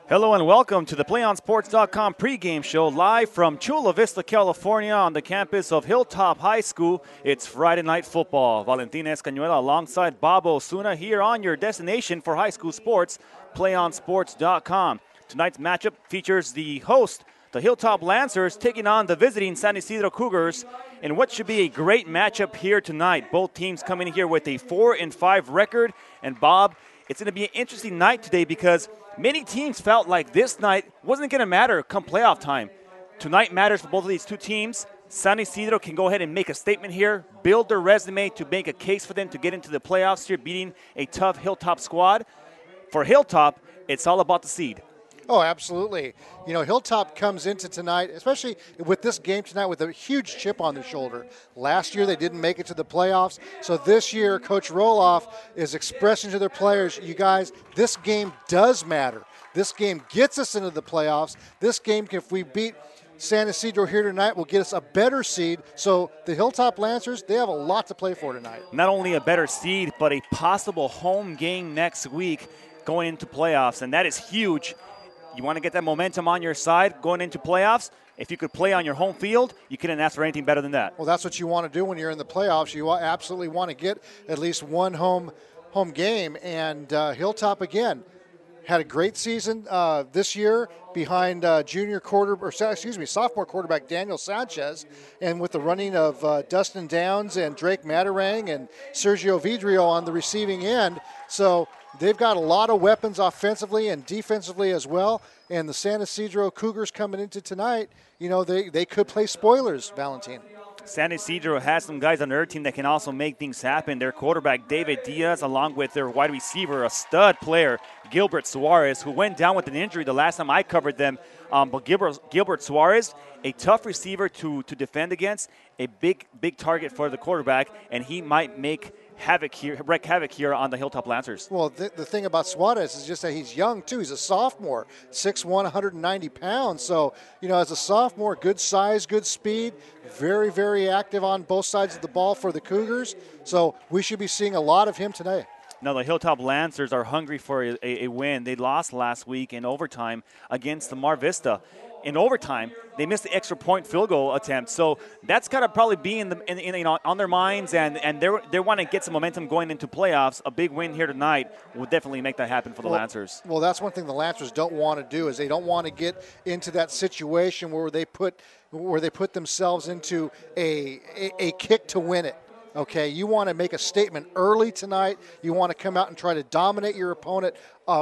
Hello and welcome to the PlayOnSports.com pregame show live from Chula, Vista, California on the campus of Hilltop High School. It's Friday Night Football. Valentin Escañuela alongside Bob Osuna here on your destination for high school sports, PlayOnSports.com. Tonight's matchup features the host, the Hilltop Lancers, taking on the visiting San Ysidro Cougars in what should be a great matchup here tonight. Both teams coming here with a 4-5 record. And Bob, it's going to be an interesting night today because many teams felt like this night wasn't going to matter come playoff time. Tonight matters for both of these two teams. San Ysidro can go ahead and make a statement here, build their resume to make a case for them to get into the playoffs here, beating a tough Hilltop squad. For Hilltop, it's all about the seed. Oh, absolutely. You know, Hilltop comes into tonight, especially with this game tonight, with a huge chip on their shoulder. Last year, they didn't make it to the playoffs. So this year, Coach Roloff is expressing to their players, you guys, this game does matter. This game gets us into the playoffs. This game, if we beat San Ysidro here tonight, will get us a better seed. So the Hilltop Lancers, they have a lot to play for tonight. Not only a better seed, but a possible home game next week going into playoffs, and that is huge. You want to get that momentum on your side going into playoffs. If you could play on your home field, you couldn't ask for anything better than that. Well, that's what you want to do when you're in the playoffs. You absolutely want to get at least one home game. And Hilltop, again, had a great season this year behind sophomore quarterback Daniel Sanchez, and with the running of Dustin Downs and Drake Matarang and Sergio Vidrio on the receiving end. So they've got a lot of weapons offensively and defensively as well. And the San Ysidro Cougars coming into tonight, you know, they could play spoilers, Valentin. San Ysidro has some guys on their team that can also make things happen. Their quarterback, David Diaz, along with their wide receiver, a stud player, Gilbert Suarez, who went down with an injury the last time I covered them. But Gilbert Suarez, a tough receiver to defend against, a big target for the quarterback, and he might wreak havoc here on the Hilltop Lancers. Well, the thing about Suarez is just that he's young, too. He's a sophomore, 6'1", 190 pounds. So, you know, as a sophomore, good size, good speed, very, very active on both sides of the ball for the Cougars. So we should be seeing a lot of him today. Now, the Hilltop Lancers are hungry for a win. They lost last week in overtime against the Vista. In overtime, they missed the extra point field goal attempt. So that's got to probably be on their minds, and they want to get some momentum going into playoffs. A big win here tonight would definitely make that happen for the Lancers. Well, that's one thing the Lancers don't want to do, is they don't want to get into that situation where they put themselves into a kick to win it. Okay, you want to make a statement early tonight. You want to come out and try to dominate your opponent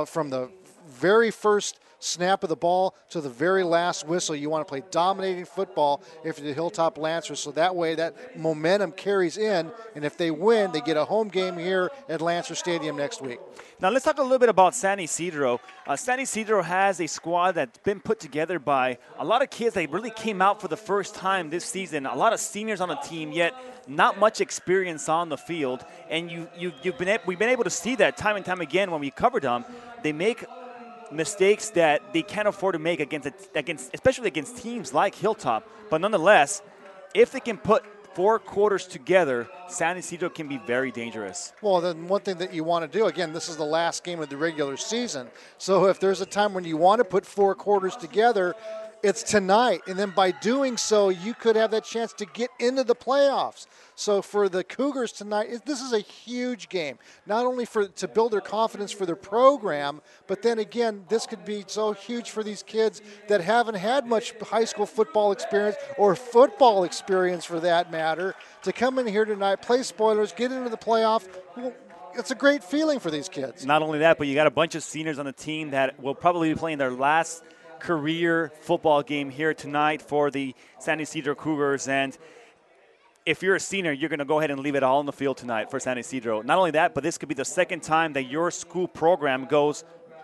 from the very first snap of the ball to the very last whistle. You want to play dominating football if you're the Hilltop Lancers, so that way that momentum carries in, and if they win, they get a home game here at Lancer Stadium next week. Now let's talk a little bit about San Ysidro. San Ysidro has a squad that's been put together by a lot of kids that really came out for the first time this season. A lot of seniors on the team, yet not much experience on the field, and we've been able to see that time and time again when we covered them. They make mistakes that they can't afford to make especially against teams like Hilltop. But nonetheless, if they can put 4 quarters together, San Ysidro can be very dangerous. Well, then one thing that you want to do, again, this is the last game of the regular season. So if there's a time when you want to put 4 quarters together, it's tonight. And then by doing so, you could have that chance to get into the playoffs. So for the Cougars tonight, this is a huge game. Not only to build their confidence for their program, but then again, this could be so huge for these kids that haven't had much high school football experience or football experience for that matter, to come in here tonight, play spoilers, get into the playoff. Well, it's a great feeling for these kids. Not only that, but you got a bunch of seniors on the team that will probably be playing their last career football game here tonight for the San Ysidro Cougars. And if you're a senior, you're going to go ahead and leave it all on the field tonight for San Ysidro. Not only that, but this could be the second time that your school program goes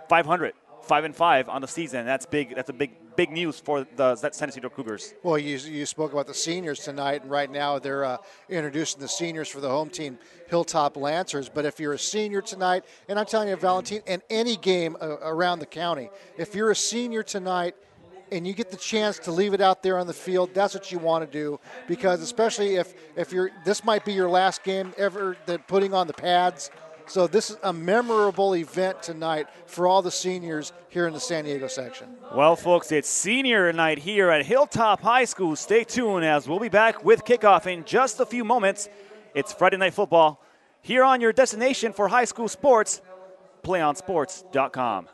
5-5 on the season. That's big. That's a big news for the San Ysidro Cougars. Well, you spoke about the seniors tonight, and right now they're introducing the seniors for the home team, Hilltop Lancers. But if you're a senior tonight, and I'm telling you, Valentin, in any game around the county, if you're a senior tonight and you get the chance to leave it out there on the field, that's what you want to do, because especially if this might be your last game ever that putting on the pads. So this is a memorable event tonight for all the seniors here in the San Diego section. Well, folks, it's senior night here at Hilltop High School. Stay tuned as we'll be back with kickoff in just a few moments. It's Friday Night Football here on your destination for high school sports, PlayOnSports.com.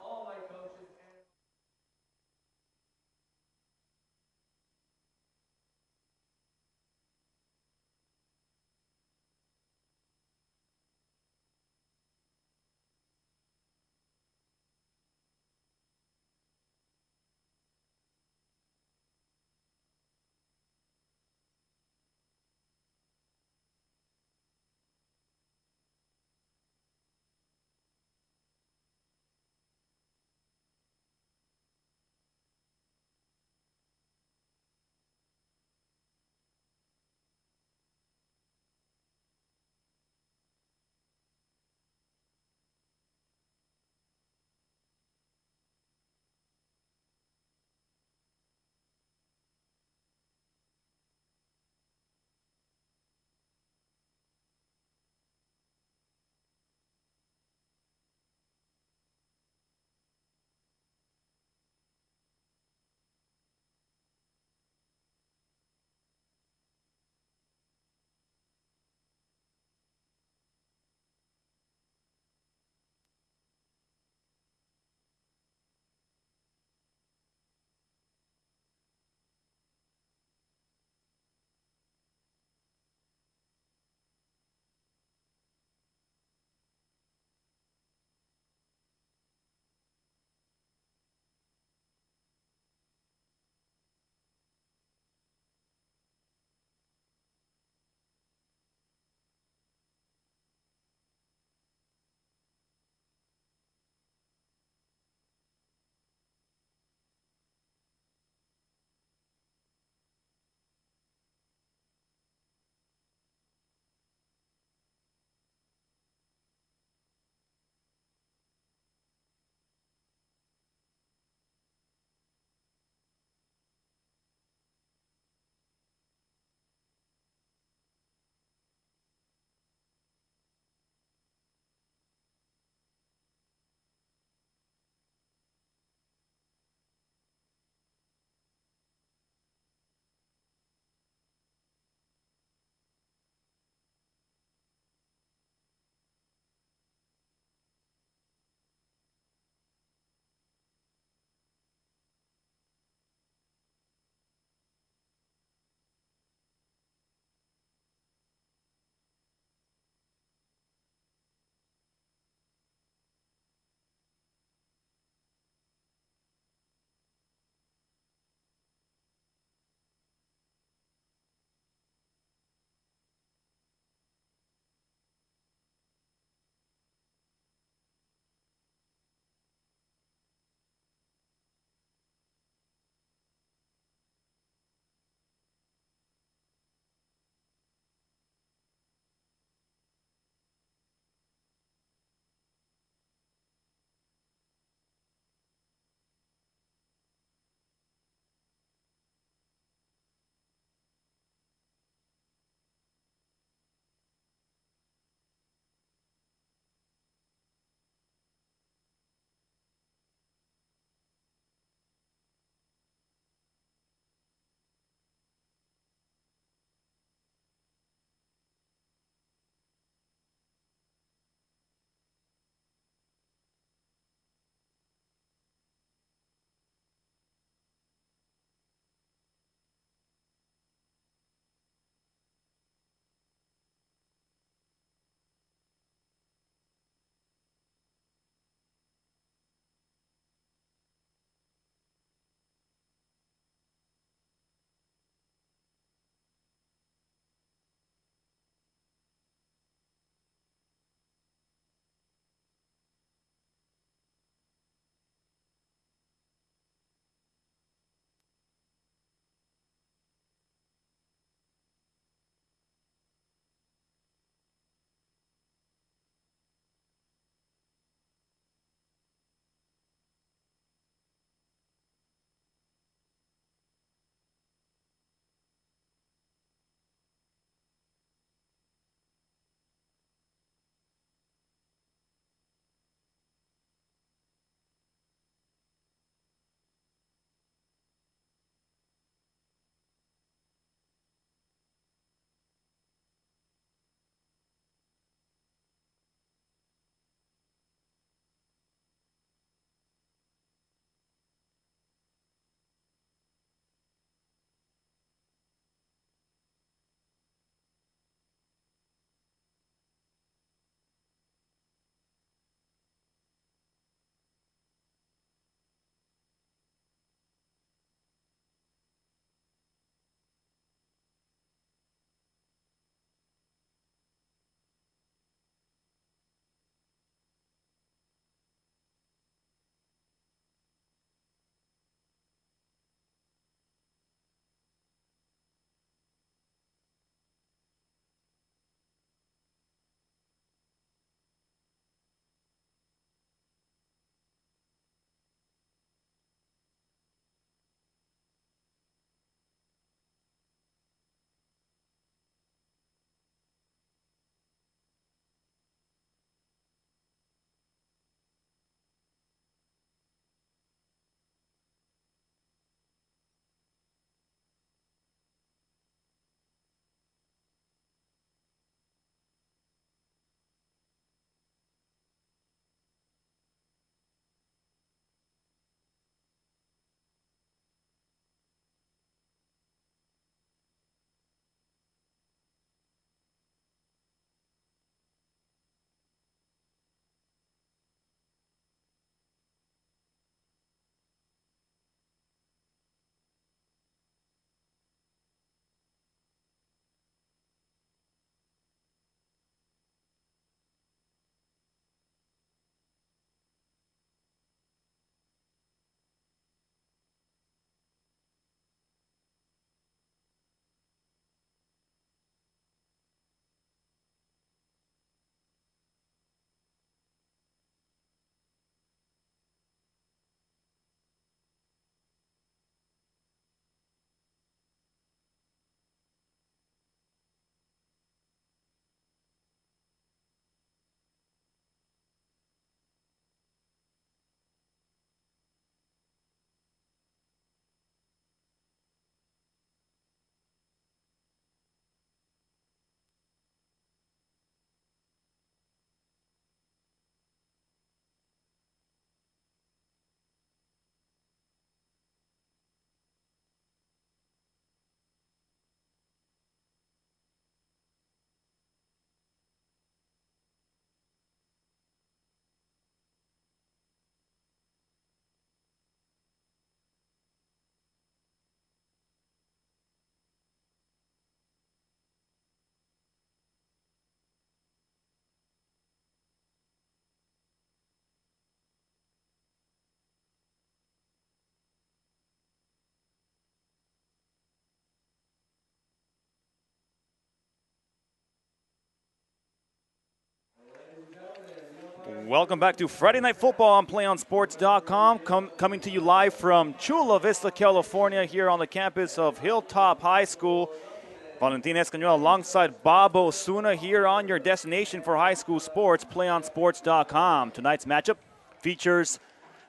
Welcome back to Friday Night Football on PlayOnSports.com. Coming to you live from Chula, Vista, California, here on the campus of Hilltop High School. Valentin Escañuela alongside Bob Osuna here on your destination for high school sports, PlayOnSports.com. Tonight's matchup features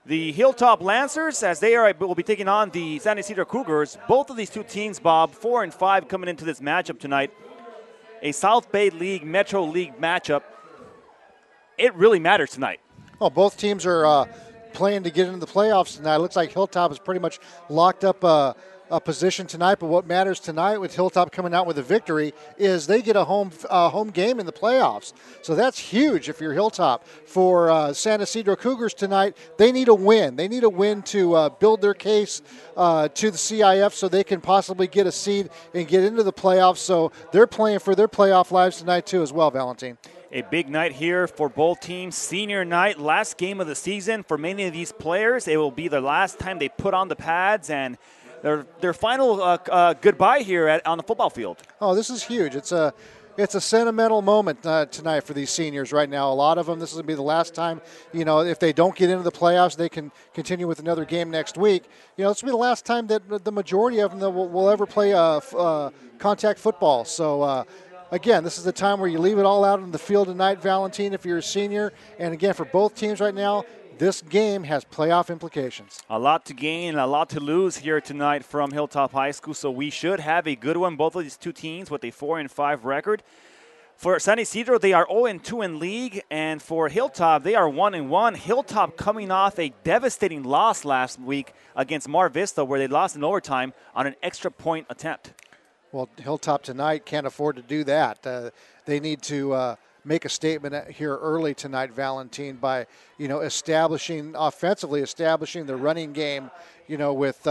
the Hilltop Lancers as they will be taking on the San Ysidro Cougars. Both of these two teams, Bob, 4-5 coming into this matchup tonight. A South Bay League, Metro League matchup. It really matters tonight. Well, both teams are playing to get into the playoffs tonight. It looks like Hilltop has pretty much locked up a position tonight, but what matters tonight with Hilltop coming out with a victory is they get a home game in the playoffs. So that's huge if you're Hilltop. For San Ysidro Cougars tonight, they need a win. They need a win to build their case to the CIF so they can possibly get a seed and get into the playoffs. So they're playing for their playoff lives tonight too as well, Valentin. A big night here for both teams. Senior night, last game of the season for many of these players. It will be the last time they put on the pads and their final goodbye here on the football field. Oh, this is huge. It's a sentimental moment tonight for these seniors right now. A lot of them, this is going to be the last time, if they don't get into the playoffs, they can continue with another game next week. This will be the last time that the majority of them will ever play contact football. So, again, this is the time where you leave it all out on the field tonight, Valentin, if you're a senior. And, again, for both teams right now, this game has playoff implications. A lot to gain and a lot to lose here tonight from Hilltop High School, so we should have a good one. Both of these two teams with a 4-5 record. For San Ysidro, they are 0-2 in league, and for Hilltop, they are 1-1. Hilltop coming off a devastating loss last week against Mar Vista, where they lost in overtime on an extra point attempt. Well, Hilltop tonight can't afford to do that. They need to make a statement here early tonight, Valentin, by offensively establishing the running game, with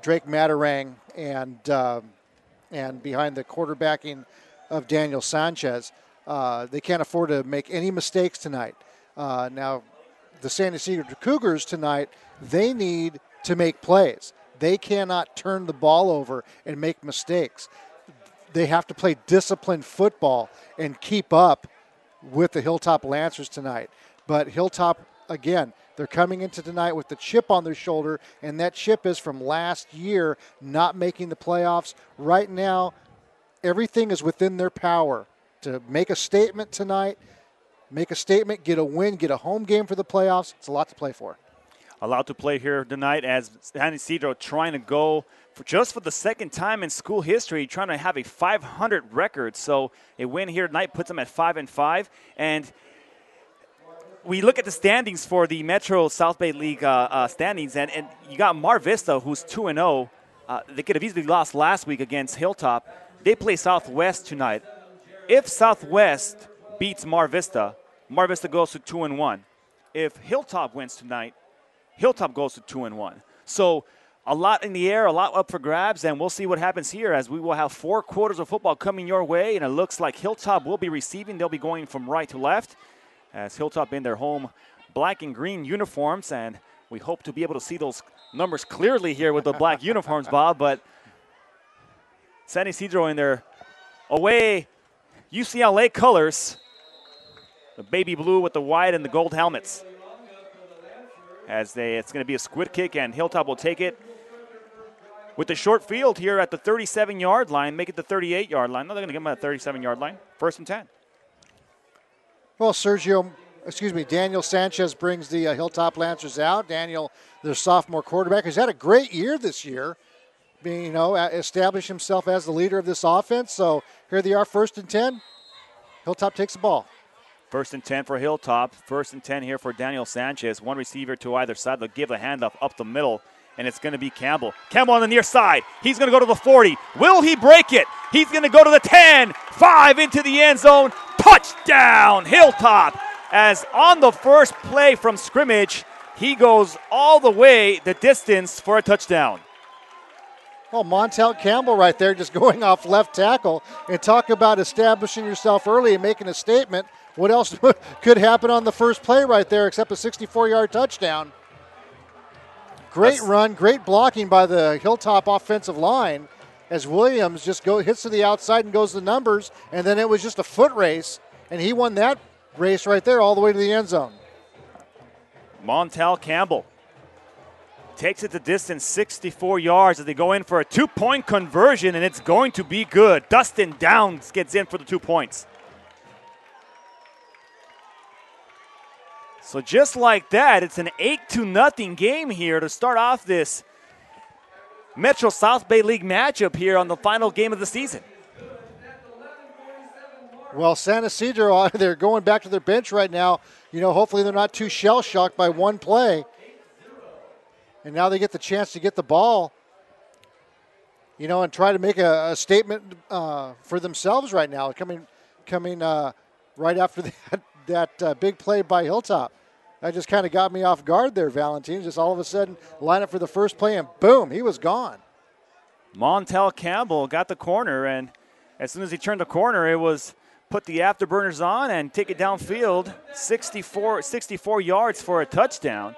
Drake Matarang and behind the quarterbacking of Daniel Sanchez. They can't afford to make any mistakes tonight. Now, the San Ysidro Cougars tonight, they need to make plays. They cannot turn the ball over and make mistakes. They have to play disciplined football and keep up with the Hilltop Lancers tonight. But Hilltop, again, they're coming into tonight with the chip on their shoulder, and that chip is from last year not making the playoffs. Right now, everything is within their power to make a statement tonight, get a win, get a home game for the playoffs. It's a lot to play for. A lot to play here tonight as San Ysidro trying to go for the second time in school history, trying to have a 500 record. So a win here tonight puts them at 5-5. And we look at the standings for the Metro South Bay League standings, and you got Mar Vista, who's 2-0. They could have easily lost last week against Hilltop. They play Southwest tonight. If Southwest beats Mar Vista goes to 2-1. If Hilltop wins tonight, Hilltop goes to 2-1. So a lot in the air, a lot up for grabs, and we'll see what happens here as we will have 4 quarters of football coming your way, and it looks like Hilltop will be receiving. They'll be going from right to left as Hilltop in their home black and green uniforms, and we hope to be able to see those numbers clearly here with the black uniforms, Bob, but San Ysidro in their away UCLA colors, the baby blue with the white and the gold helmets. It's going to be a squid kick, and Hilltop will take it with the short field here at the 37-yard line, make it the 38-yard line. No, they're going to give them a 37-yard line. 1st and 10. Well, Daniel Sanchez brings the Hilltop Lancers out. Daniel, their sophomore quarterback, has had a great year this year, being, established himself as the leader of this offense. So here they are, 1st and 10. Hilltop takes the ball. 1st and 10 for Hilltop. 1st and 10 here for Daniel Sanchez. One receiver to either side. They'll give a handoff up the middle, and it's going to be Campbell. Campbell on the near side. He's going to go to the 40. Will he break it? He's going to go to the 10. 5 into the end zone. Touchdown, Hilltop. As on the first play from scrimmage, he goes all the way the distance for a touchdown. Well, Montel Campbell right there just going off left tackle. And talk about establishing yourself early and making a statement. What else could happen on the first play right there except a 64-yard touchdown? Great run, great blocking by the Hilltop offensive line as Williams just hits to the outside and goes the numbers, and then it was just a foot race, and he won that race right there all the way to the end zone. Montel Campbell takes it the distance, 64 yards, as they go in for a 2-point conversion, and it's going to be good. Dustin Downs gets in for the 2 points. So just like that, it's an 8-0 game here to start off this Metro South Bay League matchup here on the final game of the season. Well, San Ysidro, they're going back to their bench right now. You know, hopefully they're not too shell-shocked by one play. And now they get the chance to get the ball, you know, and try to make a statement for themselves right now, coming right after that big play by Hilltop. That just kind of got me off guard there, Valentin. Just all of a sudden, line up for the first play, and boom, he was gone. Montel Campbell got the corner, and as soon as he turned the corner, it was put the afterburners on and take it downfield, 64 yards for a touchdown.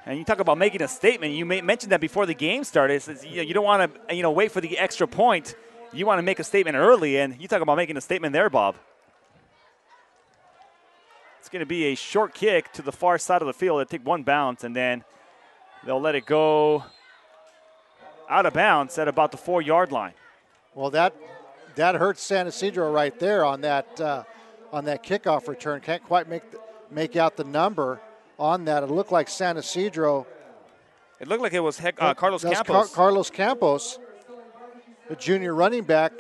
And you talk about making a statement. You mentioned that before the game started. You don't want to wait for the extra point. You want to make a statement early, and you talk about making a statement there, Bob. It's going to be a short kick to the far side of the field. It'll take one bounce, and then they'll let it go out of bounds at about the 4-yard line. Well, that hurts San Ysidro right there on that kickoff return. Can't quite make out the number on that. It looked like San Ysidro. It looked like it was Carlos Campos. Carlos Campos, the junior running back,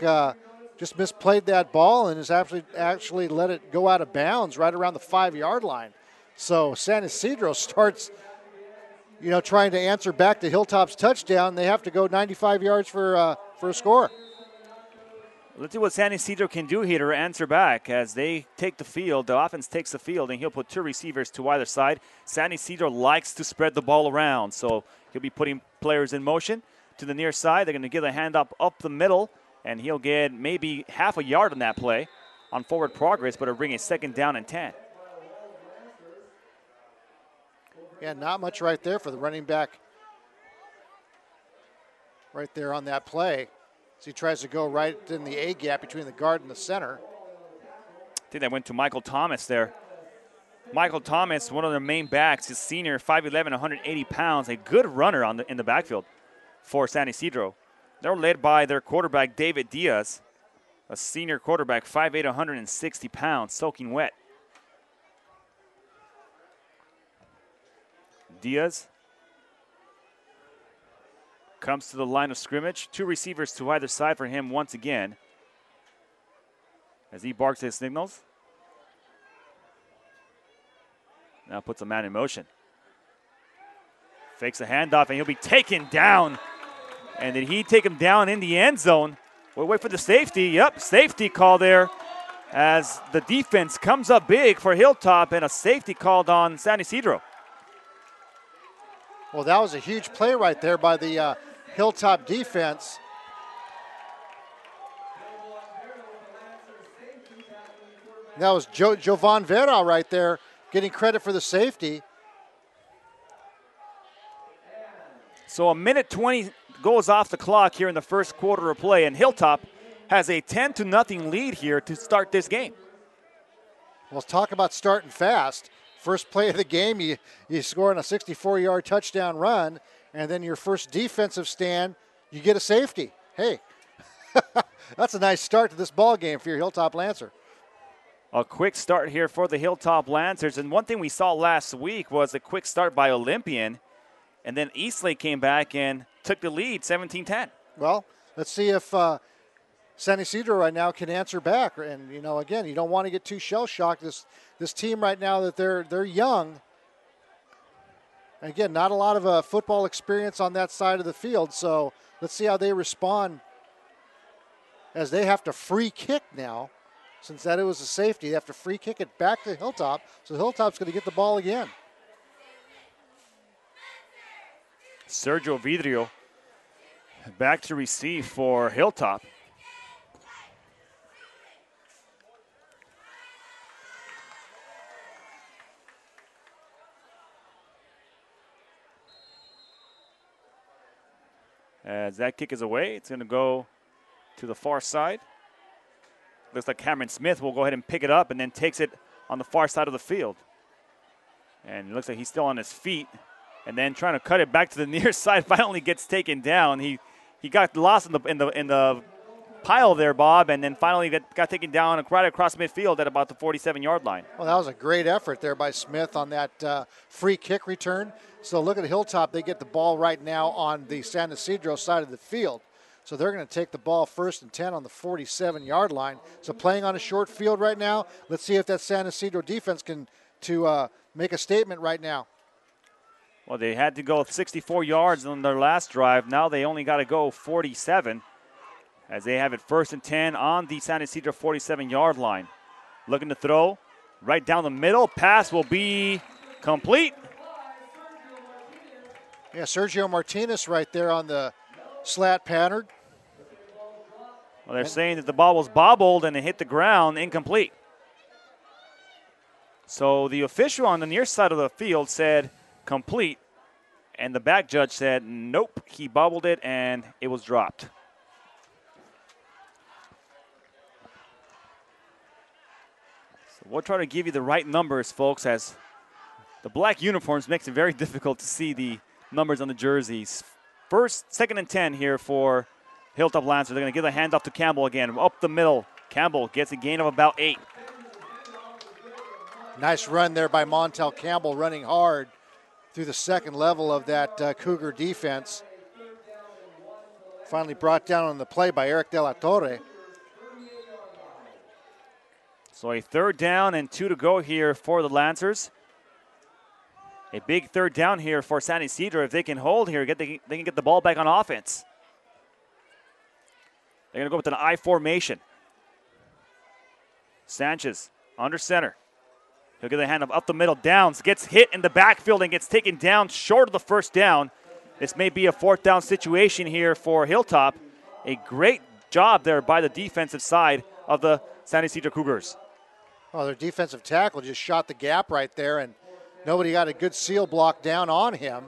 just misplayed that ball and has actually let it go out of bounds right around the 5-yard line. So San Ysidro starts, trying to answer back to Hilltop's touchdown. They have to go 95 yards for a score. Let's see what San Ysidro can do here to answer back as they take the field. The offense takes the field, and he'll put 2 receivers to either side. San Ysidro likes to spread the ball around, so he'll be putting players in motion to the near side. They're going to give a hand up the middle, and he'll get maybe half a yard on that play on forward progress, but it'll bring a 2nd down and 10. Yeah, not much right there for the running back right there on that play. So he tries to go right in the A gap between the guard and the center. I think that went to Michael Thomas there. Michael Thomas, one of their main backs, is senior, 5'11", 180 pounds, a good runner in the backfield for San Ysidro. They're led by their quarterback, David Diaz, a senior quarterback, 5'8", 160 pounds, soaking wet. Diaz comes to the line of scrimmage. 2 receivers to either side for him once again as he barks his signals. Now puts a man in motion. Fakes a handoff, and he'll be taken down. And did he take him down in the end zone? We'll wait for the safety. Yep, safety call there as the defense comes up big for Hilltop, and a safety called on San Ysidro. Well, that was a huge play right there by the Hilltop defense. That was Jovan Vera right there getting credit for the safety. So a minute 20 goes off the clock here in the first quarter of play, and Hilltop has a 10-0 lead here to start this game. Well, let's talk about starting fast. First play of the game, you score on a 64-yard touchdown run, and then your first defensive stand, you get a safety. Hey, that's a nice start to this ball game for your Hilltop Lancer. A quick start here for the Hilltop Lancers, and one thing we saw last week was a quick start by Olympian, and then Eastlake came back and took the lead, 17-10. Well, let's see if San Ysidro right now can answer back. And, again, you don't want to get too shell-shocked. This team right now that they're young. Again, not a lot of football experience on that side of the field. So let's see how they respond as they have to free kick now. Since that it was a safety, they have to free kick it back to Hilltop. So Hilltop's going to get the ball again. Sergio Vidrio back to receive for Hilltop. As that kick is away, it's going to go to the far side. Looks like Cameron Smith will go ahead and pick it up and then takes it on the far side of the field. And it looks like he's still on his feet. And then trying to cut it back to the near side, finally gets taken down. He got lost in the pile there, Bob, and then finally got taken down right across midfield at about the 47-yard line. Well, that was a great effort there by Smith on that free kick return. So look at Hilltop. They get the ball right now on the San Ysidro side of the field. So they're going to take the ball 1st and 10 on the 47-yard line. So playing on a short field right now. Let's see if that San Ysidro defense can make a statement right now. Well, they had to go 64 yards on their last drive. Now they only got to go 47 as they have it 1st and 10 on the San Ysidro 47-yard line. Looking to throw right down the middle. Pass will be complete. Yeah, Sergio Martinez right there on the slat pattern. Well, they're saying that the ball was bobbled and it hit the ground, incomplete. So the official on the near side of the field said complete, and the back judge said nope, he bobbled it and it was dropped. So we'll try to give you the right numbers, folks, as the black uniforms makes it very difficult to see the numbers on the jerseys. 2nd and 10 here for Hilltop Lancers. They're going to give the handoff to Campbell again. Up the middle, Campbell gets a gain of about 8. Nice run there by Montel Campbell, running hard through the second level of that Cougar defense. Finally brought down on the play by Eric De La Torre. So a 3rd down and 2 to go here for the Lancers. A big 3rd down here for San Ysidro. If they can hold here, they can get the ball back on offense. They're going to go with an I formation. Sanchez under center. He'll get the hand up the middle. Downs gets hit in the backfield and gets taken down short of the 1st down. This may be a 4th down situation here for Hilltop. A great job there by the defensive side of the San Ysidro Cougars. Oh, their defensive tackle just shot the gap right there, and nobody got a good seal block down on him.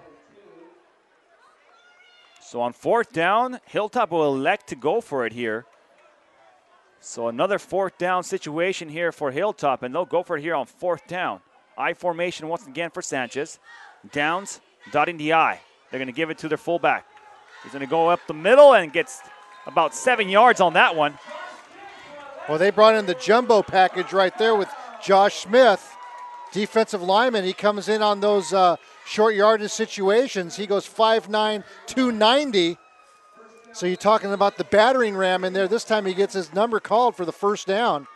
So on 4th down, Hilltop will elect to go for it here. So another 4th down situation here for Hilltop, and they'll go for it here on 4th down. I formation once again for Sanchez. Downs dotting the I. They're going to give it to their fullback. He's going to go up the middle and gets about 7 yards on that one. Well, they brought in the jumbo package right there with Josh Smith, defensive lineman. He comes in on those short yardage situations. He goes 5'9", 290. So you're talking about the battering ram in there. This time he gets his number called for the 1st down.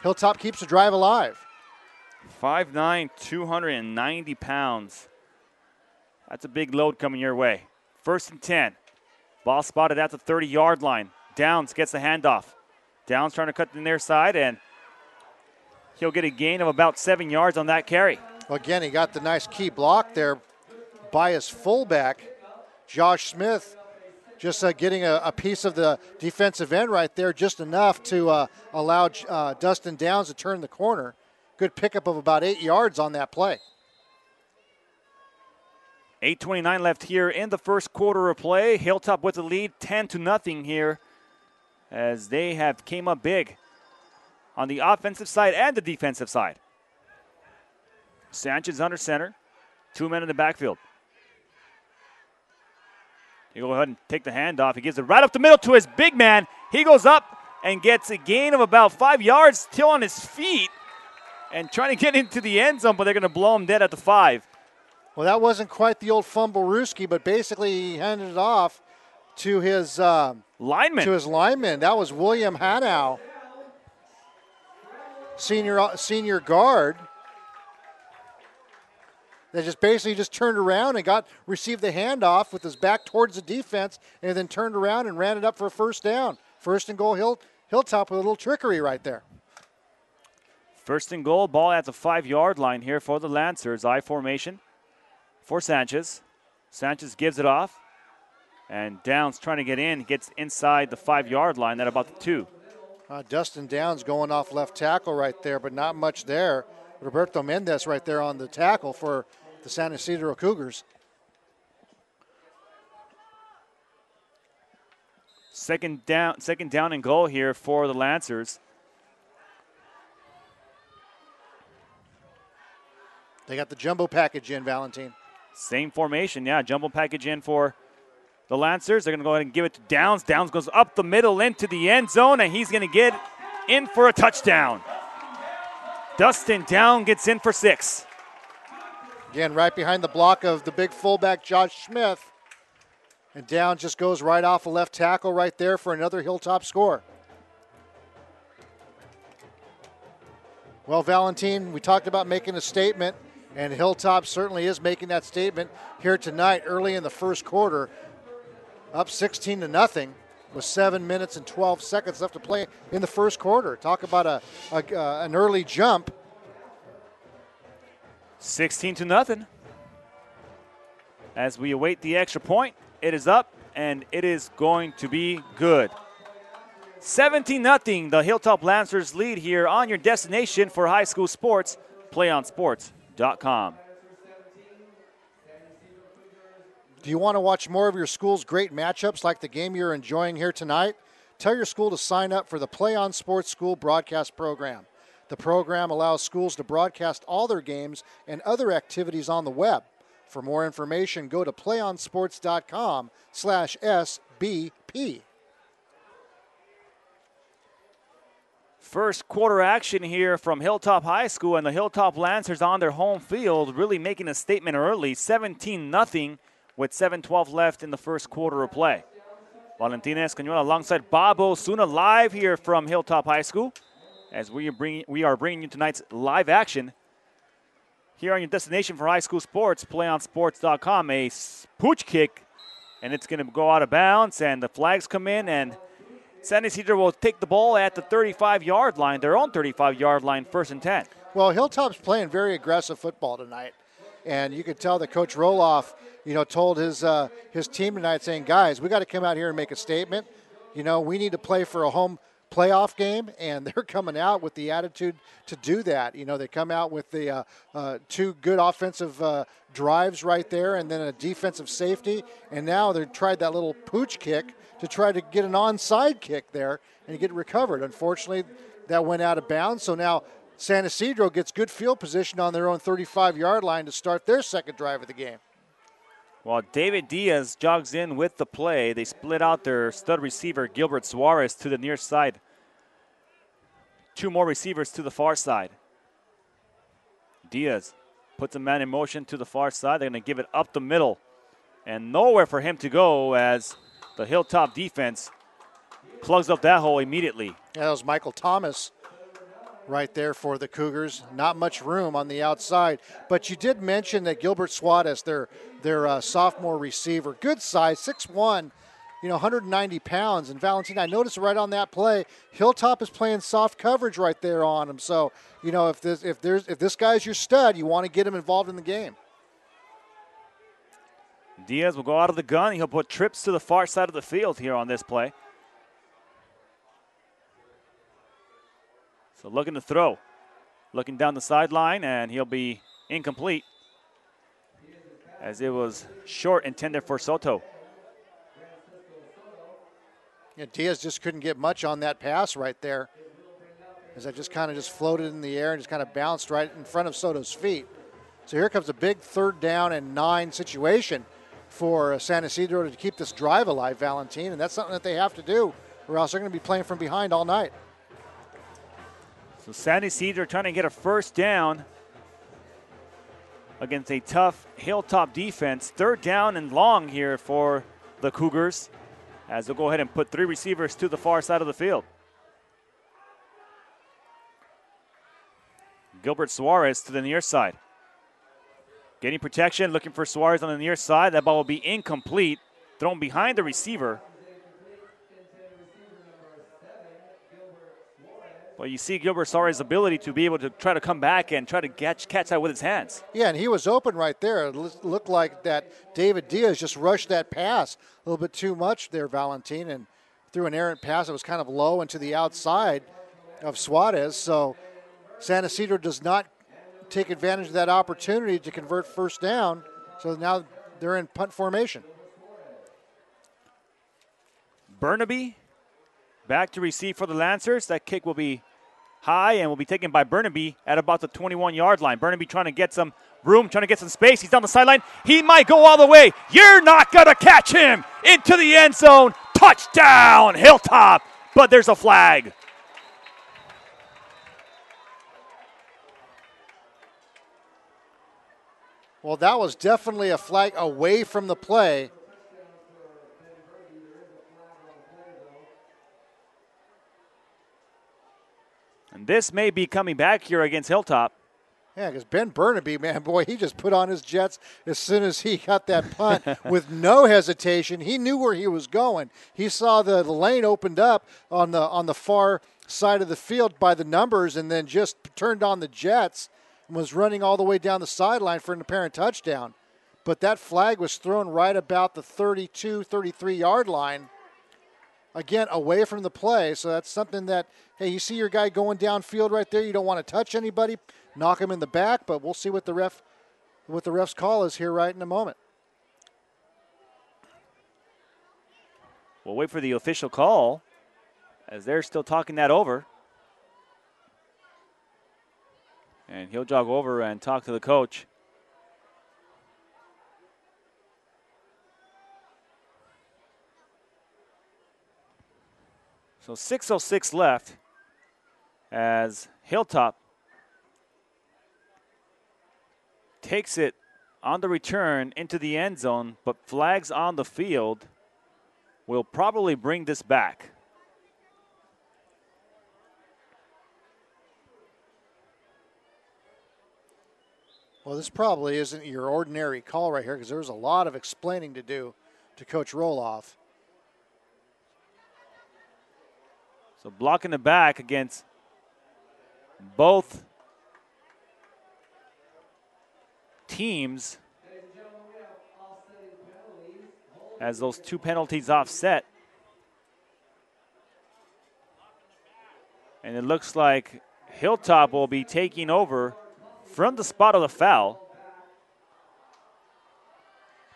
Hilltop keeps the drive alive. 5'9", 290 pounds. That's a big load coming your way. 1st and 10. Ball spotted at the 30-yard line. Downs gets the handoff. Downs trying to cut the near side, and he'll get a gain of about 7 yards on that carry. Well, again, he got the nice key block there by his fullback, Josh Smith. Just getting a piece of the defensive end right there, just enough to allow Dustin Downs to turn the corner. Good pickup of about 8 yards on that play. 8:29 left here in the 1st quarter of play. Hilltop with the lead, 10-0 here, as they have came up big on the offensive side and the defensive side. Sanchez under center, 2 men in the backfield. He go ahead and take the handoff. He gives it right up the middle to his big man. He goes up and gets a gain of about 5 yards, still on his feet, and trying to get into the end zone, but they're going to blow him dead at the 5. Well, that wasn't quite the old fumble-rooski, but basically he handed it off to his lineman. That was William Hanau, senior guard. That just basically turned around and received the handoff with his back towards the defense, and then turned around and ran it up for a 1st down. 1st and goal, Hilltop with a little trickery right there. 1st and goal, ball at the 5-yard line here for the Lancers. I formation for Sanchez. Sanchez gives it off, and Downs trying to get in, gets inside the 5-yard line at about the 2. Dustin Downs going off left tackle right there, but not much there. Roberto Mendez right there on the tackle for the San Ysidro Cougars. Second down and goal here for the Lancers. They got the jumbo package in, Valentin. Same formation, yeah. Jumbo package in for the Lancers. They're going to go ahead and give it to Downs. Downs goes up the middle into the end zone, and he's going to get in for a touchdown. Dustin Down gets in for 6. Again, right behind the block of the big fullback, Josh Smith. And Down just goes right off a left tackle right there for another Hilltop score. Well, Valentin, we talked about making a statement, and Hilltop certainly is making that statement here tonight early in the first quarter. Up 16-0 with 7 minutes and 12 seconds left to play in the first quarter. Talk about an early jump. 16-0. As we await the extra point, it is up, and it is going to be good. 17-0, the Hilltop Lancers lead here on your destination for high school sports, PlayOnSports.com. Do you want to watch more of your school's great matchups like the game you're enjoying here tonight? Tell your school to sign up for the PlayOn Sports School broadcast program. The program allows schools to broadcast all their games and other activities on the web. For more information, go to PlayOnSports.com/SBP. First quarter action here from Hilltop High School, and the Hilltop Lancers on their home field really making a statement early, 17-0 with 7:12 left in the first quarter of play. Valentin Escañuela alongside Bob Osuna live here from Hilltop High School as we are bringing you tonight's live action here on your destination for high school sports, PlayOnSports.com. A pooch kick, and it's going to go out of bounds, and the flags come in, and San Ysidro will take the ball at the 35-yard line, their own 35-yard line, 1st and 10. Well, Hilltop's playing very aggressive football tonight, and you could tell that Coach Roloff, told his team tonight, saying, guys, we got to come out here and make a statement. We need to play for a home playoff game, and they're coming out with the attitude to do that. They come out with the 2 good offensive drives right there, and then a defensive safety, and now they've tried that little pooch kick to try to get an onside kick there and get it recovered. Unfortunately, that went out of bounds, so now San Ysidro gets good field position on their own 35-yard line to start their second drive of the game. While David Diaz jogs in with the play, they split out their stud receiver, Gilbert Suarez, to the near side. 2 more receivers to the far side. Diaz puts a man in motion to the far side. They're going to give it up the middle. And nowhere for him to go as the Hilltop defense plugs up that hole immediately. Yeah, that was Michael Thomas right there for the Cougars. Not much room on the outside. But you did mention that Gilbert Suarez, their sophomore receiver, good size, 6'1", 190 pounds. And Valentin, I noticed right on that play, Hilltop is playing soft coverage right there on him. So, if this guy's your stud, you want to get him involved in the game. Diaz will go out of the gun. He'll put trips to the far side of the field here on this play. So looking to throw. Looking down the sideline, and he'll be incomplete as it was short, intended for Soto. Yeah, Diaz just couldn't get much on that pass right there, as that just kind of floated in the air and just kind of bounced right in front of Soto's feet. So here comes a big 3rd down and 9 situation for San Ysidro to keep this drive alive, Valentin, and that's something that they have to do, or else they're going to be playing from behind all night. So San Ysidro trying to get a 1st down against a tough Hilltop defense. 3rd down and long here for the Cougars, as they'll go ahead and put 3 receivers to the far side of the field. Gilbert Suarez to the near side. Getting protection, looking for Suarez on the near side. That ball will be incomplete, thrown behind the receiver. But you see Gilbert Suarez's ability to be able to try to come back and try to catch that with his hands. Yeah, and he was open right there. It looked like that David Diaz just rushed that pass a little bit too much there, Valentin, and threw an errant pass that was kind of low into the outside of Suarez. So San Ysidro does not take advantage of that opportunity to convert 1st down. So now they're in punt formation. Burnaby back to receive for the Lancers. That kick will be high and will be taken by Burnaby at about the 21-yard line. Burnaby trying to get some room, trying to get some space. He's down the sideline. He might go all the way. You're not going to catch him into the end zone. Touchdown, Hilltop. But there's a flag. Well, that was definitely a flag away from the play. And this may be coming back here against Hilltop. Yeah, because Ben Burnaby, man, boy, he just put on his jets as soon as he got that punt with no hesitation. He knew where he was going. He saw the lane opened up on the far side of the field by the numbers and then just turned on the jets and was running all the way down the sideline for an apparent touchdown. But that flag was thrown right about the 32, 33-yard line. Again, away from the play. So that's something that, hey, you see your guy going downfield right there. You don't want to touch anybody, knock him in the back, but we'll see what the ref's call is here right in a moment. We'll wait for the official call as they're still talking that over. And he'll jog over and talk to the coach. So 6:06 left as Hilltop takes it on the return into the end zone, but flags on the field will probably bring this back. Well, this probably isn't your ordinary call right here because there's a lot of explaining to do to Coach Roloff. So blocking the back against both teams as those two penalties offset. And it looks like Hilltop will be taking over from the spot of the foul.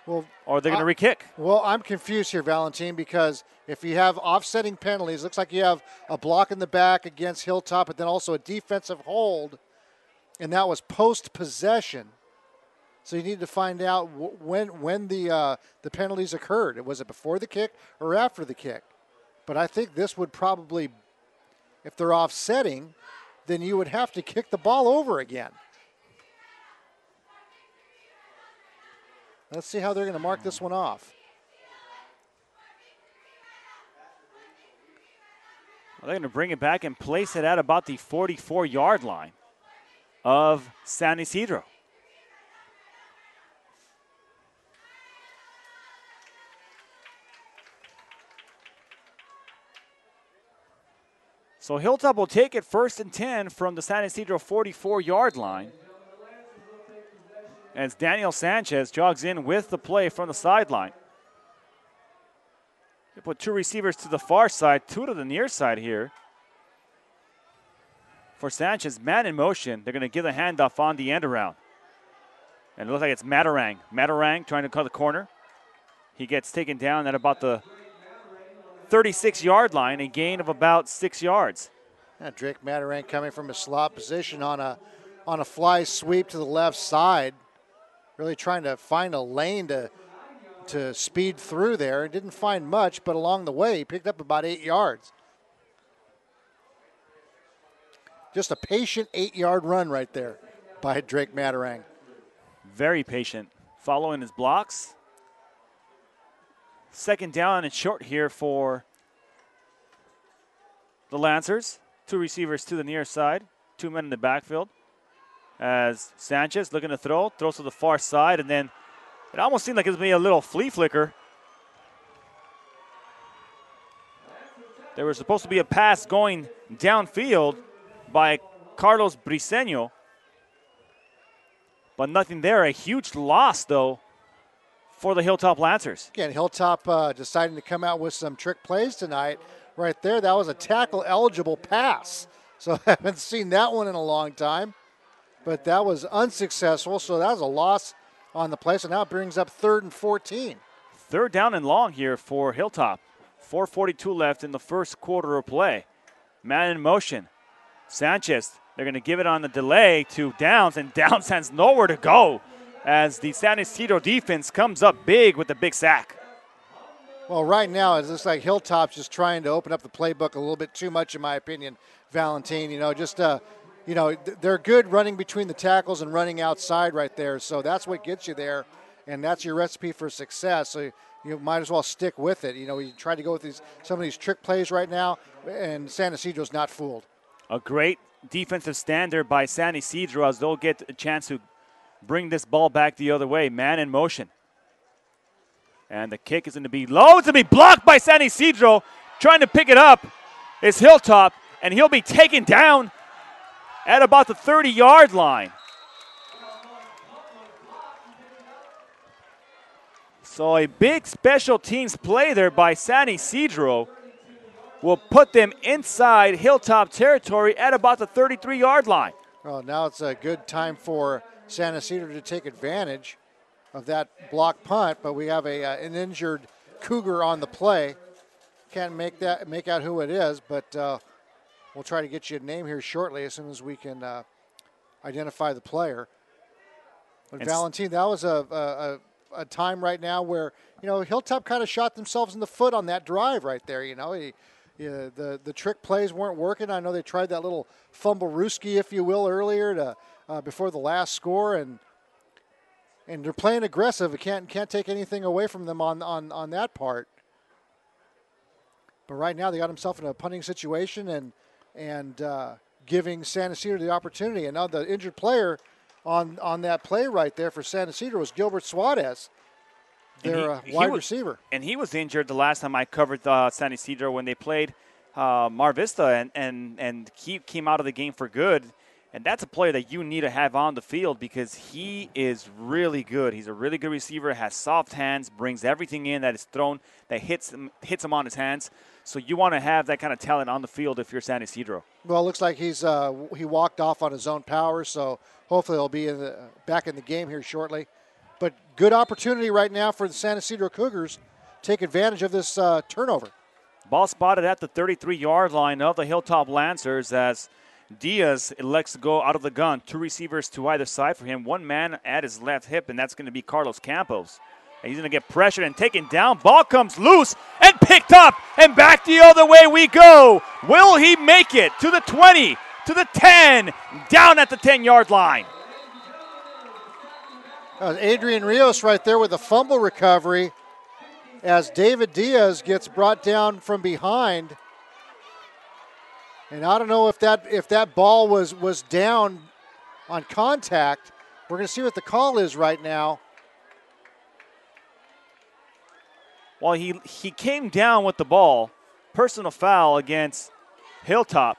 Well, or they're going to re-kick. Well, I'm confused here, Valentin, because if you have offsetting penalties, looks like you have a block in the back against Hilltop, but then also a defensive hold, and that was post-possession. So you need to find out when the penalties occurred. Was it before the kick or after the kick? But I think this would probably, if they're offsetting, then you would have to kick the ball over again. Let's see how they're going to mark this one off. Well, they're going to bring it back and place it at about the 44-yard line of San Ysidro. So Hilltop will take it 1st and 10 from the San Ysidro 44-yard line. As Daniel Sanchez jogs in with the play from the sideline. They put two receivers to the far side, two to the near side here. For Sanchez, man in motion. They're going to give the handoff on the end around. And it looks like it's Matarang. Matarang trying to cut the corner. He gets taken down at about the 36-yard line, a gain of about 6 yards. Yeah, Drake Matarang coming from a slot position on a fly sweep to the left side. Really trying to find a lane to speed through there. Didn't find much, but along the way, he picked up about 8 yards. Just a patient 8-yard run right there by Drake Matarang. Very patient, following his blocks. 2nd down and short here for the Lancers. Two receivers to the near side, 2 men in the backfield. As Sanchez looking to throws to the far side, and then it almost seemed like it was maybe a little flea flicker. There was supposed to be a pass going downfield by Carlos Briseño, but nothing there. A huge loss, though, for the Hilltop Lancers. Again, Hilltop deciding to come out with some trick plays tonight. Right there, that was a tackle-eligible pass. So I haven't seen that one in a long time. But that was unsuccessful, so that was a loss on the play. So now it brings up 3rd and 14. 3rd down and long here for Hilltop. 4:42 left in the first quarter of play. Man in motion. Sanchez, they're going to give it on the delay to Downs, and Downs has nowhere to go as the San Ysidro defense comes up big with the big sack. Well, right now it looks like Hilltop's just trying to open up the playbook a little bit too much, in my opinion, Valentin. They're good running between the tackles and running outside right there, so that's what gets you there, and that's your recipe for success. So you might as well stick with it. You try to go with some of these trick plays right now, and San Ysidro's not fooled. A great defensive standard by San Ysidro as they'll get a chance to bring this ball back the other way. Man in motion. And the kick is going to be low. It's going to be blocked by San Ysidro. Trying to pick it up is Hilltop, and he'll be taken down at about the 30-yard line. So a big special teams play there by San Ysidro will put them inside Hilltop territory at about the 33-yard line. Well, now it's a good time for San Ysidro to take advantage of that block punt, but we have an injured Cougar on the play. Can't make out who it is, but we'll try to get you a name here shortly as soon as we can identify the player. But Valentin, that was a time right now where Hilltop kind of shot themselves in the foot on that drive right there. The trick plays weren't working. I know they tried that little fumble-rooski, if you will, earlier before the last score, and they're playing aggressive. It can't take anything away from them on that part. But right now they got themselves in a punting situation and giving San Ysidro the opportunity. And now the injured player on that play right there for San Ysidro was Gilbert Suarez, their wide receiver. And he was injured the last time I covered San Ysidro when they played Mar Vista, and he came out of the game for good. And that's a player that you need to have on the field because he is really good. He's a really good receiver, has soft hands, brings everything in that is thrown, that hits him on his hands. So you want to have that kind of talent on the field if you're San Ysidro. Well, it looks like he walked off on his own power, so hopefully he'll be back in the game here shortly. But good opportunity right now for the San Ysidro Cougars. Take advantage of this turnover. Ball spotted at the 33-yard line of the Hilltop Lancers as Diaz elects to go out of the gun. Two receivers to either side for him. One man at his left hip, and that's going to be Carlos Campos. And he's going to get pressured and taken down. Ball comes loose and picked up, and back the other way we go. Will he make it to the 20, to the 10, down at the 10-yard line? Adrian Rios right there with a fumble recovery as David Diaz gets brought down from behind. And I don't know if that ball was down on contact. We're going to see what the call is right now. Well, he came down with the ball. Personal foul against Hilltop.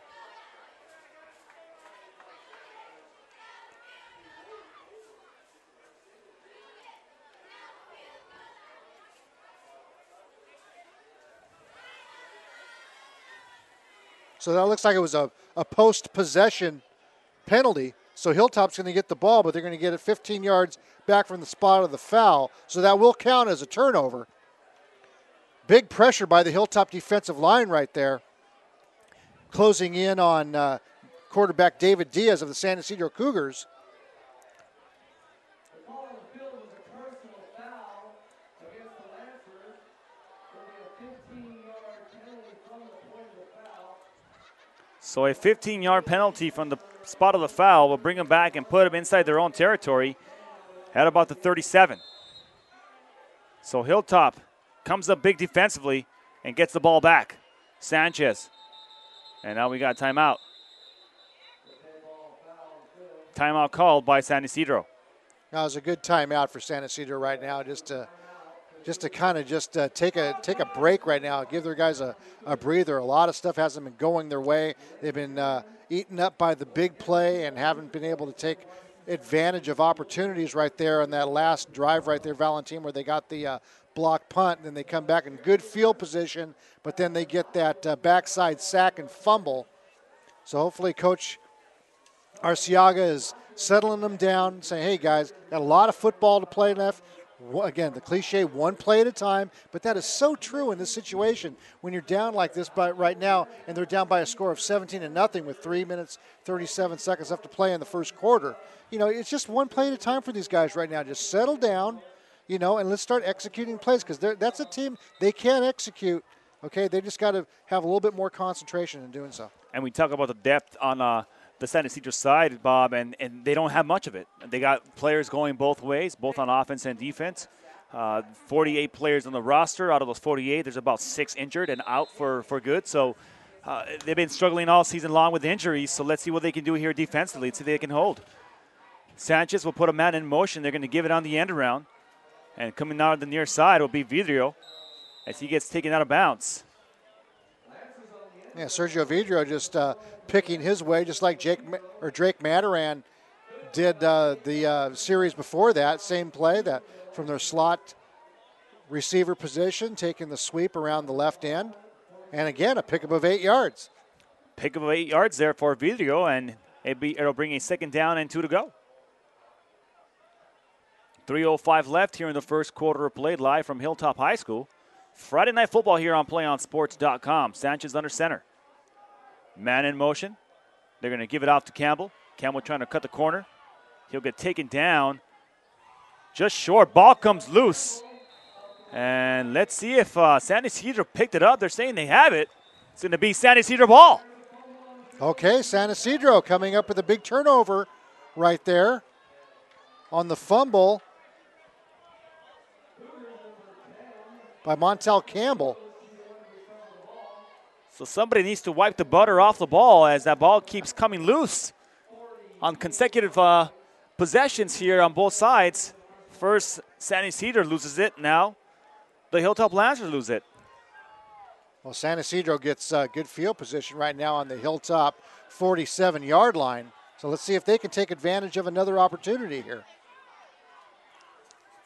So that looks like it was a post-possession penalty. So Hilltop's going to get the ball, but they're going to get it 15 yards back from the spot of the foul. So that will count as a turnover. Big pressure by the Hilltop defensive line right there. Closing in on quarterback David Diaz of the San Ysidro Cougars. So a 15-yard penalty from the spot of the foul will bring them back and put them inside their own territory at about the 37. So Hilltop comes up big defensively and gets the ball back. Sanchez. And now we got timeout. Timeout called by San Ysidro. That was a good timeout for San Ysidro right now, just to kind of take a break right now, give their guys a breather. A lot of stuff hasn't been going their way. They've been eaten up by the big play and haven't been able to take advantage of opportunities right there on that last drive right there, Valentin, where they got the block punt, and then they come back in good field position, but then they get that backside sack and fumble. So hopefully Coach Arciaga is settling them down, saying, hey, guys, got a lot of football to play left. Again, the cliche, one play at a time, but that is so true in this situation when you're down like this right now, and they're down by a score of 17-0 with 3 minutes, 37 seconds left to play in the first quarter. It's just one play at a time for these guys right now. Just settle down, and let's start executing plays, because that's a team, they can execute, okay? They just got to have a little bit more concentration in doing so. And we talk about the depth on the San Ysidro side, Bob, and they don't have much of it. They got players going both ways, both on offense and defense. 48 players on the roster. Out of those 48, there's about 6 injured and out for good. So they've been struggling all season long with injuries. So let's see what they can do here defensively. Let's see if they can hold. Sanchez will put a man in motion. They're going to give it on the end around. And coming out of the near side will be Ysidro as he gets taken out of bounds. Yeah, Sergio Ysidro just picking his way, just like Drake Mataran did the series before that. Same play that from their slot receiver position, taking the sweep around the left end. And again, a pickup of 8 yards. Pickup of 8 yards there for Ysidro, and it'll bring a 2nd down and 2 to go. 3:05 left here in the first quarter of play, live from Hilltop High School. Friday Night Football here on PlayOnSports.com. Sanchez under center. Man in motion. They're going to give it off to Campbell. Campbell trying to cut the corner. He'll get taken down. Just short. Ball comes loose. And let's see if San Ysidro picked it up. They're saying they have it. It's going to be San Ysidro ball. Okay, San Ysidro coming up with a big turnover right there on the fumble by Montel Campbell. So somebody needs to wipe the butter off the ball as that ball keeps coming loose on consecutive possessions here on both sides. First, San Ysidro loses it. Now, the Hilltop Lancers lose it. Well, San Ysidro gets good field position right now on the Hilltop 47-yard line. So let's see if they can take advantage of another opportunity here.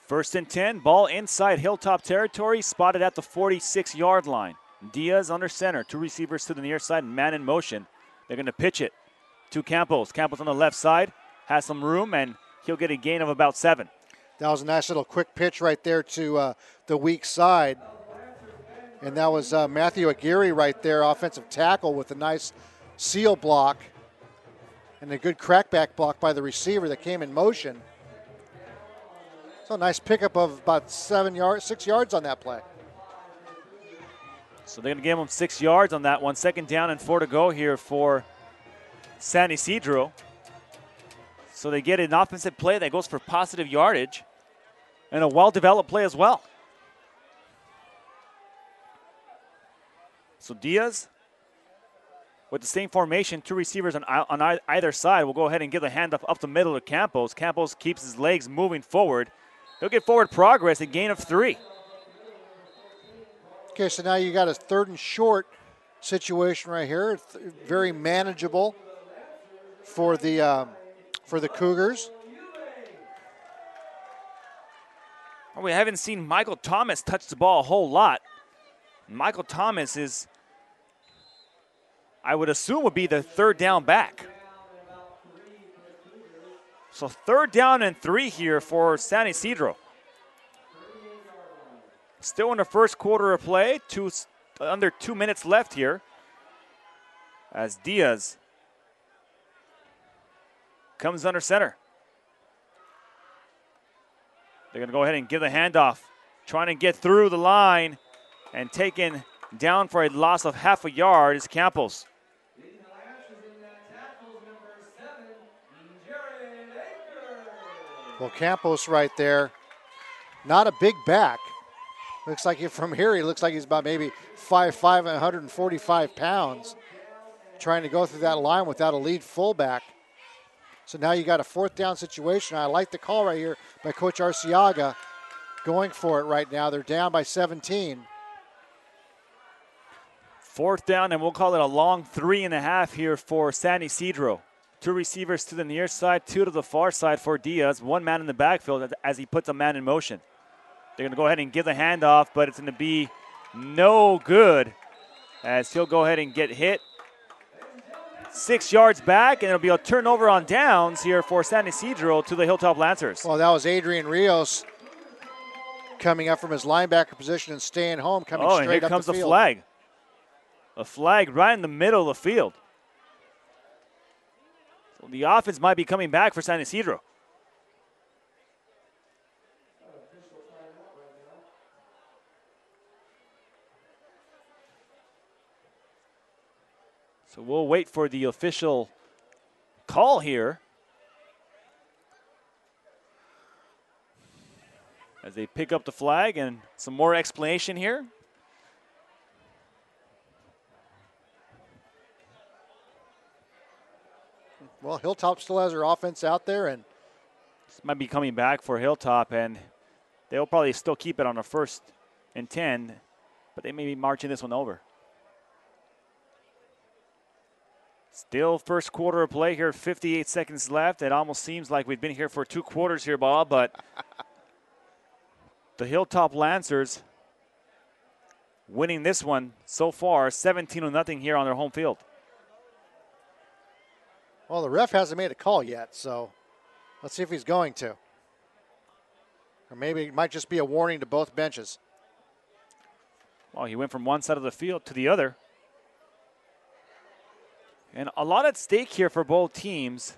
1st and 10, ball inside Hilltop territory, spotted at the 46-yard line. Diaz under center, 2 receivers to the near side, man in motion. They're going to pitch it to Campos. Campos on the left side, has some room, and he'll get a gain of about 7. That was a nice little quick pitch right there to the weak side. And that was Matthew Aguirre right there, offensive tackle with a nice seal block and a good crackback block by the receiver that came in motion. So a nice pickup of about 6 yards on that play. So they're going to give him 6 yards on that one. 2nd down and 4 to go here for San Ysidro. So they get an offensive play that goes for positive yardage and a well-developed play as well. So Diaz with the same formation, 2 receivers on either side. We'll go ahead and give the handoff up the middle to Campos. Campos keeps his legs moving forward. He'll get forward progress, a gain of 3. Okay, so now you got a 3rd and short situation right here. It's very manageable for the Cougars. Well, we haven't seen Michael Thomas touch the ball a whole lot. Michael Thomas is, I would assume, would be the 3rd down back. So 3rd down and 3 here for San Ysidro. Still in the first quarter of play, under 2 minutes left here as Diaz comes under center. They're going to go ahead and give the handoff, trying to get through the line, and taken down for a loss of half a yard is Campos. Well, Campos right there, not a big back. Looks like from here, he looks like he's about maybe 5'5" and 145 pounds. Trying to go through that line without a lead fullback. So now you got a 4th down situation. I like the call right here by Coach Arciaga. Going for it right now. They're down by 17. 4th down, and we'll call it a long 3.5 here for San Ysidro. 2 receivers to the near side, 2 to the far side for Diaz. 1 man in the backfield as he puts a man in motion. They're going to go ahead and give the handoff, but it's going to be no good as he'll go ahead and get hit. 6 yards back, and it'll be a turnover on downs here for San Ysidro to the Hilltop Lancers. Well, that was Adrian Rios coming up from his linebacker position and staying home, coming straight up the field. And here comes the flag. A flag right in the middle of the field. So the offense might be coming back for San Ysidro. So we'll wait for the official call here as they pick up the flag and some more explanation here. Well, Hilltop still has their offense out there, and this might be coming back for Hilltop, and they'll probably still keep it on a 1st and 10, but they may be marching this one over. Still first quarter of play here, 58 seconds left. It almost seems like we've been here for 2 quarters here, Bob, but the Hilltop Lancers winning this one so far, 17-0 here on their home field. Well, the ref hasn't made a call yet, so let's see if he's going to. Or maybe it might just be a warning to both benches. Well, he went from one side of the field to the other. And a lot at stake here for both teams.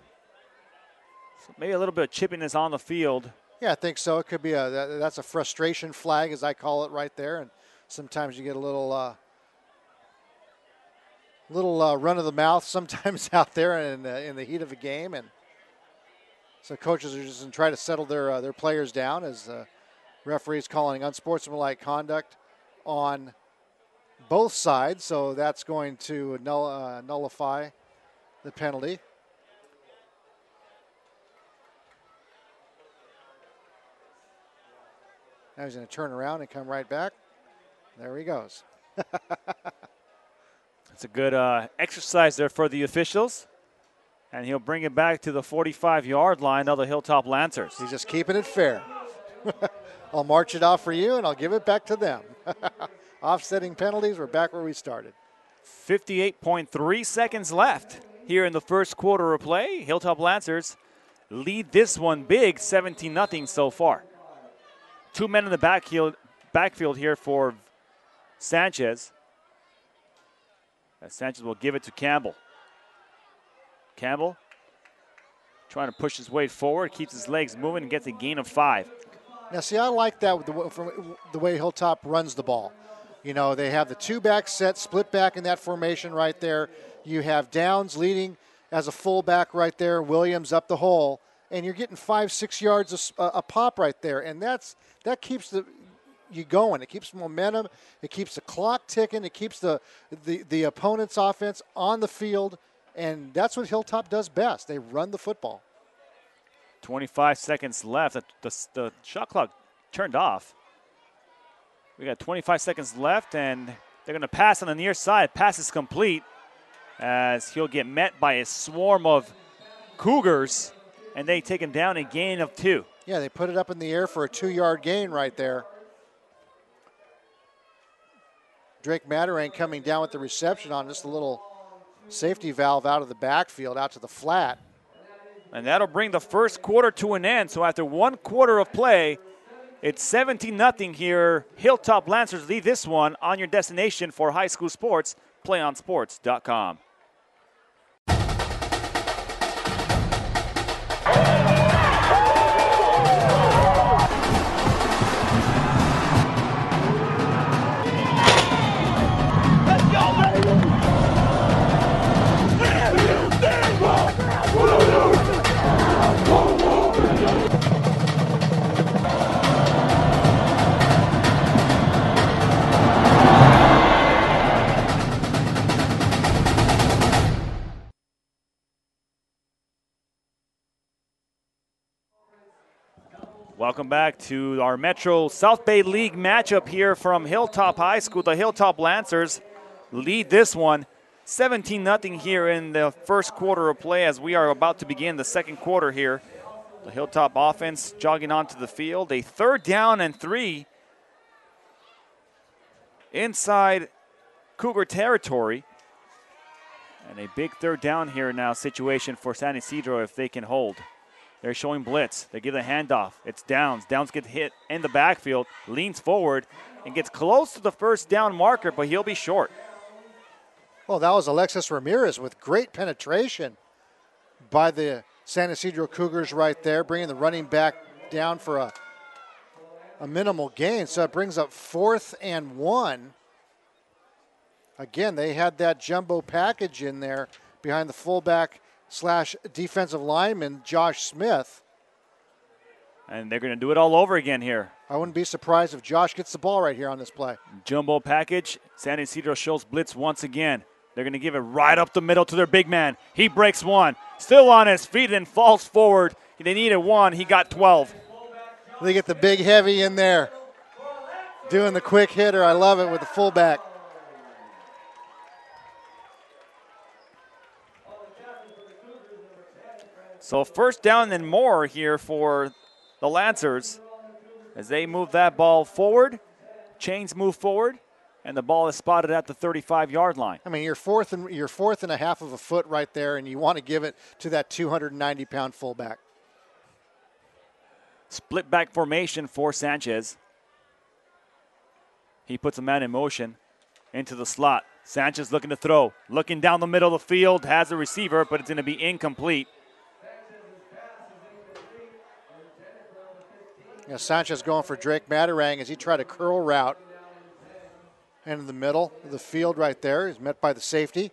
So maybe a little bit of chippiness on the field. Yeah, I think so. It could be that's a frustration flag, as I call it right there. And sometimes you get a little run of the mouth sometimes out there in the heat of a game, and so coaches are just trying to settle their players down as referees calling unsportsmanlike conduct on both sides. So that's going to nullify the penalty. Now he's going to turn around and come right back. There he goes. It's a good exercise there for the officials. And he'll bring it back to the 45-yard line of the Hilltop Lancers. He's just keeping it fair. I'll march it off for you, and I'll give it back to them. Offsetting penalties, we're back where we started. 58.3 seconds left here in the first quarter of play. Hilltop Lancers lead this one big, 17-0 so far. 2 men in the backfield here for Sanchez. As Sanchez will give it to Campbell. Campbell trying to push his way forward, keeps his legs moving, and gets a gain of 5. Now, see, I like that from the way Hilltop runs the ball. You know, they have the 2-back set, split back in that formation right there. You have Downs leading as a fullback right there, Williams up the hole, and you're getting 5-6 yards a pop right there, and that keeps you going. It keeps momentum. It keeps the clock ticking. It keeps the opponent's offense on the field, and that's what Hilltop does best. They run the football. 25 seconds left. The shot clock turned off. We got 25 seconds left, and they're going to pass on the near side. Pass is complete as he'll get met by a swarm of Cougars, and they take him down, a gain of 2. Yeah, they put it up in the air for a 2-yard gain right there. Drake Matarang coming down with the reception on just a little safety valve out of the backfield, out to the flat. And that'll bring the first quarter to an end. So after 1 quarter of play, it's 17-0 here. Hilltop Lancers lead this one on your destination for high school sports, PlayOnSports.com. Welcome back to our Metro South Bay League matchup here from Hilltop High School. The Hilltop Lancers lead this one 17-0 here in the first quarter of play as we are about to begin the second quarter here. The Hilltop offense jogging onto the field. A 3rd down and 3 inside Cougar territory. And a big 3rd down here now situation for San Ysidro if they can hold. They're showing blitz. They give the handoff. It's Downs. Downs gets hit in the backfield, leans forward, and gets close to the first down marker, but he'll be short. Well, that was Alexis Ramirez with great penetration by the San Ysidro Cougars right there, bringing the running back down for a minimal gain. So it brings up 4th and 1. Again, they had that jumbo package in there behind the fullback / defensive lineman, Josh Smith. And they're going to do it all over again here. I wouldn't be surprised if Josh gets the ball right here on this play. Jumbo package. San Ysidro shows blitz once again. They're going to give it right up the middle to their big man. He breaks one. Still on his feet and falls forward. They needed 1. He got 12. They get the big heavy in there. Doing the quick hitter. I love it with the fullback. So first down and more here for the Lancers as they move that ball forward. Chains move forward, and the ball is spotted at the 35-yard line. I mean, you're fourth and a half of a foot right there, and you want to give it to that 290-pound fullback. Split back formation for Sanchez. He puts a man in motion into the slot. Sanchez looking to throw. Looking down the middle of the field, has a receiver, but it's going to be incomplete. You know, Sanchez going for Drake Matarang as he tried a curl route into the middle of the field right there. He's met by the safety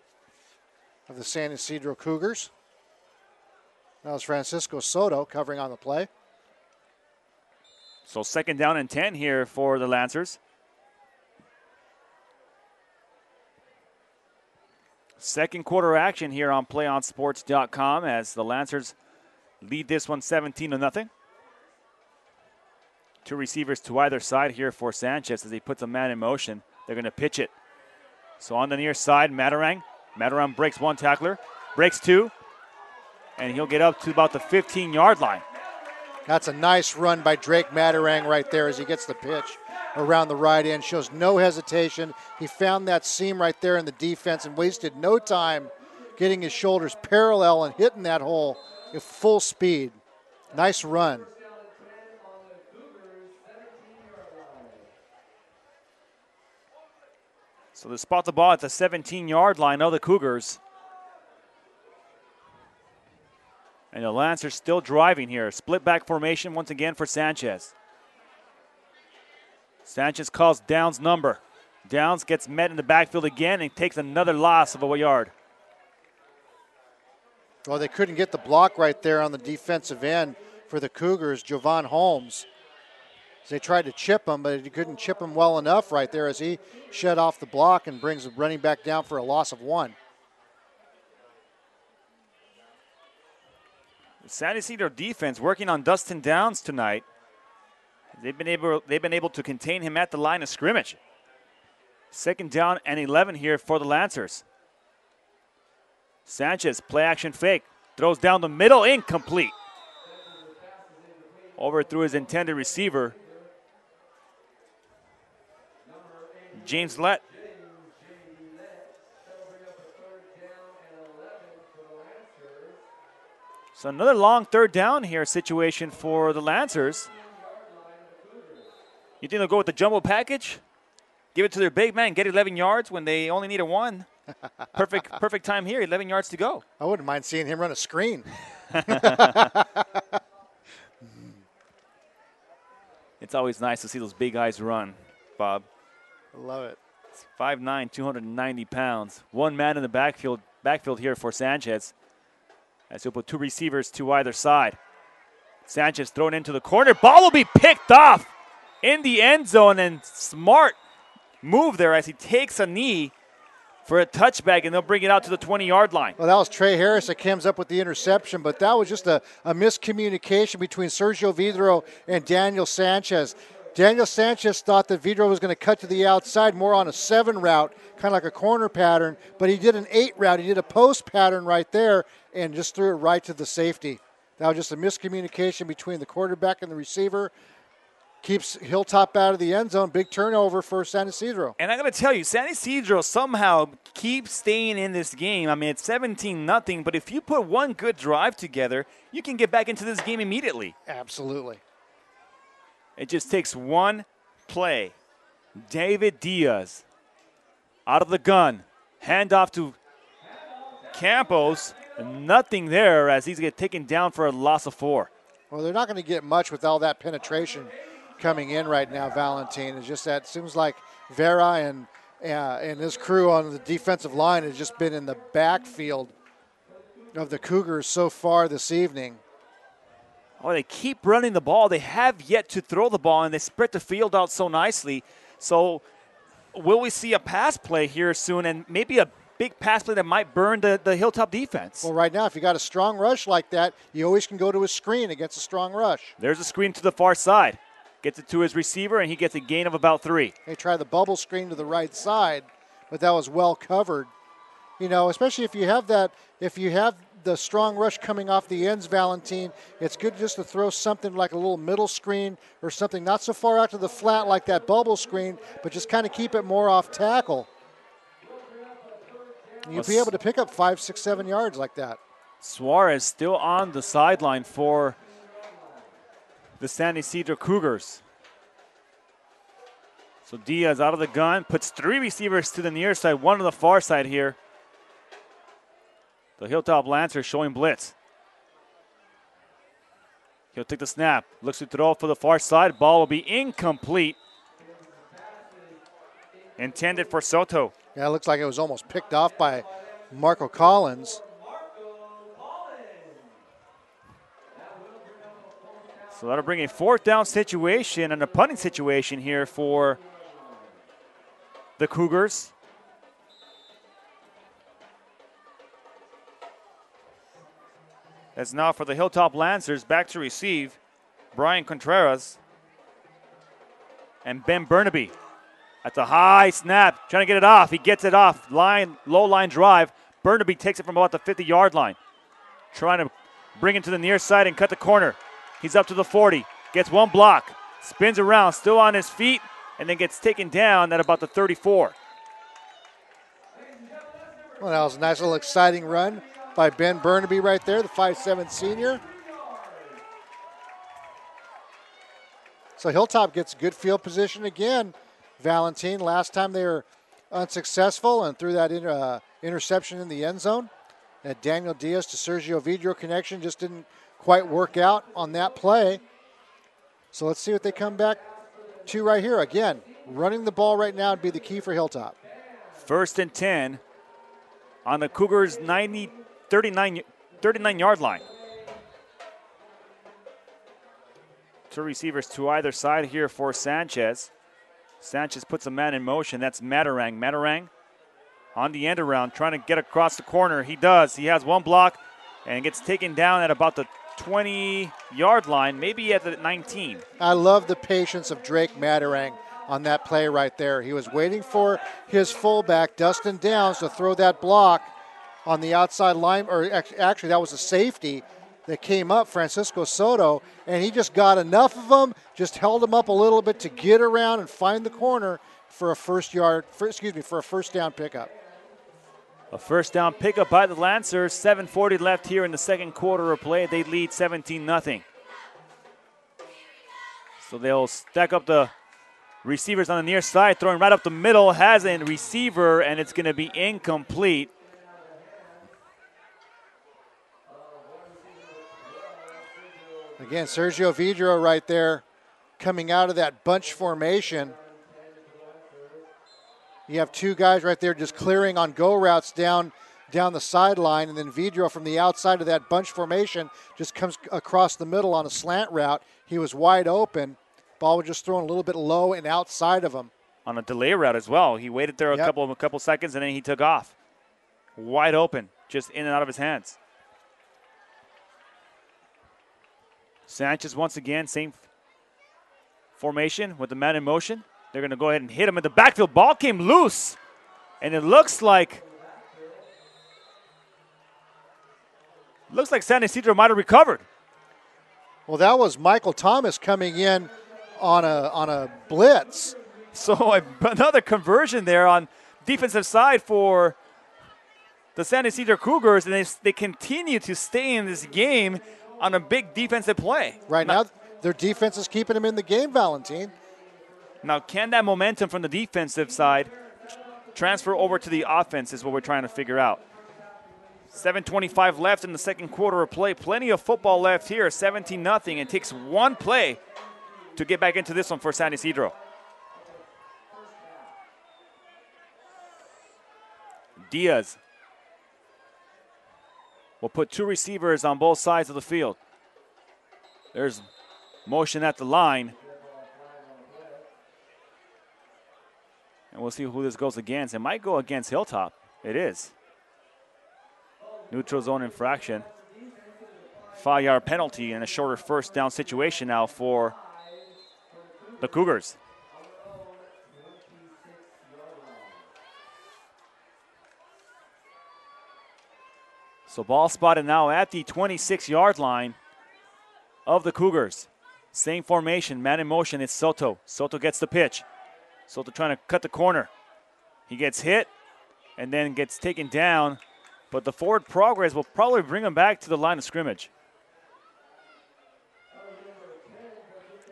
of the San Ysidro Cougars. That was Francisco Soto covering on the play. So second down and 10 here for the Lancers. Second quarter action here on PlayOnSports.com as the Lancers lead this one 17-0. 2 receivers to either side here for Sanchez as he puts a man in motion. They're going to pitch it. So on the near side, Matarang. Matarang breaks 1 tackler, breaks 2, and he'll get up to about the 15-yard line. That's a nice run by Drake Matarang right there as he gets the pitch around the right end. Shows no hesitation. He found that seam right there in the defense and wasted no time getting his shoulders parallel and hitting that hole at full speed. Nice run. So they spot the ball at the 17-yard line of the Cougars. And the Lancers still driving here. Split back formation once again for Sanchez. Sanchez calls Downs' number. Downs gets met in the backfield again and takes another loss of a yard. Well, they couldn't get the block right there on the defensive end for the Cougars, Jovan Holmes. They tried to chip him, but he couldn't chip him well enough right there as he shed off the block and brings the running back down for a loss of 1. The San Ysidro defense working on Dustin Downs tonight. They've been able to contain him at the line of scrimmage. Second down and 11 here for the Lancers. Sanchez, play action fake, throws down the middle, incomplete. Overthrew his intended receiver. James Lett. So another long third down here situation for the Lancers. You think they'll go with the jumbo package? Give it to their big man, get 11 yards when they only need a 1. Perfect time here, 11 yards to go. I wouldn't mind seeing him run a screen. It's always nice to see those big guys run, Bob. I love it. It's 5'9", 290 pounds. 1 man in the backfield here for Sanchez. As he'll put 2 receivers to either side. Sanchez thrown into the corner. Ball will be picked off in the end zone, and smart move there as he takes a knee for a touchback, and they'll bring it out to the 20-yard line. Well, that was Trey Harris that comes up with the interception, but that was just a miscommunication between Sergio Vidro and Daniel Sanchez. Daniel Sanchez thought that Vidro was going to cut to the outside more on a 7 route, kind of like a corner pattern, but he did an 8 route. He did a post pattern right there and just threw it right to the safety. That was just a miscommunication between the quarterback and the receiver. keeps Hilltop out of the end zone. Big turnover for San Ysidro. And I got to tell you, San Ysidro somehow keeps staying in this game. I mean, it's 17-0, but if you put one good drive together, you can get back into this game immediately. Absolutely. It just takes one play. David Diaz out of the gun. Handoff to Campos. Nothing there as he's getting taken down for a loss of 4. Well, they're not going to get much with all that penetration coming in right now, Valentin. It's just that it seems like Vera and his crew on the defensive line has just been in the backfield of the Cougars so far this evening. Oh, they keep running the ball. They have yet to throw the ball, and they spread the field out so nicely. So will we see a pass play here soon, and maybe a big pass play that might burn the Hilltop defense? Well, right now, if you got a strong rush like that, you always can go to a screen against a strong rush. There's a screen to the far side. Gets it to his receiver, and he gets a gain of about 3. They try the bubble screen to the right side, but that was well covered. You know, especially if you have the strong rush coming off the ends, Valentin, it's good just to throw something like a little middle screen or something not so far out to the flat like that bubble screen, but just kind of keep it more off tackle. You'll be able to pick up 5, 6, 7 yards like that. Suarez still on the sideline for the San Ysidro Cougars. So Diaz out of the gun, puts 3 receivers to the near side, 1 on the far side here. The Hilltop Lancers showing blitz. He'll take the snap, looks to throw for the far side. Ball will be incomplete. Intended for Soto. Yeah, it looks like it was almost picked off by Marco Collins. So that'll bring a 4th down situation and a punting situation here for the Cougars. As now for the Hilltop Lancers, back to receive Brian Contreras and Ben Burnaby. At the high snap, trying to get it off. He gets it off. Low line drive. Burnaby takes it from about the 50-yard line. Trying to bring it to the near side and cut the corner. He's up to the 40. Gets 1 block. Spins around, still on his feet, and then gets taken down at about the 34. Well, that was a nice little exciting run by Ben Burnaby right there, the 5'7" senior. So Hilltop gets good field position again. Valentin, last time they were unsuccessful and threw that interception in the end zone. That Daniel Diaz to Sergio Vidro connection just didn't quite work out on that play. So let's see what they come back to right here. Again, running the ball right now would be the key for Hilltop. 1st and 10 on the Cougars' 39-yard line. 2 receivers to either side here for Sanchez. Sanchez puts a man in motion. That's Matarang. Matarang on the end around, trying to get across the corner. He does. He has 1 block and gets taken down at about the 20-yard line, maybe at the 19. I love the patience of Drake Matarang on that play right there. He was waiting for his fullback, Dustin Downs, to throw that block on the outside line, or actually that was a safety that came up, Francisco Soto, and he just got enough of them, just held him up a little bit to get around and find the corner for a first down pickup. A 1st down pickup by the Lancers. 7:40 left here in the second quarter of play. They lead 17-0. So they'll stack up the receivers on the near side, throwing right up the middle, has a receiver, and it's going to be incomplete. Again, Sergio Vidro right there coming out of that bunch formation. You have 2 guys right there just clearing on go routes down the sideline, and then Vidro from the outside of that bunch formation just comes across the middle on a slant route. He was wide open. Ball was just thrown a little bit low and outside of him. On a delay route as well. He waited there a couple seconds, and then he took off. Wide open, just in and out of his hands. Sanchez once again, same formation with the man in motion. They're going to go ahead and hit him in the backfield. Ball came loose, and it looks like San Ysidro might have recovered. Well, that was Michael Thomas coming in on a blitz. So another conversion there on defensive side for the San Ysidro Cougars, and they continue to stay in this game on a big defensive play. Right now, their defense is keeping them in the game, Valentin. Now, can that momentum from the defensive side transfer over to the offense is what we're trying to figure out. 7:25 left in the second quarter of play. Plenty of football left here, 17-0. It takes one play to get back into this one for San Ysidro. Diaz will put two receivers on both sides of the field. There's motion at the line. And we'll see who this goes against. It might go against Hilltop. It is. Neutral zone infraction. 5-yard penalty and a shorter first down situation now for the Cougars. So ball spotted now at the 26-yard line of the Cougars. Same formation, man in motion, it's Soto. Soto gets the pitch. Soto trying to cut the corner. He gets hit and then gets taken down, but the forward progress will probably bring him back to the line of scrimmage.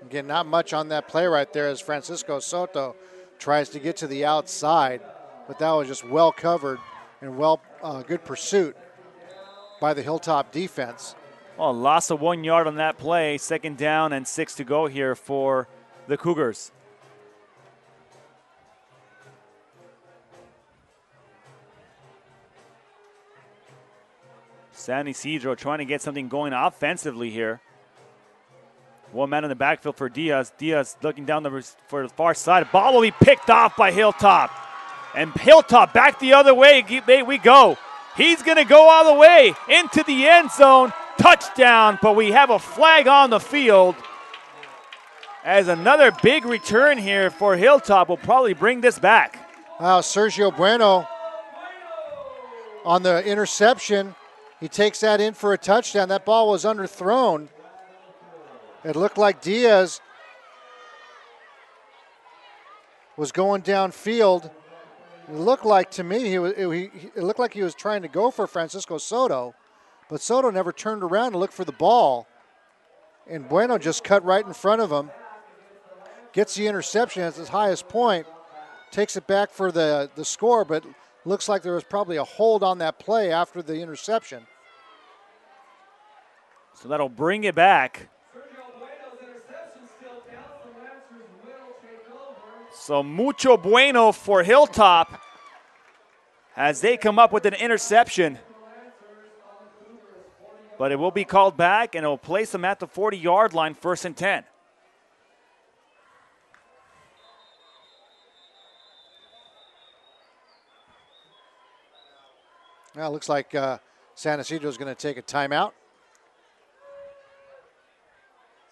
Again, not much on that play right there as Francisco Soto tries to get to the outside, but that was just well covered and good pursuit by the Hilltop defense. Well, loss of 1 yard on that play. 2nd down and 6 to go here for the Cougars. San Ysidro trying to get something going offensively here. One man in the backfield for Diaz. Diaz looking down for the far side. Ball will be picked off by Hilltop. And Hilltop back the other way. We go. He's going to go all the way into the end zone. Touchdown, but we have a flag on the field. As another big return here for Hilltop will probably bring this back. Wow, Sergio Bueno on the interception. He takes that in for a touchdown. That ball was underthrown. It looked like Diaz was going downfield. It looked like to me it looked like he was trying to go for Francisco Soto, but Soto never turned around to look for the ball. And Bueno just cut right in front of him. Gets the interception at his highest point. Takes it back for the score, but looks like there was probably a hold on that play after the interception. So that'll bring it back. So mucho bueno for Hilltop as they come up with an interception. But it will be called back, and it will place them at the 40-yard line, 1st and 10. Now it looks like San Ysidro is going to take a timeout.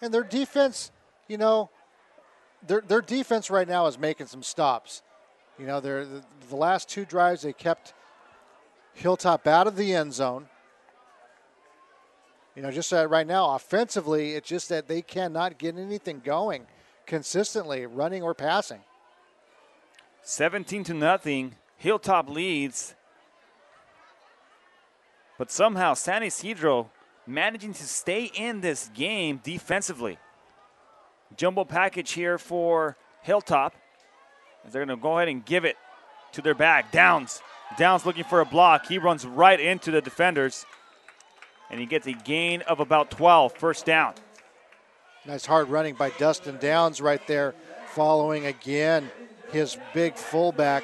And their defense, their defense right now is making some stops. The last two drives they kept Hilltop out of the end zone. Just right now, offensively, it's just that they cannot get anything going consistently, running or passing. 17-0, Hilltop leads. But somehow San Ysidro managing to stay in this game defensively. Jumbo package here for Hilltop. They're going to go ahead and give it to their back. Downs looking for a block. He runs right into the defenders. And he gets a gain of about 12, 1st down. Nice hard running by Dustin Downs right there, following again his big fullback.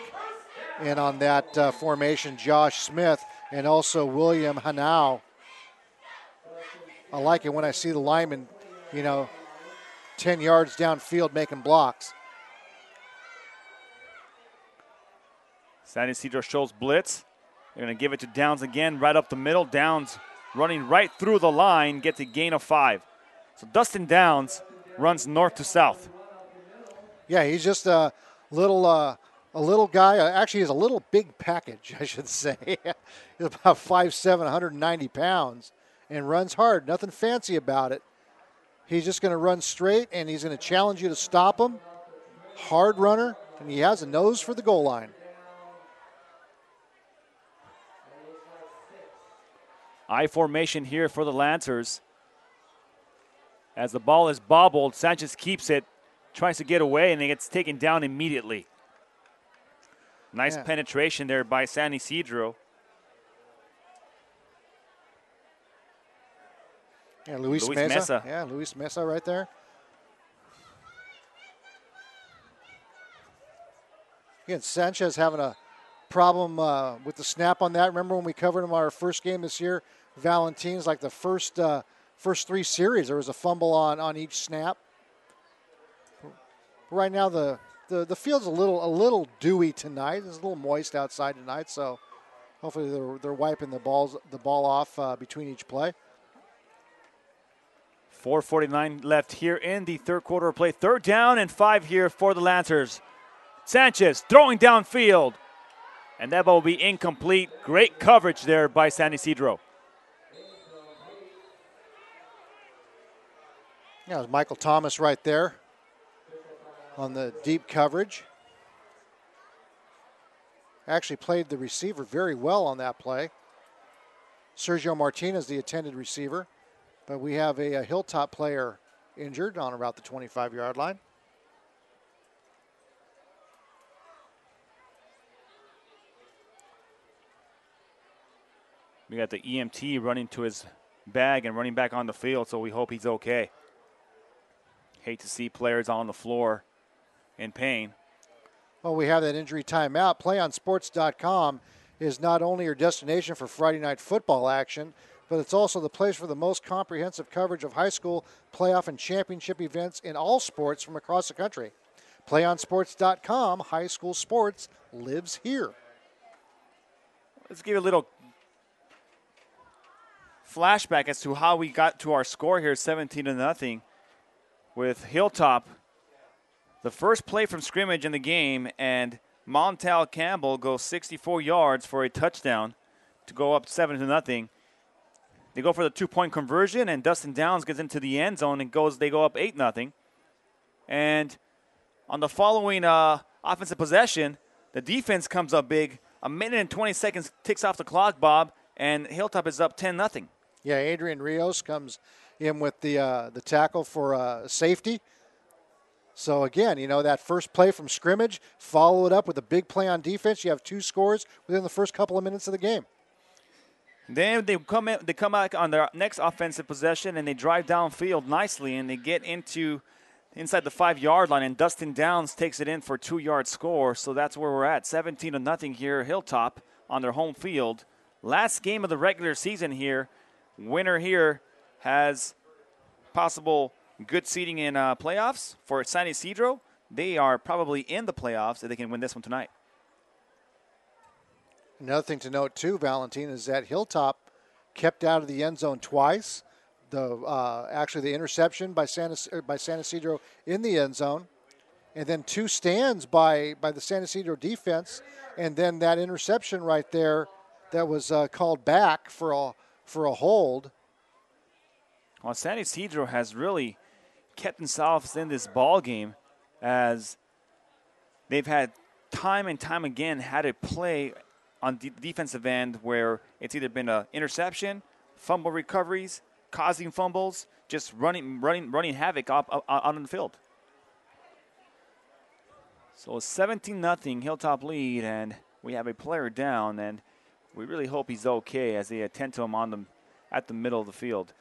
And on that formation, Josh Smith and also William Hanau. I like it when I see the linemen, 10 yards downfield making blocks. San Ysidro shows blitz. They're going to give it to Downs again, right up the middle. Downs running right through the line, gets a gain of 5. So Dustin Downs runs north to south. Yeah, he's just a little guy. Actually, he's a little big package, I should say. He's about 5'7", 190 pounds, and runs hard. Nothing fancy about it. He's just going to run straight, and he's going to challenge you to stop him. Hard runner, and he has a nose for the goal line. I formation here for the Lancers. As the ball is bobbled, Sanchez keeps it, tries to get away, and it gets taken down immediately. Nice penetration there by San Ysidro. Yeah, Luis Mesa. Yeah, Luis Mesa right there. Again, Sanchez having a problem with the snap on that. Remember when we covered him our first game this year? Valentin's like the first 3 series, there was a fumble on each snap. Right now the field's a little dewy tonight. It's a little moist outside tonight, so hopefully they're wiping the ball off between each play. 4:49 left here in the third quarter of play. 3rd down and 5 here for the Lancers. Sanchez throwing downfield, and that ball will be incomplete. Great coverage there by San Ysidro. Yeah, it was Michael Thomas right there on the deep coverage. Actually played the receiver very well on that play. Sergio Martinez, the intended receiver. But we have a Hilltop player injured on about the 25-yard line. We got the EMT running to his bag and running back on the field, so we hope he's okay. Hate to see players on the floor in pain. Well, we have that injury timeout. PlayOnSports.com is not only your destination for Friday night football action, but it's also the place for the most comprehensive coverage of high school playoff and championship events in all sports from across the country. PlayOnSports.com, high school sports lives here. Let's give you a little flashback as to how we got to our score here, 17-0, with Hilltop. The first play from scrimmage in the game, and Montel Campbell goes 64 yards for a touchdown to go up 7-0. They go for the 2-point conversion, and Dustin Downs gets into the end zone and they go up 8-0. And on the following offensive possession, the defense comes up big. 1 minute and 20 seconds ticks off the clock, Bob, and Hilltop is up 10-0. Yeah, Adrian Rios comes in with the tackle for safety. So, again, that first play from scrimmage, follow it up with a big play on defense. You have 2 scores within the first couple of minutes of the game. Then they come back on their next offensive possession, and they drive downfield nicely, and they get inside the 5-yard line, and Dustin Downs takes it in for a 2-yard score. So that's where we're at, 17-0 here, Hilltop on their home field. Last game of the regular season here. Winner here has possible good seeding in playoffs for San Ysidro. They are probably in the playoffs if they can win this one tonight. Another thing to note, too, Valentin, is that Hilltop kept out of the end zone twice. Actually, the interception by San Ysidro in the end zone, and then 2 stands by the San Ysidro defense, and then that interception right there that was called back for a hold. Well, San Ysidro has really kept themselves in this ball game, as they've had time and time again had to play on the defensive end where it's either been an interception, fumble recoveries, causing fumbles, just running havoc out on the field. So a 17-0 Hilltop lead, and we have a player down, and we really hope he's okay as they attend to him at the middle of the field.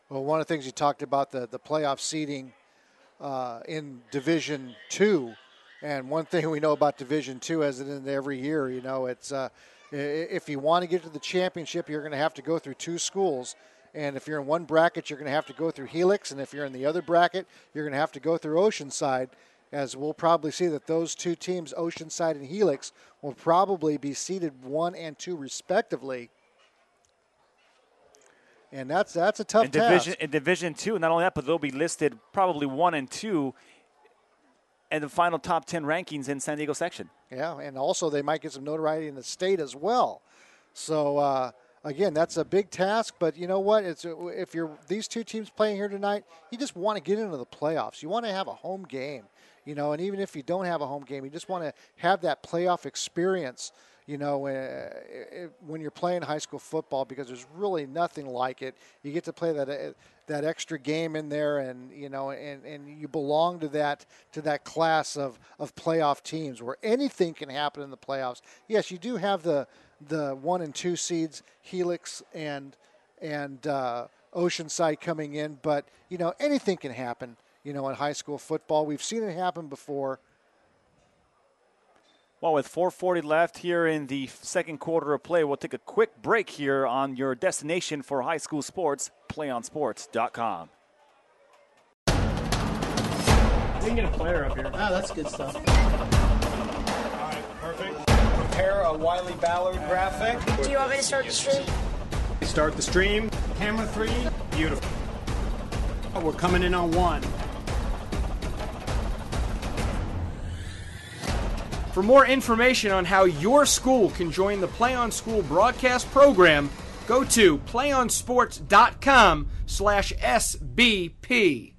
Well, one of the things you talked about, the playoff seeding in Division II, and one thing we know about Division II, as it is every year, it's if you want to get to the championship, you're going to have to go through 2 schools. And if you're in one bracket, you're going to have to go through Helix. And if you're in the other bracket, you're going to have to go through Oceanside, as we'll probably see that those 2 teams, Oceanside and Helix, will probably be seeded 1 and 2 respectively. And that's a tough task. In Division II, not only that, but they'll be listed probably 1 and 2 in the final top 10 rankings in San Diego section. Yeah, and also they might get some notoriety in the state as well. So, again, that's a big task, but you know what? If you're these two teams playing here tonight, you just want to get into the playoffs. You want to have a home game, and even if you don't have a home game, you just want to have that playoff experience, when you're playing high school football, because there's really nothing like it. You get to play that extra game in there, and and you belong to that class of playoff teams where anything can happen in the playoffs. Yes, you do have the 1 and 2 seeds, Helix and Oceanside coming in, but anything can happen. In high school football, we've seen it happen before. Well, with 4:40 left here in the second quarter of play, we'll take a quick break here on your destination for high school sports, PlayOnSports.com. We can get a player up here. Ah, that's good stuff. All right, perfect. Prepare a Wiley Ballard graphic. Do you want me to start the stream? Start the stream. Camera 3. Beautiful. We're coming in on 1. For more information on how your school can join the Play On School broadcast program, go to playonsports.com/SBP.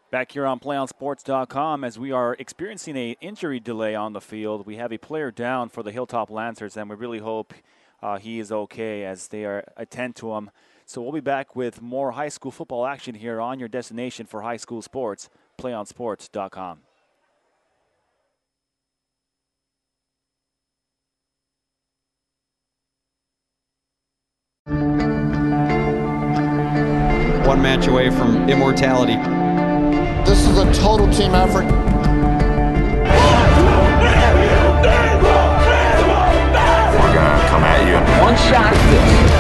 Back here on PlayOnSports.com, as we are experiencing an injury delay on the field, we have a player down for the Hilltop Lancers, and we really hope he is okay as they attend to him. So we'll be back with more high school football action here on your destination for high school sports, PlayOnSports.com. One match away from immortality. This is a total team effort. We're gonna come at you. One shot at this.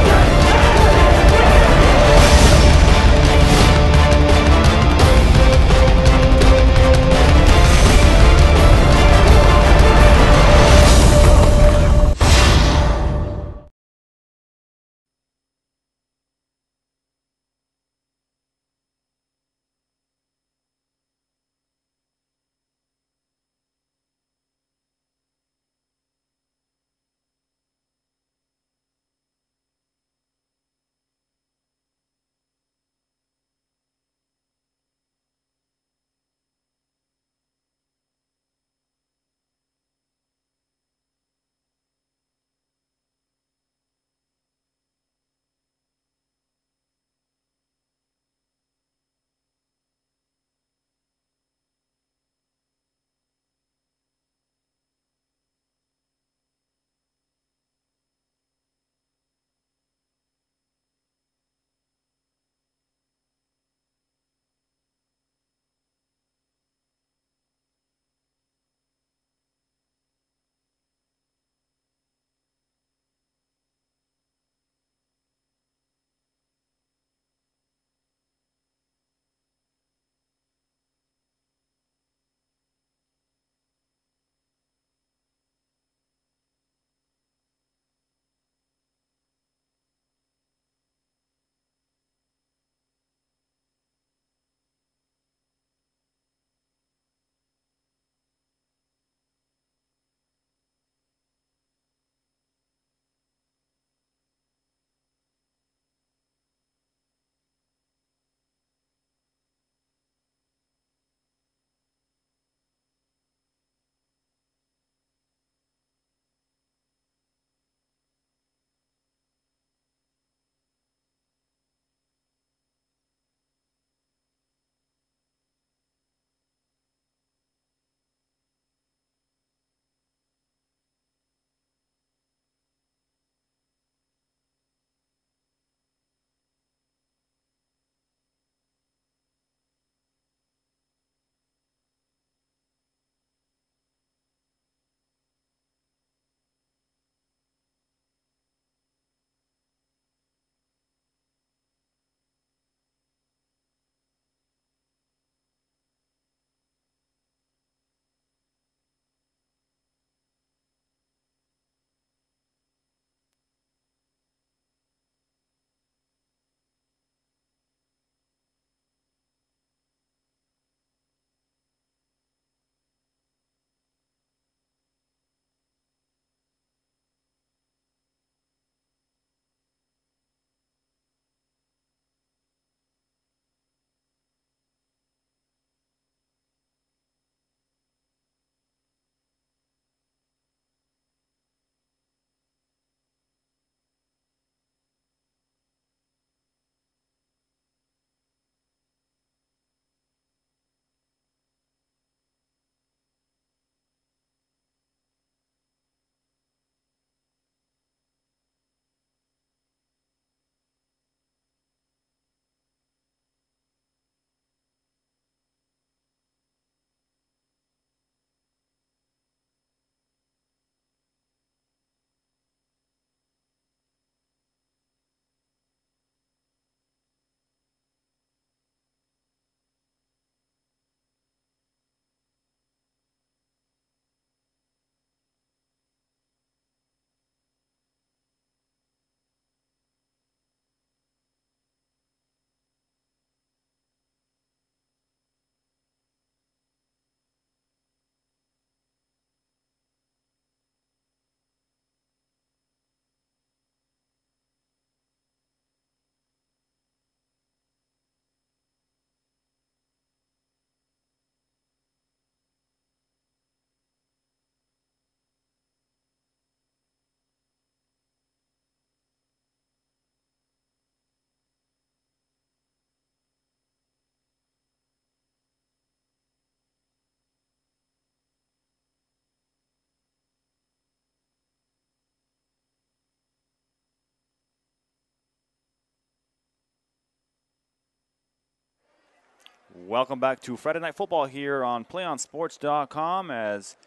Welcome back to Friday Night Football here on PlayOnSports.com as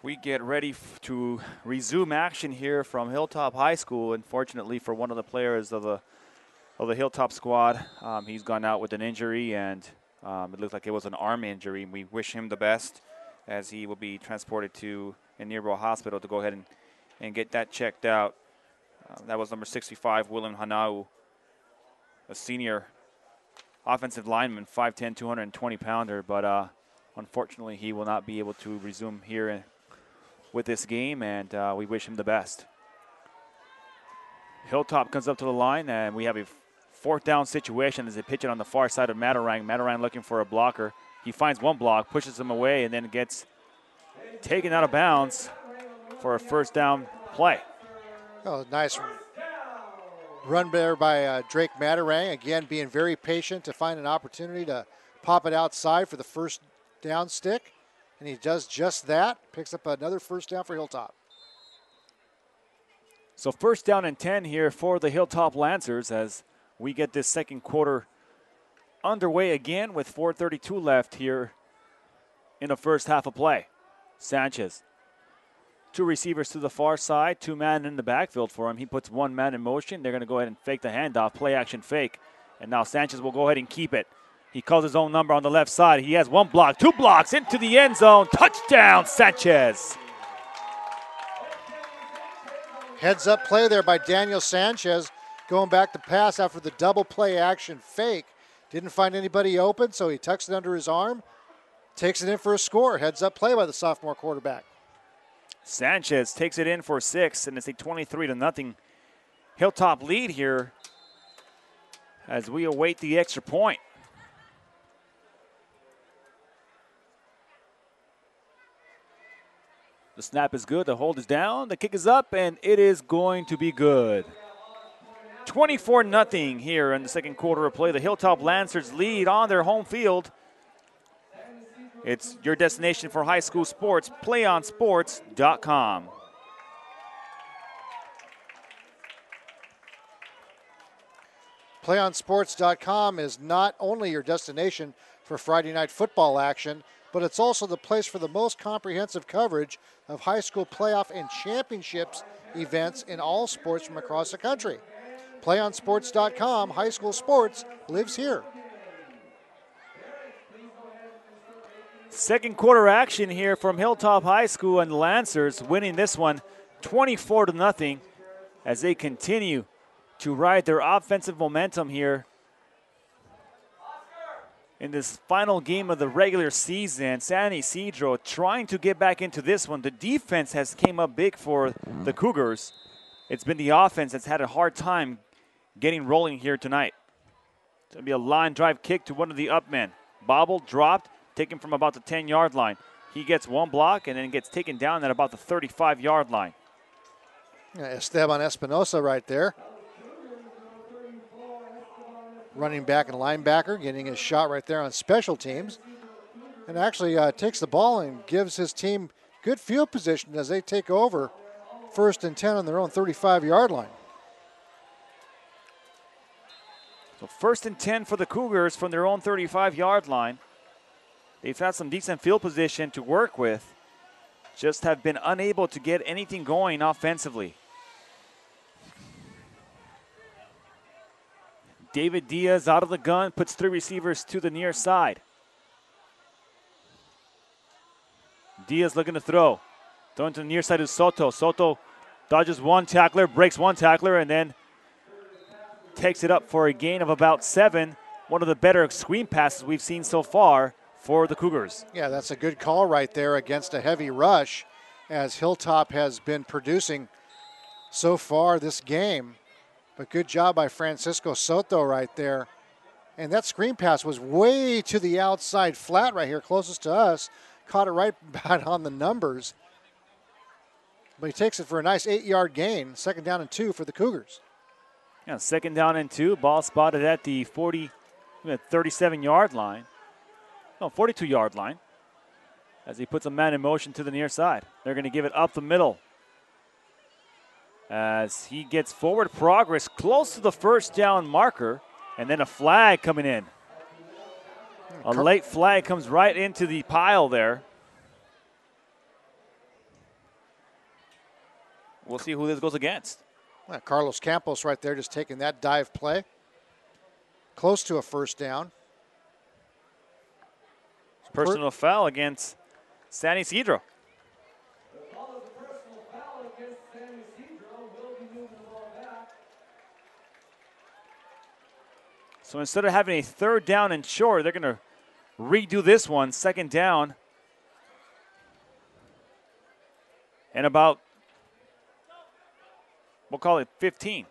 we get ready to resume action here from Hilltop High School. Unfortunately for one of the players of the Hilltop squad, he's gone out with an injury, and it looks like it was an arm injury. We wish him the best as he will be transported to a nearby hospital to go ahead and get that checked out. That was number 65, William Hanau, a senior offensive lineman, 5'10", 220-pounder, but unfortunately he will not be able to resume here with this game, and we wish him the best. Hilltop comes up to the line, and we have a fourth down situation as they pitch it on the far side of Matarang. Matarang looking for a blocker. He finds one block, pushes him away, and then gets taken out of bounds for a first down play. Oh, nice run there by Drake Matarang. Again, being very patient to find an opportunity to pop it outside for the first down stick. And he does just that. Picks up another first down for Hilltop. So first down and 10 here for the Hilltop Lancers as we get this second quarter underway again with 4:32 left here in the first half of play. Sanchez. Two receivers to the far side, two men in the backfield for him. He puts one man in motion. They're going to go ahead and fake the handoff, play action fake. And now Sanchez will go ahead and keep it. He calls his own number on the left side. He has one block, two blocks into the end zone. Touchdown, Sanchez. Heads up play there by Daniel Sanchez, going back to pass after the double play action fake. Didn't find anybody open, so he tucks it under his arm, takes it in for a score. Heads up play by the sophomore quarterback. Sanchez takes it in for 6, and it's a 23-0 Hilltop lead here as we await the extra point. The snap is good, the hold is down, the kick is up, and it is going to be good. 24-0 here in the second quarter of play. The Hilltop Lancers lead on their home field. It's your destination for high school sports, PlayOnSports.com. PlayOnSports.com is not only your destination for Friday night football action, but it's also the place for the most comprehensive coverage of high school playoff and championships events in all sports from across the country. PlayOnSports.com, high school sports lives here. Second quarter action here from Hilltop High School, and the Lancers winning this one 24-0 as they continue to ride their offensive momentum here in this final game of the regular season. San Ysidro trying to get back into this one. The defense has came up big for the Cougars. It's been the offense that's had a hard time getting rolling here tonight. It's going to be a line drive kick to one of the up men. Bobble dropped, taken from about the 10-yard line. He gets one block and then gets taken down at about the 35-yard line. Yeah, Esteban Espinosa right there. Running back and linebacker, getting his shot right there on special teams. And actually takes the ball and gives his team good field position as they take over 1st and 10 on their own 35-yard line. So 1st and 10 for the Cougars from their own 35-yard line. They've had some decent field position to work with, just have been unable to get anything going offensively. David Diaz out of the gun, puts 3 receivers to the near side. Diaz looking to throw. Throwing to the near side is Soto. Soto dodges one tackler, breaks one tackler, and then takes it up for a gain of about 7. One of the better screen passes we've seen so far for the Cougars. Yeah, that's a good call right there against a heavy rush, as Hilltop has been producing so far this game. But good job by Francisco Soto right there. And that screen pass was way to the outside flat right here, closest to us. Caught it right about on the numbers. But he takes it for a nice 8-yard gain. 2nd down and 2 for the Cougars. Yeah, 2nd down and 2. Ball spotted at the 37-yard line. No, 42-yard line. As he puts a man in motion to the near side. They're going to give it up the middle. As he gets forward progress close to the first down marker. And then a flag coming in. A late flag comes right into the pile there. We'll see who this goes against. Well, Carlos Campos right there just taking that dive play. Close to a first down. Personal foul against San Ysidro. So instead of having a third down and short, they're going to redo this one, second down. And about, we'll call it 15.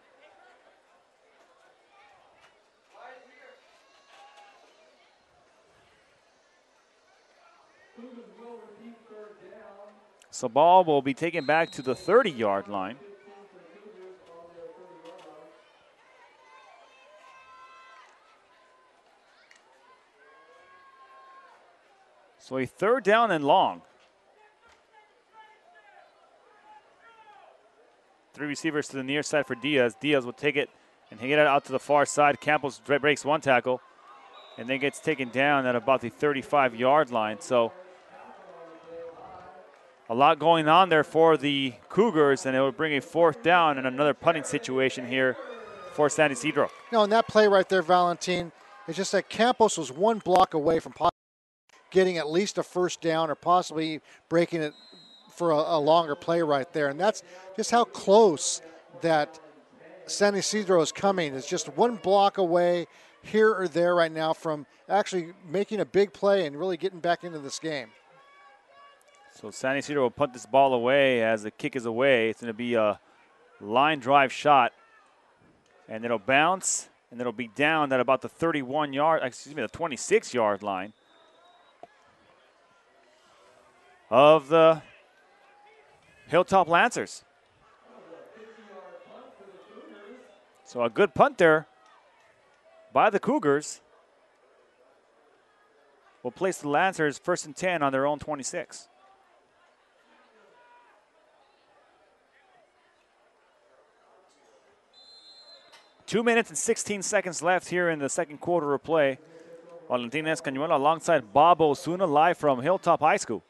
So ball will be taken back to the 30-yard line. So a third down and long. Three receivers to the near side for Diaz. Diaz will take it and get it out to the far side. Campos breaks one tackle and then gets taken down at about the 35-yard line. So a lot going on there for the Cougars, and it will bring a fourth down and another punting situation here for San Ysidro. No, and that play right there, Valentin, it's just that Campos was one block away from getting at least a first down or possibly breaking it for a longer play right there. And that's just how close that San Ysidro is coming. It's just one block away here or there right now from actually making a big play and really getting back into this game. So San Ysidro will punt this ball away as the kick is away. It's going to be a line drive shot. And it'll bounce, and it'll be down at about the 26-yard line of the Hilltop Lancers. So a good punt there by the Cougars will place the Lancers 1st and 10 on their own 26. Two minutes and 16 seconds left here in the second quarter of play. Valentin Escañuela alongside Bob Osuna live from Hilltop High School.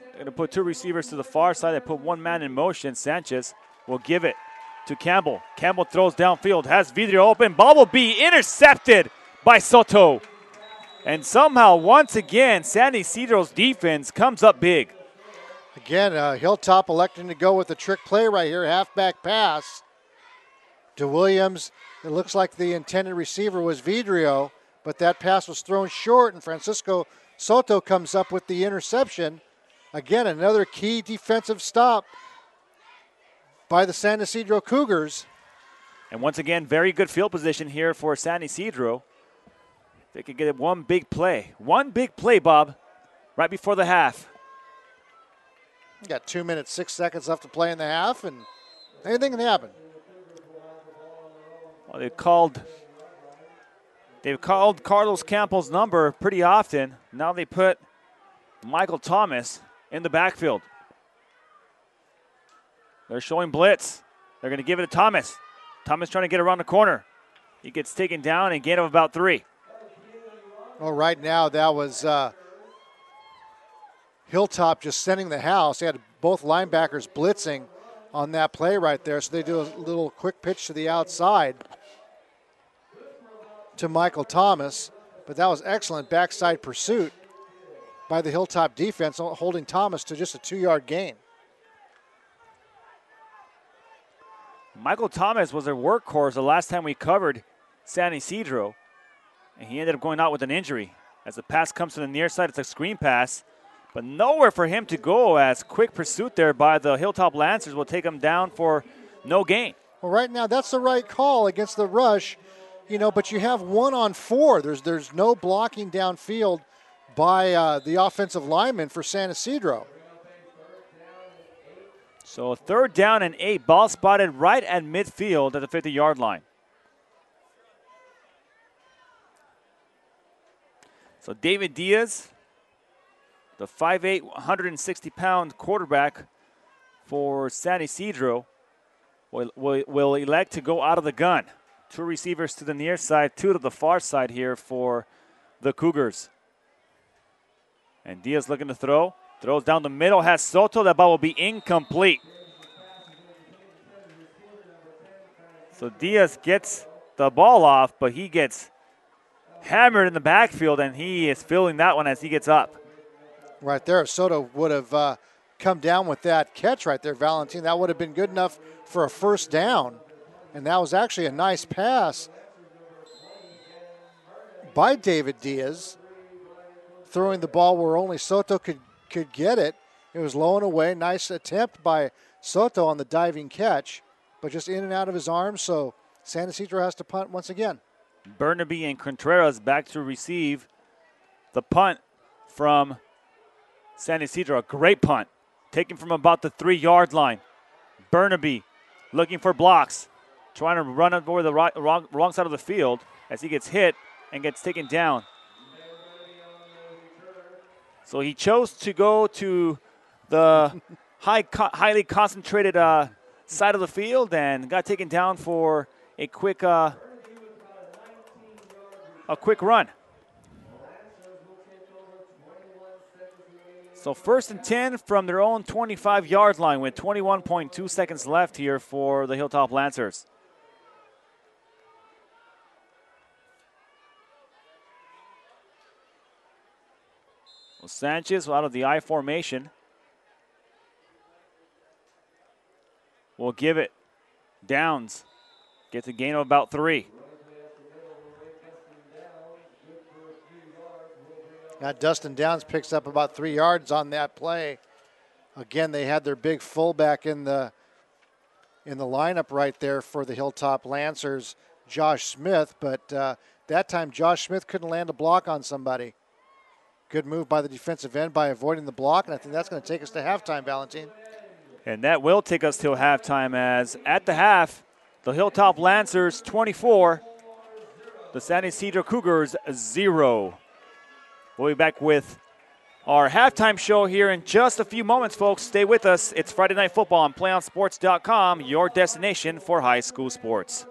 They're going to put two receivers to the far side. They put one man in motion. Sanchez will give it to Campbell. Campbell throws downfield, has Ysidro open. Ball will be intercepted by Soto. And somehow, once again, San Ysidro's defense comes up big. Again, Hilltop electing to go with the trick play right here, halfback pass to Williams. It looks like the intended receiver was Ysidro, but that pass was thrown short, and Francisco Soto comes up with the interception. Again, another key defensive stop by the San Ysidro Cougars. And once again, very good field position here for San Ysidro. They could get one big play. One big play, Bob, right before the half. You got 2 minutes, 6 seconds left to play in the half, and anything can happen. Well, they've called Carlos Campos' number pretty often. Now they put Michael Thomas in the backfield. They're showing blitz. They're going to give it to Thomas. Thomas trying to get around the corner. He gets taken down and gain of about 3. Well, right now that was Hilltop just sending the house. They had both linebackers blitzing on that play right there, so they do a little quick pitch to the outside to Michael Thomas, but that was excellent backside pursuit by the Hilltop defense, holding Thomas to just a 2-yard gain. Michael Thomas was a workhorse the last time we covered San Ysidro, and he ended up going out with an injury. As the pass comes to the near side, it's a screen pass, but nowhere for him to go as quick pursuit there by the Hilltop Lancers will take him down for no gain. Well, right now that's the right call against the rush, but you have 1 on 4. There's no blocking downfield by the offensive lineman for San Ysidro. So 3rd down and 8, ball spotted right at midfield at the 50-yard line. So David Diaz, the 5'8", 160-pound quarterback for San Ysidro, will elect to go out of the gun. 2 receivers to the near side, 2 to the far side here for the Cougars. And Diaz looking to throw. Throws down the middle, has Soto. That ball will be incomplete. So Diaz gets the ball off, but he gets hammered in the backfield, and he is feeling that one as he gets up. Right there, Soto would have come down with that catch right there, Valentin. That would have been good enough for a first down. And that was actually a nice pass by David Diaz, throwing the ball where only Soto could get it. It was low and away. Nice attempt by Soto on the diving catch, but just in and out of his arms, so San Ysidro has to punt once again. Burnaby and Contreras back to receive the punt from San Ysidro. A great punt, taken from about the 3-yard line. Burnaby looking for blocks, trying to run over the wrong side of the field as he gets hit and gets taken down. So he chose to go to the highly concentrated side of the field and got taken down for a quick run. So 1st and 10 from their own 25-yard line with 21.2 seconds left here for the Hilltop Lancers. Well, Sanchez out of the I formation will give it. Downs gets a gain of about 3. Now Dustin Downs picks up about 3 yards on that play. Again, they had their big fullback in the lineup right there for the Hilltop Lancers, Josh Smith, but that time Josh Smith couldn't land a block on somebody. Good move by the defensive end by avoiding the block, and I think that's going to take us to halftime, Valentin. And that will take us till halftime, as at the half, the Hilltop Lancers 24, the San Ysidro Cougars 0. We'll be back with our halftime show here in just a few moments, folks. Stay with us. It's Friday Night Football on PlayOnSports.com, your destination for high school sports.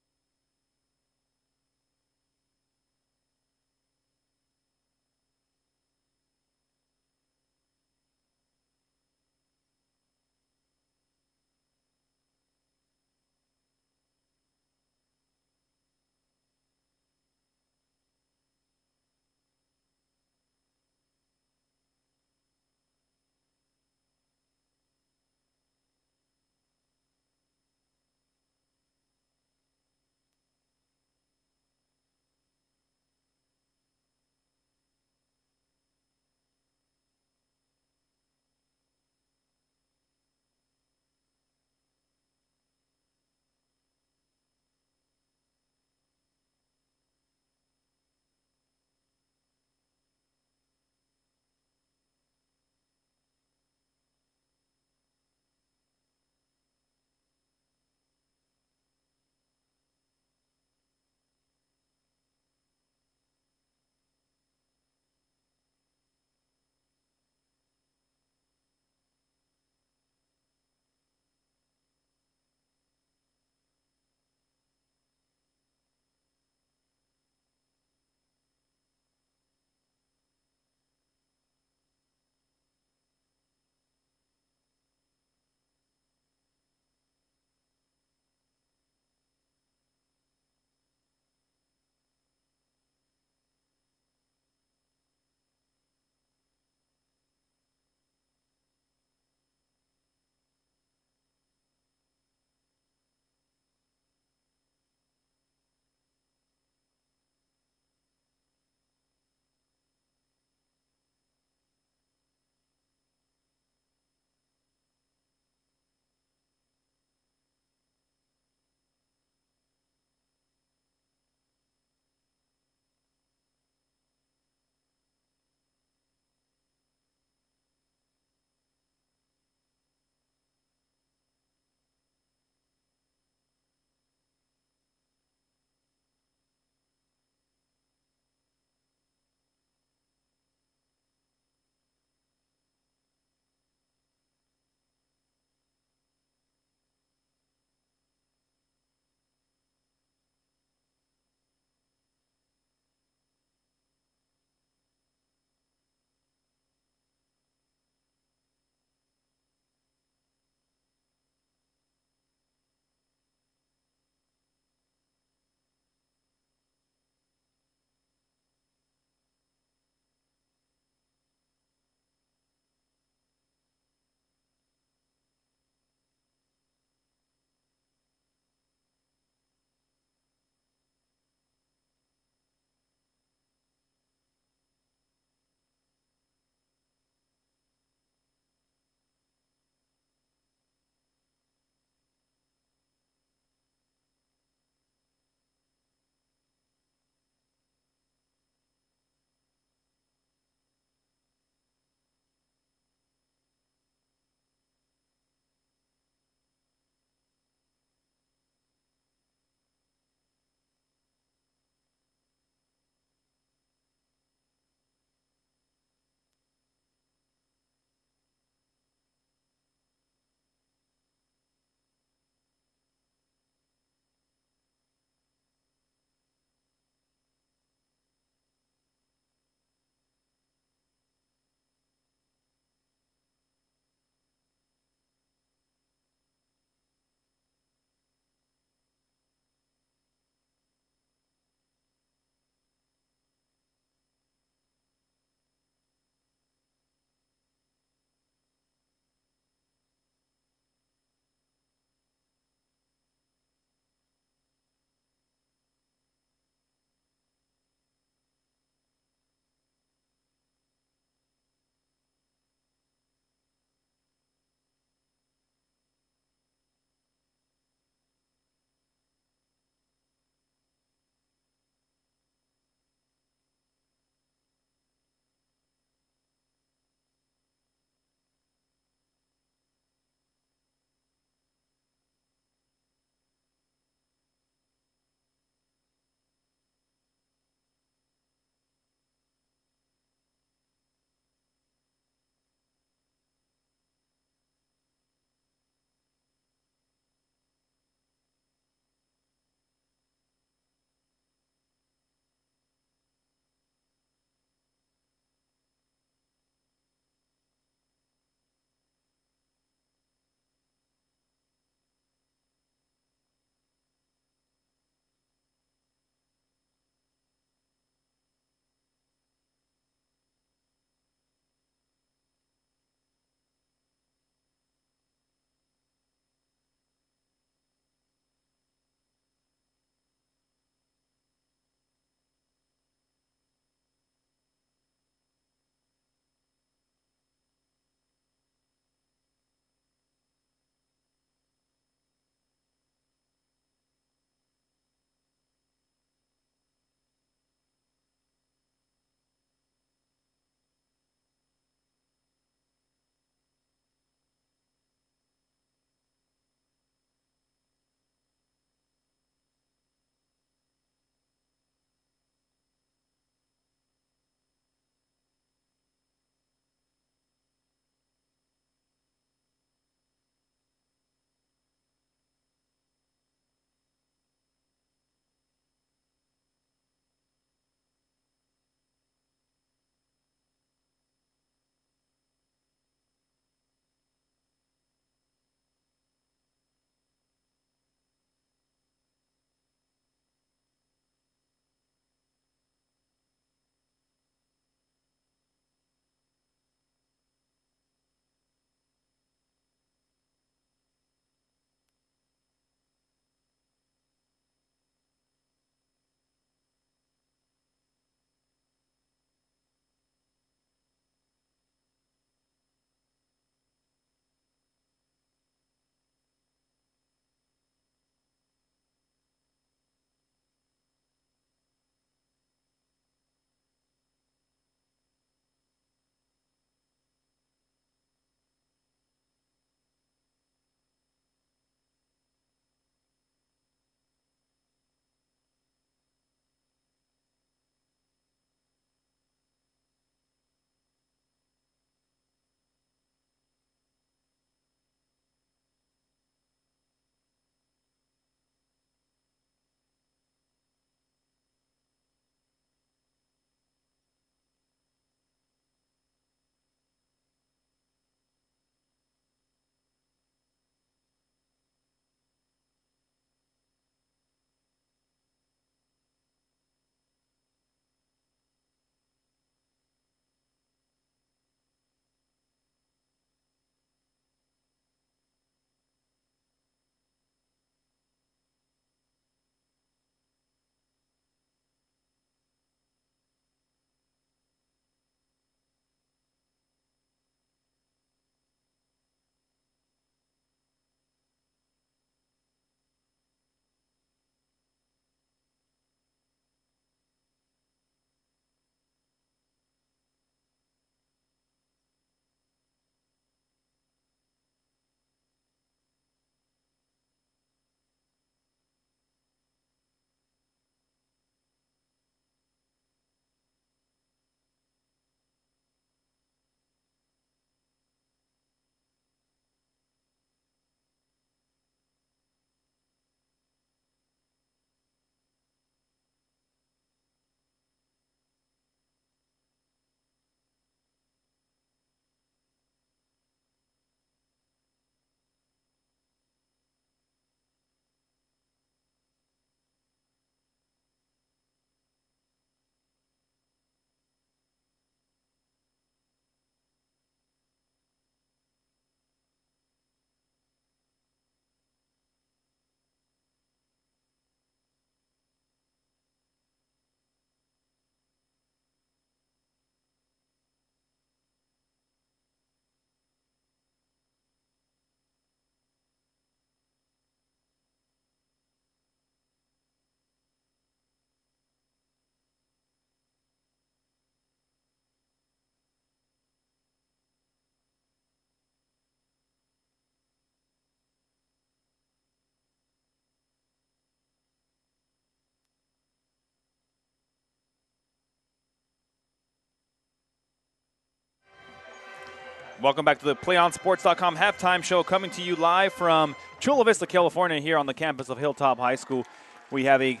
Welcome back to the PlayOnSports.com halftime show, coming to you live from Chula Vista, California, here on the campus of Hilltop High School. We have a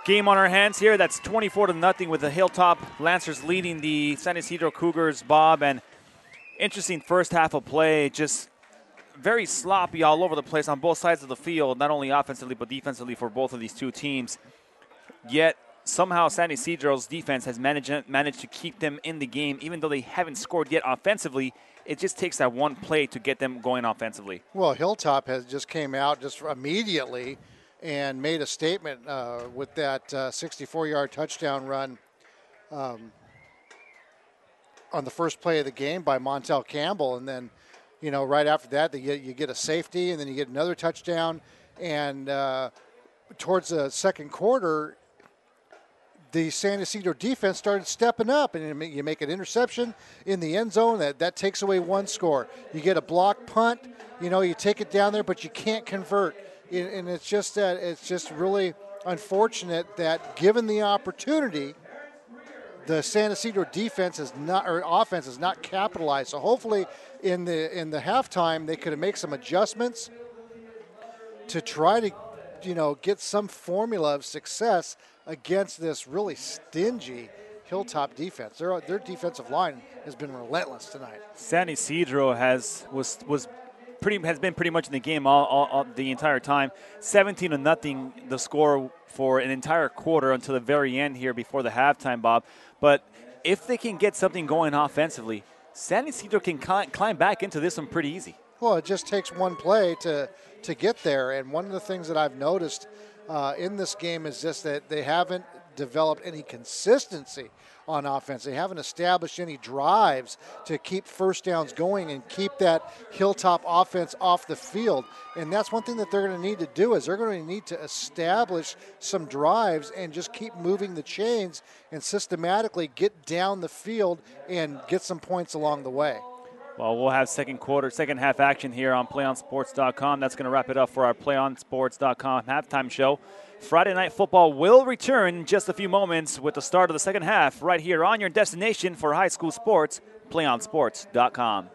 game on our hands here that's 24-0 with the Hilltop Lancers leading the San Ysidro Cougars, Bob. And interesting first half of play, just very sloppy all over the place on both sides of the field, not only offensively but defensively for both of these two teams. Yet somehow San Ysidro's defense has managed to keep them in the game, even though they haven't scored yet offensively. It just takes that one play to get them going offensively. Well, Hilltop has just came out just immediately and made a statement with that 64-yard touchdown run on the first play of the game by Montel Campbell. And then, right after that, you get a safety, and then you get another touchdown. And towards the second quarter, the San Ysidro defense started stepping up, and you make an interception in the end zone. That takes away one score. You get a block punt, you take it down there, but you can't convert. And it's just really unfortunate that given the opportunity, the San Ysidro offense is not capitalized. So hopefully in the halftime they could have made some adjustments to try to get some formula of success against this really stingy Hilltop defense. Their defensive line has been relentless tonight. San Ysidro has been pretty much in the game all the entire time. 17-0 the score for an entire quarter until the very end here before the halftime, Bob. But if they can get something going offensively, San Ysidro can climb back into this one pretty easy. Well, it just takes one play to get there. And one of the things that I've noticed in this game is just that they haven't developed any consistency on offense. They haven't established any drives to keep first downs going and keep that Hilltop offense off the field. And that's one thing that they're going to need to do, is they're going to need to establish some drives and just keep moving the chains and systematically get down the field and get some points along the way. Well, we'll have second half action here on PlayOnSports.com. That's going to wrap it up for our PlayOnSports.com halftime show. Friday Night Football will return in just a few moments with the start of the second half right here on your destination for high school sports, PlayOnSports.com.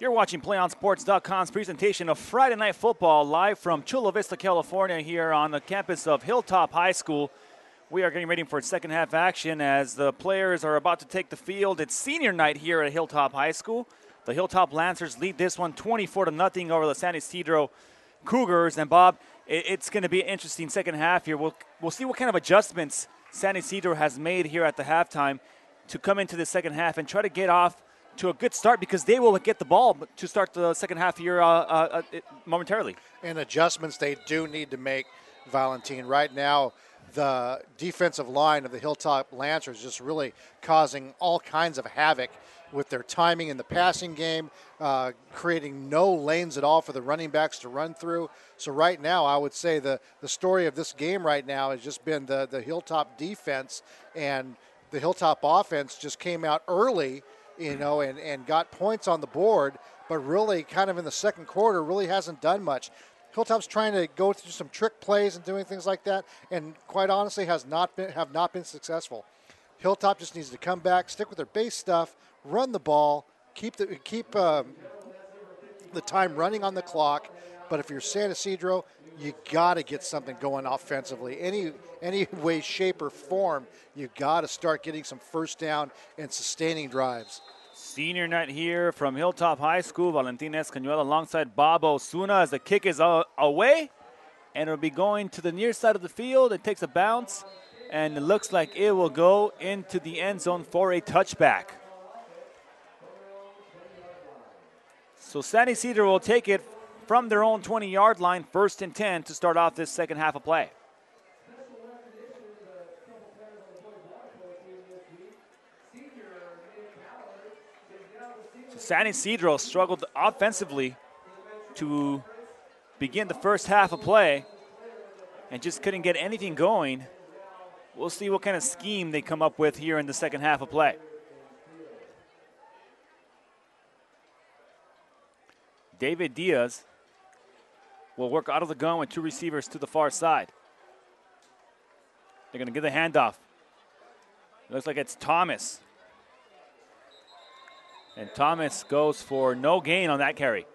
You're watching PlayOnSports.com's presentation of Friday Night Football live from Chula Vista, California, here on the campus of Hilltop High School. We are getting ready for second half action as the players are about to take the field. It's senior night here at Hilltop High School. The Hilltop Lancers lead this one 24-0 over the San Ysidro Cougars. And Bob, it's going to be an interesting second half here. We'll see what kind of adjustments San Ysidro has made here at the halftime to come into the second half and try to get off to a good start, because they will get the ball to start the second half here momentarily. And adjustments they do need to make, Valentin. Right now, the defensive line of the Hilltop Lancers is just really causing all kinds of havoc with their timing in the passing game, creating no lanes at all for the running backs to run through. So right now, I would say the story of this game right now has just been the Hilltop defense, and the Hilltop offense just came out early, and got points on the board, but really kind of in the second quarter really hasn't done much. Hilltop's trying to go through some trick plays and doing things like that, and quite honestly have not been successful. Hilltop just needs to come back, stick with their base stuff, run the ball, keep the time running on the clock. But if you're San Ysidro, you got to get something going offensively. Any way, shape, or form, you got to start getting some first down and sustaining drives. Senior night here from Hilltop High School. Valentin Escanuela alongside Bob Osuna as the kick is away, and it'll be going to the near side of the field. It takes a bounce, and it looks like it will go into the end zone for a touchback. So San Ysidro will take it from their own 20-yard line, 1st and 10 to start off this second half of play. So San Ysidro struggled offensively to begin the first half of play and just couldn't get anything going. We'll see what kind of scheme they come up with here in the second half of play. David Diaz will work out of the gun with two receivers to the far side. They're going to give the handoff. It looks like it's Thomas. And Thomas goes for no gain on that carry.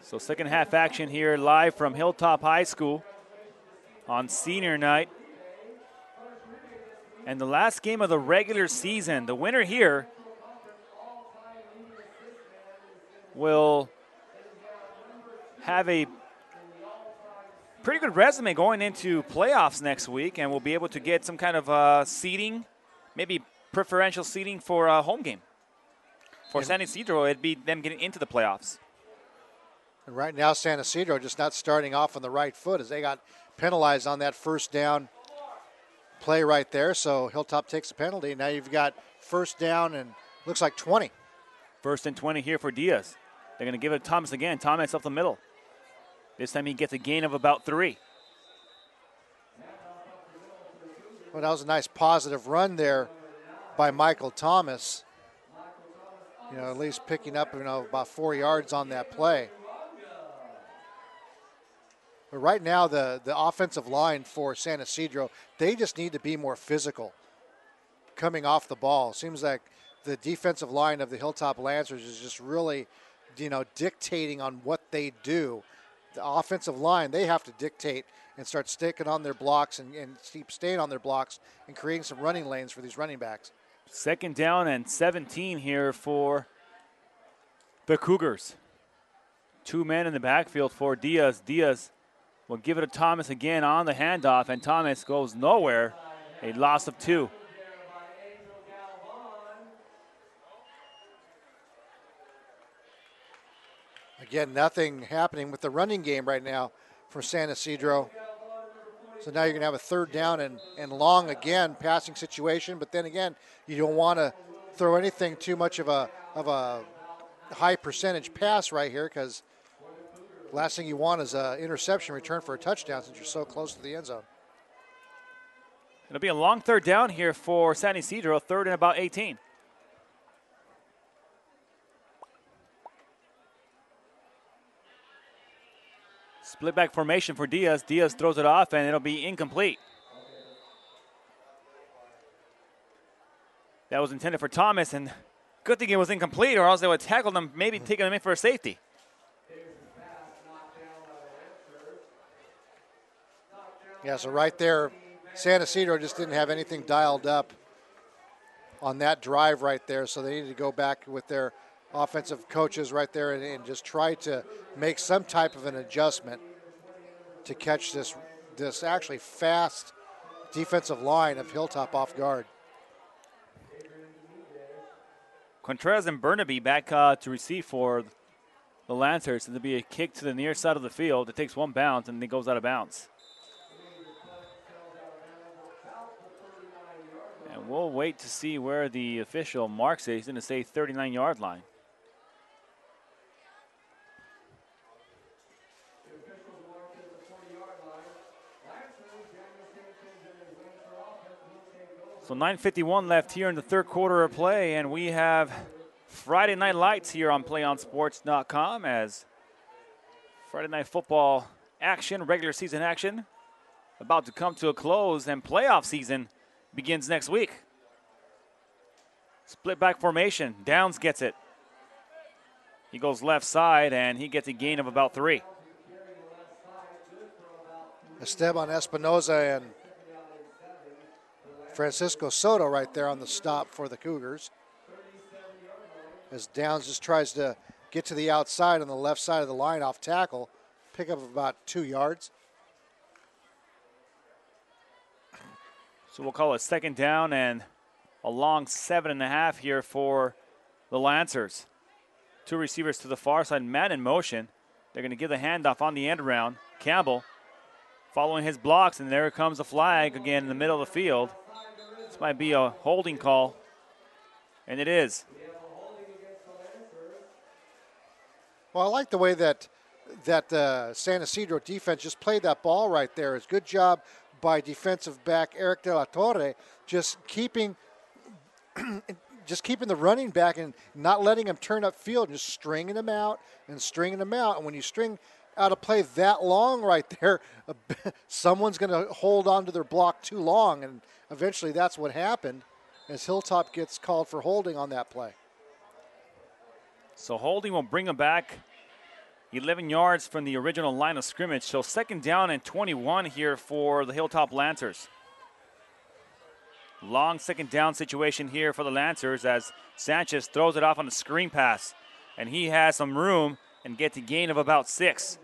So second half action here live from Hilltop High School on senior night. And the last game of the regular season, the winner here will have a pretty good resume going into playoffs next week, and will be able to get some kind of seeding, maybe preferential seeding for a home game. For San Ysidro, it'd be them getting into the playoffs. And right now, San Ysidro just not starting off on the right foot as they got penalized on that first down play right there. So Hilltop takes a penalty. Now you've got first down and looks like 20. 1st and 20 here for Diaz. They're going to give it to Thomas again. Thomas up the middle. This time he gets a gain of about 3. Well, that was a nice positive run there by Michael Thomas. At least picking up, about 4 yards on that play. But right now, the offensive line for San Ysidro, they just need to be more physical coming off the ball. Seems like the defensive line of the Hilltop Lancers is just really, dictating on what they do. The offensive line, they have to dictate and start sticking on their blocks and keep staying on their blocks and creating some running lanes for these running backs. 2nd down and 17 here for the Cougars. 2 men in the backfield for Diaz. Diaz will give it to Thomas again on the handoff, and Thomas goes nowhere. A loss of 2. Again, nothing happening with the running game right now for San Ysidro. So now you're going to have a 3rd down and long again, passing situation. But then again, you don't want to throw anything too much of a high percentage pass right here, because last thing you want is an interception return for a touchdown since you're so close to the end zone. It'll be a long 3rd down here for San Ysidro, 3rd and about 18. Split back formation for Diaz. Diaz throws it off, and it'll be incomplete. That was intended for Thomas, and good thing it was incomplete, or else they would have tackled him, maybe taking him in for a safety. Yeah, so right there, San Ysidro just didn't have anything dialed up on that drive right there, so they needed to go back with their offensive coaches right there and just try to make some type of an adjustment to catch this actually fast defensive line of Hilltop off guard. Contreras and Burnaby back to receive for the Lancers. It'll be a kick to the near side of the field. It takes one bounce and it goes out of bounds. And we'll wait to see where the official marks it. He's going to say 39-yard line. So 9:51 left here in the third quarter of play, and we have Friday Night Lights here on PlayOnSports.com as Friday Night Football action, regular season action, about to come to a close, and playoff season begins next week. Split back formation. Downs gets it. He goes left side, and he gets a gain of about 3. Esteban Espinoza and Francisco Soto right there on the stop for the Cougars. As Downs just tries to get to the outside on the left side of the line off tackle, pick up about 2 yards. So we'll call it second down and a long 7.5 here for the Lancers. 2 receivers to the far side, man in motion. They're going to give the handoff on the end around. Campbell following his blocks, and there comes the flag again in the middle of the field. This might be a holding call, and it is. Well, I like the way that San Ysidro defense just played that ball right there. It's a good job by defensive back Eric De La Torre, just keeping the running back and not letting him turn upfield, just stringing him out and stringing him out. And when you string out a play that long right there, someone's going to hold on to their block too long, and eventually that's what happened as Hilltop gets called for holding on that play. So holding will bring him back 11 yards from the original line of scrimmage. So second down and 21 here for the Hilltop Lancers. Long second down situation here for the Lancers as Sanchez throws it off on a screen pass. And he has some room and gets a gain of about 6.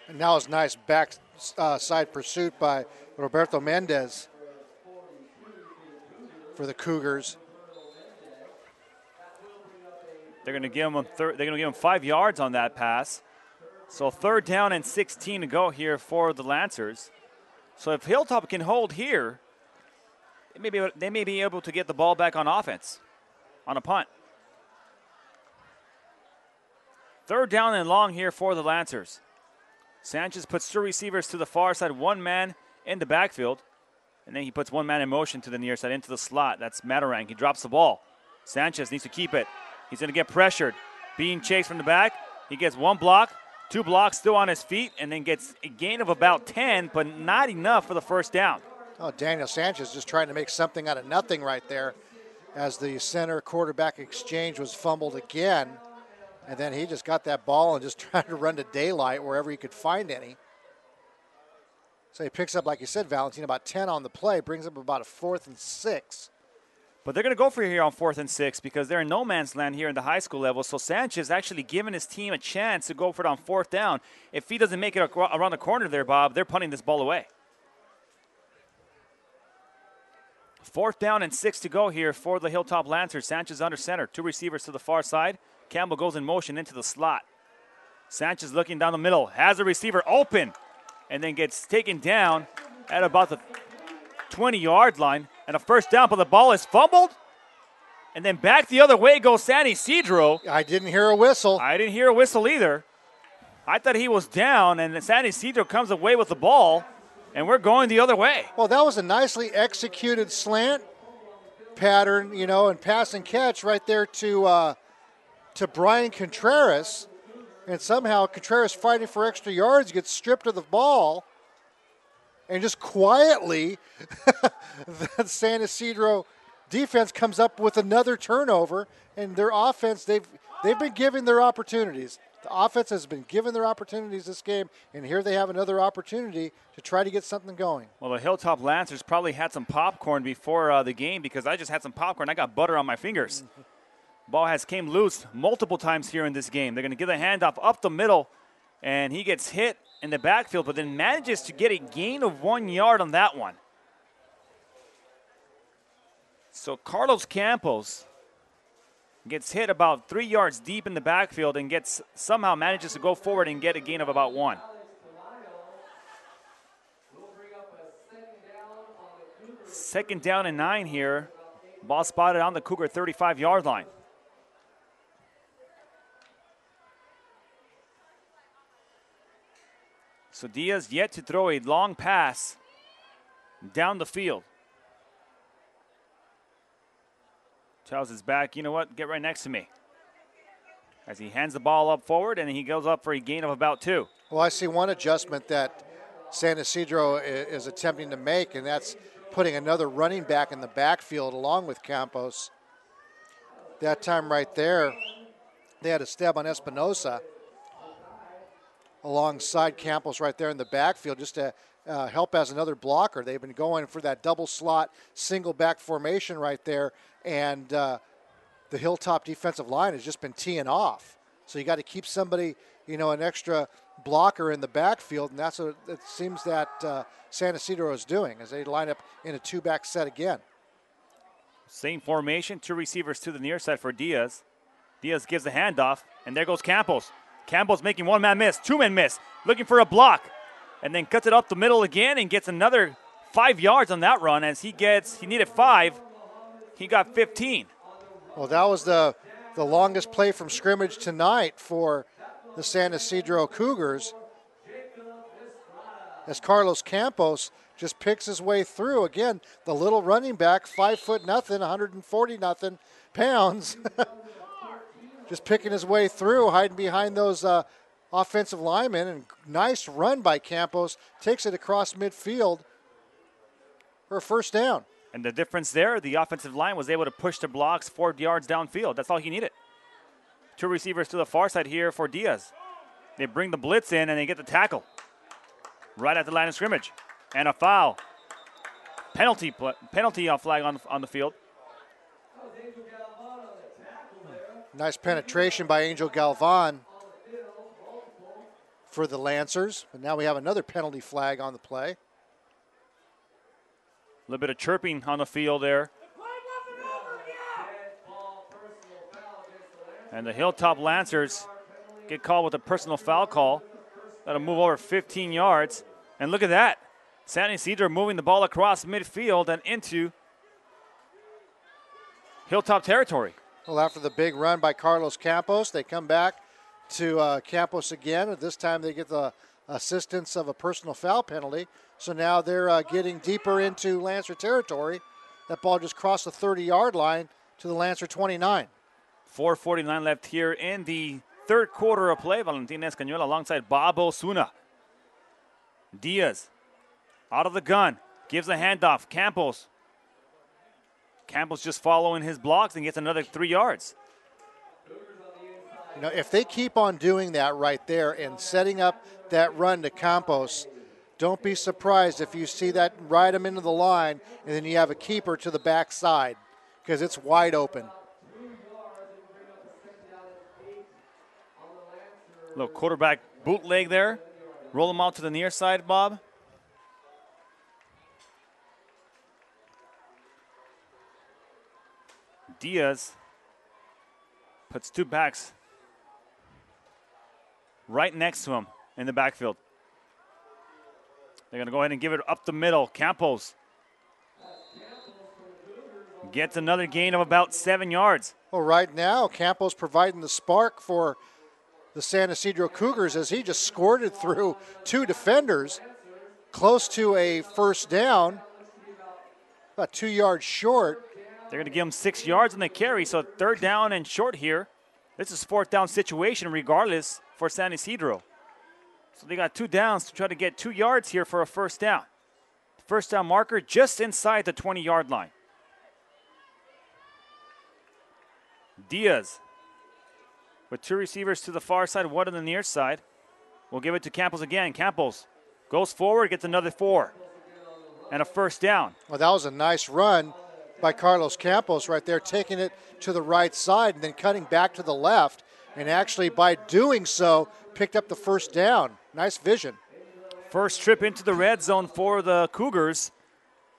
And now it's nice backside pursuit by Roberto Mendez for the Cougars. They're going to give him 5 yards on that pass. So third down and 16 to go here for the Lancers. So if Hilltop can hold here, they may be able to get the ball back on offense on a punt. Third down and long here for the Lancers. Sanchez puts 2 receivers to the far side, 1 man in the backfield, and then he puts 1 man in motion to the near side into the slot. That's Matarang. He drops the ball. Sanchez needs to keep it. He's going to get pressured. Being chased from the back. He gets 1 block, 2 blocks still on his feet, and then gets a gain of about 10, but not enough for the first down. Oh, Daniel Sanchez just trying to make something out of nothing right there as the center quarterback exchange was fumbled again. And then he just got that ball and just tried to run to daylight wherever he could find any. So he picks up, like you said, Valentin, about 10 on the play, brings up about a 4th and 6. But they're going to go for it here on 4th and 6 because they're in no man's land here in the high school level. So Sanchez actually giving his team a chance to go for it on 4th down. If he doesn't make it around the corner there, Bob, they're punting this ball away. 4th down and 6 to go here for the Hilltop Lancers. Sanchez under center. 2 receivers to the far side. Campbell goes in motion into the slot. Sanchez looking down the middle. Has a receiver open. And then gets taken down at about the 20-yard line. And a first down, but the ball is fumbled. And then back the other way goes San Ysidro. I didn't hear a whistle. I didn't hear a whistle either. I thought he was down, and San Ysidro comes away with the ball, and we're going the other way. Well, that was a nicely executed slant pattern, and pass and catch right there to Brian Contreras. And somehow Contreras fighting for extra yards, gets stripped of the ball. And just quietly, the San Ysidro defense comes up with another turnover, and their offense, they've been given their opportunities. The offense has been given their opportunities this game, and here they have another opportunity to try to get something going. Well, the Hilltop Lancers probably had some popcorn before the game, because I just had some popcorn. I got butter on my fingers. Ball has came loose multiple times here in this game. They're going to give the handoff up the middle, and he gets hit in the backfield, but then manages to get a gain of 1 yard on that one. So Carlos Campos gets hit about 3 yards deep in the backfield and somehow manages to go forward and get a gain of about 1. Second down and 9 here. Ball spotted on the Cougar 35-yard line. So Diaz yet to throw a long pass down the field. Tells his back, you know what, get right next to me. As he hands the ball up forward, and he goes up for a gain of about 2. Well, I see one adjustment that San Ysidro is attempting to make, and that's putting another running back in the backfield along with Campos. That time right there, they had a stab on Espinosa alongside Campos right there in the backfield just to help as another blocker. They've been going for that double slot, single back formation right there, and the Hilltop defensive line has just been teeing off. So you got to keep somebody, an extra blocker in the backfield, and that's what it seems that San Ysidro is doing as they line up in a two-back set again. Same formation, 2 receivers to the near side for Diaz. Diaz gives the handoff, and there goes Campos. Campbell's making 1-man miss, 2-man miss, looking for a block, and then cuts it up the middle again and gets another 5 yards on that run as he needed 5. He got 15. Well, that was the longest play from scrimmage tonight for the San Ysidro Cougars, as Carlos Campos just picks his way through. Again, the little running back, 5'0", 140 pounds. Just picking his way through, hiding behind those offensive linemen. And nice run by Campos. Takes it across midfield for a first down. And the difference there, the offensive line was able to push the blocks 4 yards downfield. That's all he needed. 2 receivers to the far side here for Diaz. They bring the blitz in and they get the tackle right at the line of scrimmage. And a foul. Penalty flag on the field. Nice penetration by Angel Galvan for the Lancers. But now we have another penalty flag on the play. A little bit of chirping on the field there. And the Hilltop Lancers get called with a personal foul call. That'll move over 15 yards. And look at that. San Ysidro moving the ball across midfield and into Hilltop territory. Well, after the big run by Carlos Campos, they come back to Campos again. This time they get the assistance of a personal foul penalty. So now they're getting deeper into Lancer territory. That ball just crossed the 30-yard line to the Lancer 29. 4:49 left here in the third quarter of play. Valentin Escañuela alongside Bob Osuna. Diaz out of the gun, gives a handoff. Campos just following his blocks and gets another 3 yards. If they keep on doing that right there and setting up that run to Campos, don't be surprised if you see that ride him into the line and then you have a keeper to the backside because it's wide open. Little quarterback bootleg there. Roll him out to the near side, Bob. Diaz puts 2 backs right next to him in the backfield. They're going to go ahead and give it up the middle. Campos gets another gain of about 7 yards. Well, right now, Campos providing the spark for the San Ysidro Cougars as he just squirted through 2 defenders close to a first down, about 2 yards short. They're going to give him 6 yards on the carry, so 3rd down and short here. This is 4th down situation regardless for San Ysidro. So they got 2 downs to try to get 2 yards here for a first down. first down marker just inside the 20-yard line. Diaz with 2 receivers to the far side, 1 on the near side. We'll give it to Campos again. Campos goes forward, gets another 4. And a first down. Well, that was a nice run by Carlos Campos right there, taking it to the right side and then cutting back to the left. And actually, by doing so, picked up the first down. Nice vision. First trip into the red zone for the Cougars,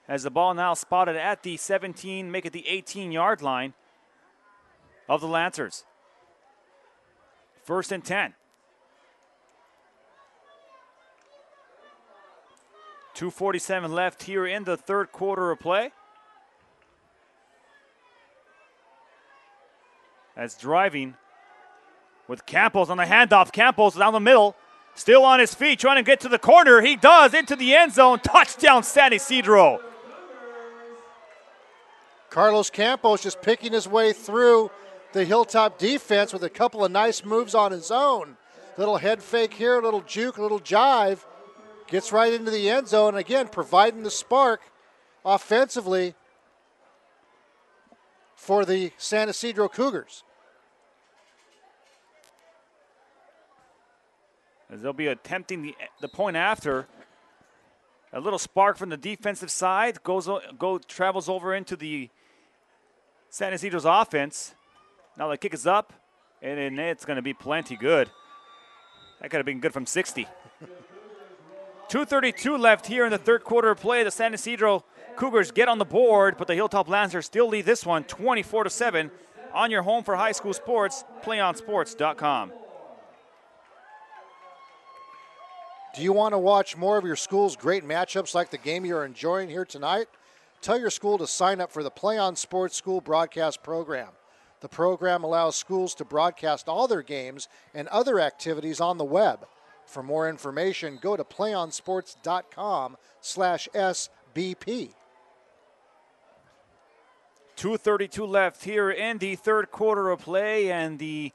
as the ball now spotted at the 17, make it the 18-yard line of the Lancers. First and 10. 2:47 left here in the third quarter of play. As driving with Campos on the handoff. Campos down the middle, still on his feet, trying to get to the corner. He does, into the end zone. Touchdown, San Ysidro. Carlos Campos just picking his way through the Hilltop defense with a couple of nice moves on his own. Little head fake here, a little juke, a little jive. Gets right into the end zone, again, providing the spark offensively for the San Ysidro Cougars. As they'll be attempting the point after. A little spark from the defensive side, travels over into the San Ysidro's offense. Now the kick is up, and it's going to be plenty good. That could have been good from 60. 2:32 left here in the third quarter of play. The San Ysidro Cougars get on the board, but the Hilltop Lancers still lead this one 24-7 on your home for high school sports, PlayOnSports.com. Do you want to watch more of your school's great matchups like the game you're enjoying here tonight? Tell your school to sign up for the PlayOn Sports School Broadcast Program. The program allows schools to broadcast all their games and other activities on the web. For more information, go to playonsports.com/SBP. 2:32 left here in the third quarter of play, and the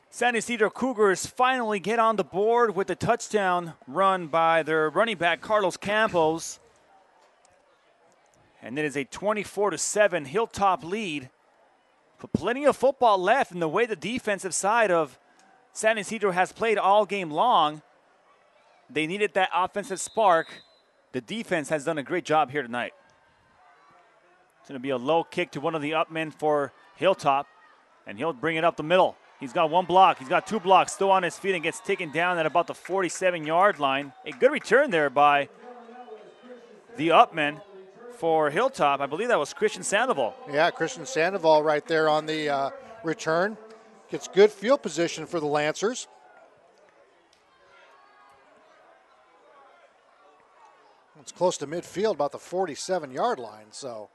San Ysidro Cougars finally get on the board with the touchdown run by their running back, Carlos Campos. And it is a 24-7 Hilltop lead. But plenty of football left in the way the defensive side of San Ysidro has played all game long. They needed that offensive spark. The defense has done a great job here tonight. It's going to be a low kick to one of the upmen for Hilltop, and he'll bring it up the middle. He's got 1 block. He's got 2 blocks, still on his feet, and gets taken down at about the 47-yard line. A good return there by the upmen for Hilltop. I believe that was Christian Sandoval. Yeah, Christian Sandoval right there on the return. Gets good field position for the Lancers. It's close to midfield, about the 47-yard line, so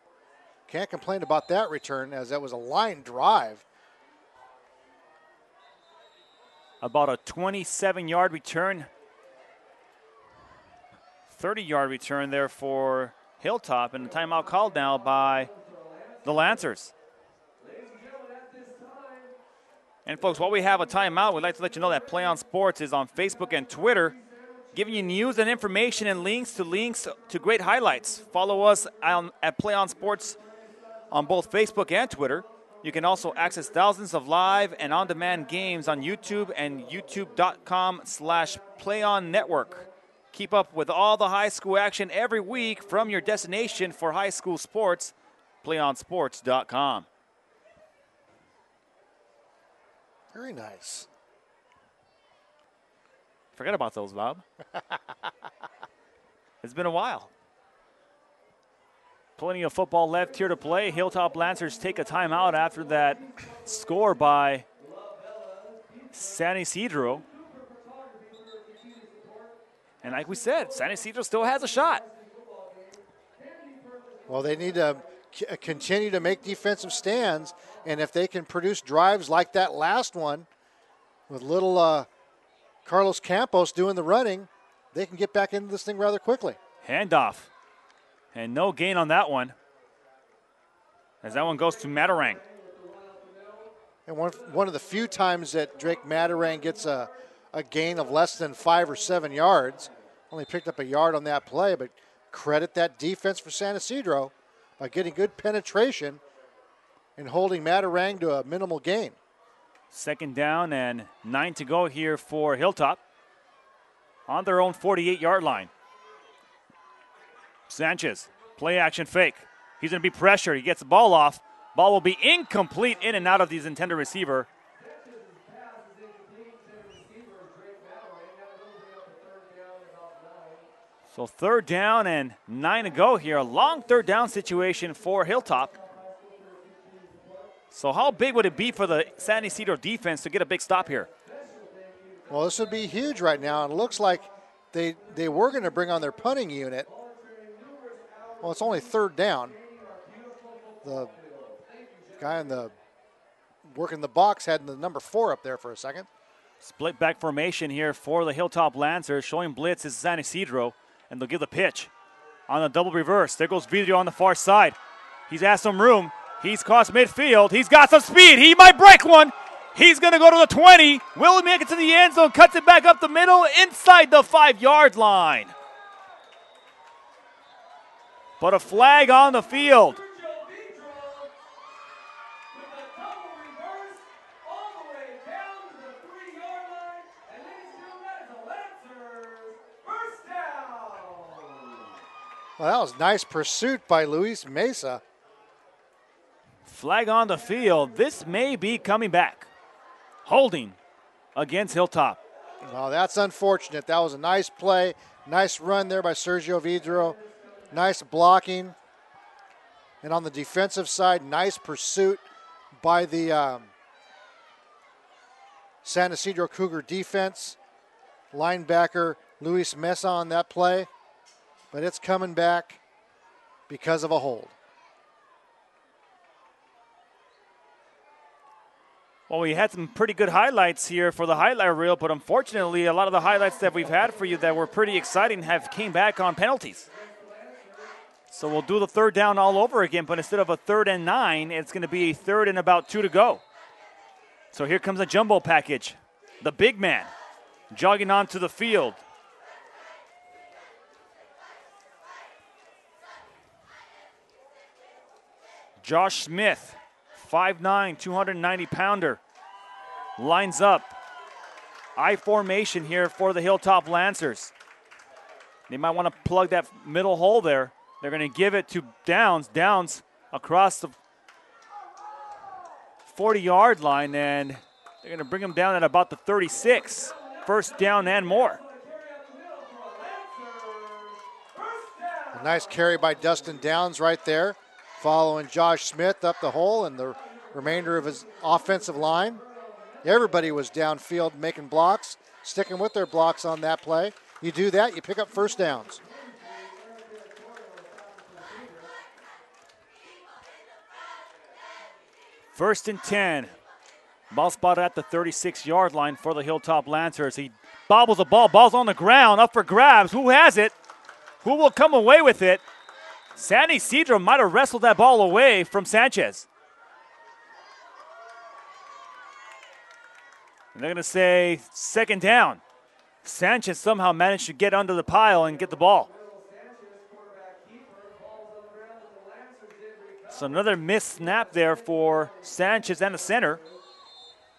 can't complain about that return, as that was a line drive. About a 27-yard return. 30-yard return there for Hilltop, and a timeout called now by the Lancers. And folks, while we have a timeout, we'd like to let you know that Play On Sports is on Facebook and Twitter, giving you news and information and links to great highlights. Follow us at Play On Sports on both Facebook and Twitter. You can also access thousands of live and on-demand games on YouTube and youtube.com/PlayOnNetwork. Keep up with all the high school action every week from your destination for high school sports, PlayOnSports.com. Very nice. Forget about those, Bob. It's been a while. Plenty of football left here to play. Hilltop Lancers take a timeout after that score by San Ysidro. And like we said, San Ysidro still has a shot. Well, they need to continue to make defensive stands, and if they can produce drives like that last one with little Carlos Campos doing the running, they can get back into this thing rather quickly. Handoff. And no gain on that one, as that one goes to Matarang. And one of the few times that Drake Matarang gets a gain of less than 5 or 7 yards. Only picked up a yard on that play, but credit that defense for San Ysidro by getting good penetration and holding Matarang to a minimal gain. 2nd down and 9 to go here for Hilltop on their own 48-yard line. Sanchez, play action fake. He's going to be pressured. He gets the ball off. Ball will be incomplete in and out of his intended receiver. So 3rd down and 9 to go here. A long 3rd down situation for Hilltop. So how big would it be for the San Ysidro defense to get a big stop here? Well, this would be huge right now. It looks like they were going to bring on their punting unit. Well, it's only 3rd down. The guy in the working the box had the number 4 up there for a second. Split back formation here for the Hilltop Lancers. Showing blitz is San Ysidro, and they'll give the pitch on a double reverse. There goes Ysidro on the far side. He's asked some room. He's crossed midfield. He's got some speed. He might break one. He's going to go to the 20. Will he make it to the end zone? Cuts it back up the middle inside the 5-yard line. But a flag on the field. Well, that was nice pursuit by Luis Mesa. Flag on the field. This may be coming back. Holding against Hilltop. Well, that's unfortunate. That was a nice play. Nice run there by Sergio Vidro. Nice blocking. And on the defensive side, nice pursuit by the San Ysidro Cougar defense. Linebacker Luis Mesa on that play. But it's coming back because of a hold. Well, we had some pretty good highlights here for the highlight reel, but unfortunately, a lot of the highlights that we've had for you that were pretty exciting have came back on penalties. So we'll do the 3rd down all over again, but instead of a 3rd and 9, it's going to be a 3rd and about 2 to go. So here comes a jumbo package. The big man jogging onto the field. Josh Smith, 5'9", 290-pounder, lines up. I formation here for the Hilltop Lancers. They might want to plug that middle hole there. They're going to give it to Downs. Downs across the 40-yard line, and they're going to bring him down at about the 36. 1st down and more. A nice carry by Dustin Downs right there, following Josh Smith up the hole and the remainder of his offensive line. Everybody was downfield making blocks, sticking with their blocks on that play. You do that, you pick up 1st downs. First and 10. Ball spotted at the 36-yard line for the Hilltop Lancers. He bobbles the ball. Ball's on the ground, up for grabs. Who has it? Who will come away with it? San Ysidro might have wrestled that ball away from Sanchez. And they're going to say 2nd down. Sanchez somehow managed to get under the pile and get the ball. So another missed snap there for Sanchez and the center.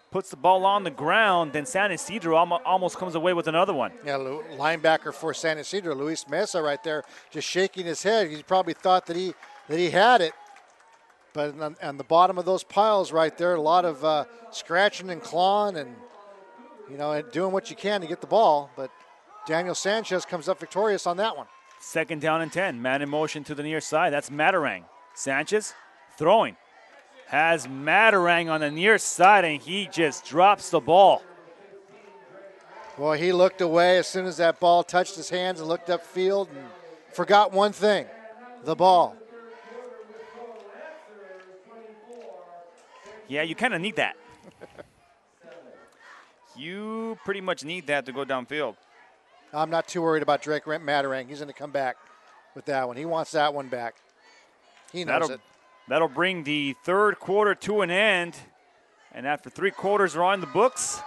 Puts the ball on the ground, then San Ysidro almost comes away with another one. Yeah, linebacker for San Ysidro, Luis Mesa right there, just shaking his head. He probably thought that he had it. But on the bottom of those piles right there, a lot of scratching and clawing and, doing what you can to get the ball. But Daniel Sanchez comes up victorious on that one. 2nd down and 10. Man in motion to the near side. That's Matarang. Sanchez throwing. Has Matarang on the near side, and he just drops the ball. Well, he looked away as soon as that ball touched his hands and looked upfield and forgot one thing, the ball. Yeah, you kind of need that. You pretty much need that to go downfield. I'm not too worried about Drake Matarang. He's going to come back with that one. He wants that one back. He knows it. That'll bring the 3rd quarter to an end. And after 3 quarters are on the books,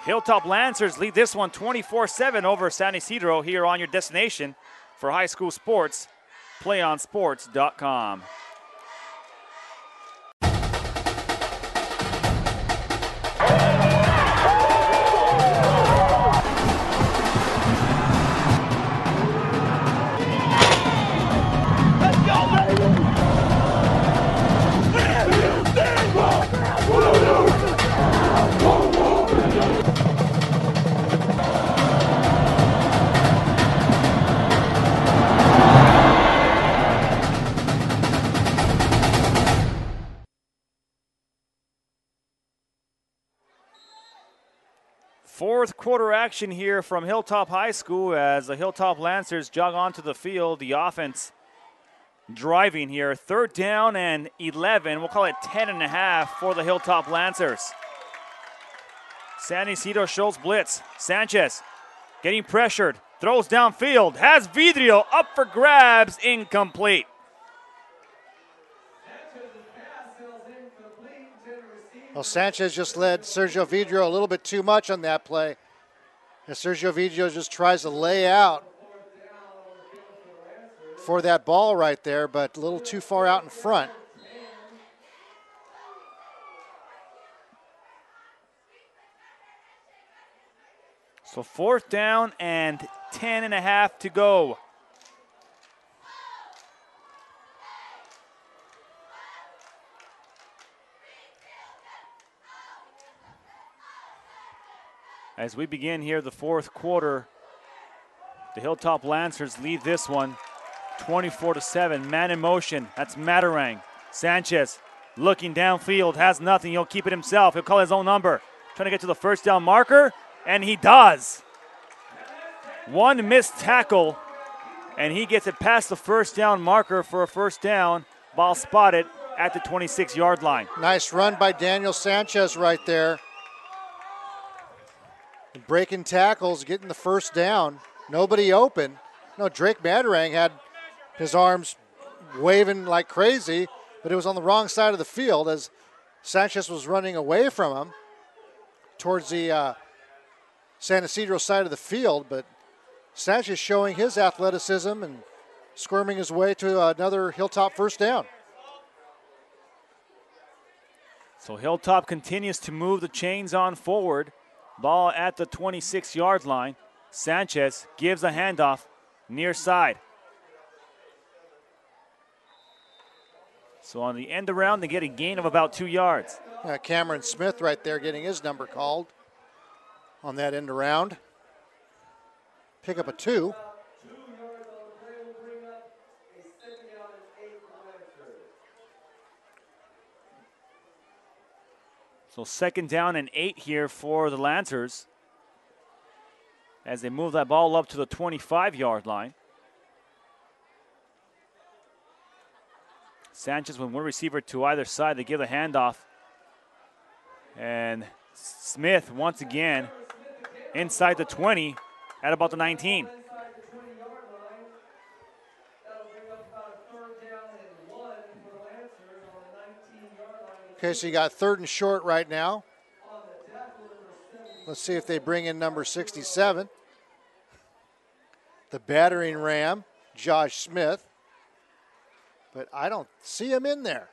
Hilltop Lancers lead this one 24-7 over San Ysidro here on your destination for high school sports, PlayOnSports.com. Fourth quarter action here from Hilltop High School as the Hilltop Lancers jog onto the field. The offense driving here. Third down and 11. We'll call it 10.5 for the Hilltop Lancers. San Ysidro shows blitz. Sanchez getting pressured. Throws downfield. Has Vidrio up for grabs. Incomplete. Well, Sanchez just led Sergio Vidrio a little bit too much on that play. And Sergio Vidrio just tries to lay out for that ball right there, but a little too far out in front. So fourth down and 10.5 to go. As we begin here the fourth quarter, the Hilltop Lancers lead this one 24-7. Man in motion, that's Matarang. Sanchez looking downfield, has nothing, he'll keep it himself. He'll call his own number. Trying to get to the first down marker, and he does. One missed tackle, and he gets it past the first down marker for a first down. Ball spotted at the 26-yard line. Nice run by Daniel Sanchez right there. Breaking tackles, getting the first down. Nobody open. No, Drake Matarang had his arms waving like crazy, but it was on the wrong side of the field as Sanchez was running away from him towards the San Ysidro side of the field. But Sanchez showing his athleticism and squirming his way to another Hilltop first down. So Hilltop continues to move the chains on forward. Ball at the 26-yard line. Sanchez gives a handoff near side. So on the end around, they get a gain of about 2 yards. Cameron Smith right there getting his number called on that end around. Pick up a 2. So second down and 8 here for the Lancers as they move that ball up to the 25-yard line. Sanchez with one receiver to either side. They give the handoff. And Smith once again inside the 20 at about the 19. Okay, so you got third and short right now. Let's see if they bring in number 67. The battering ram, Josh Smith. But I don't see him in there.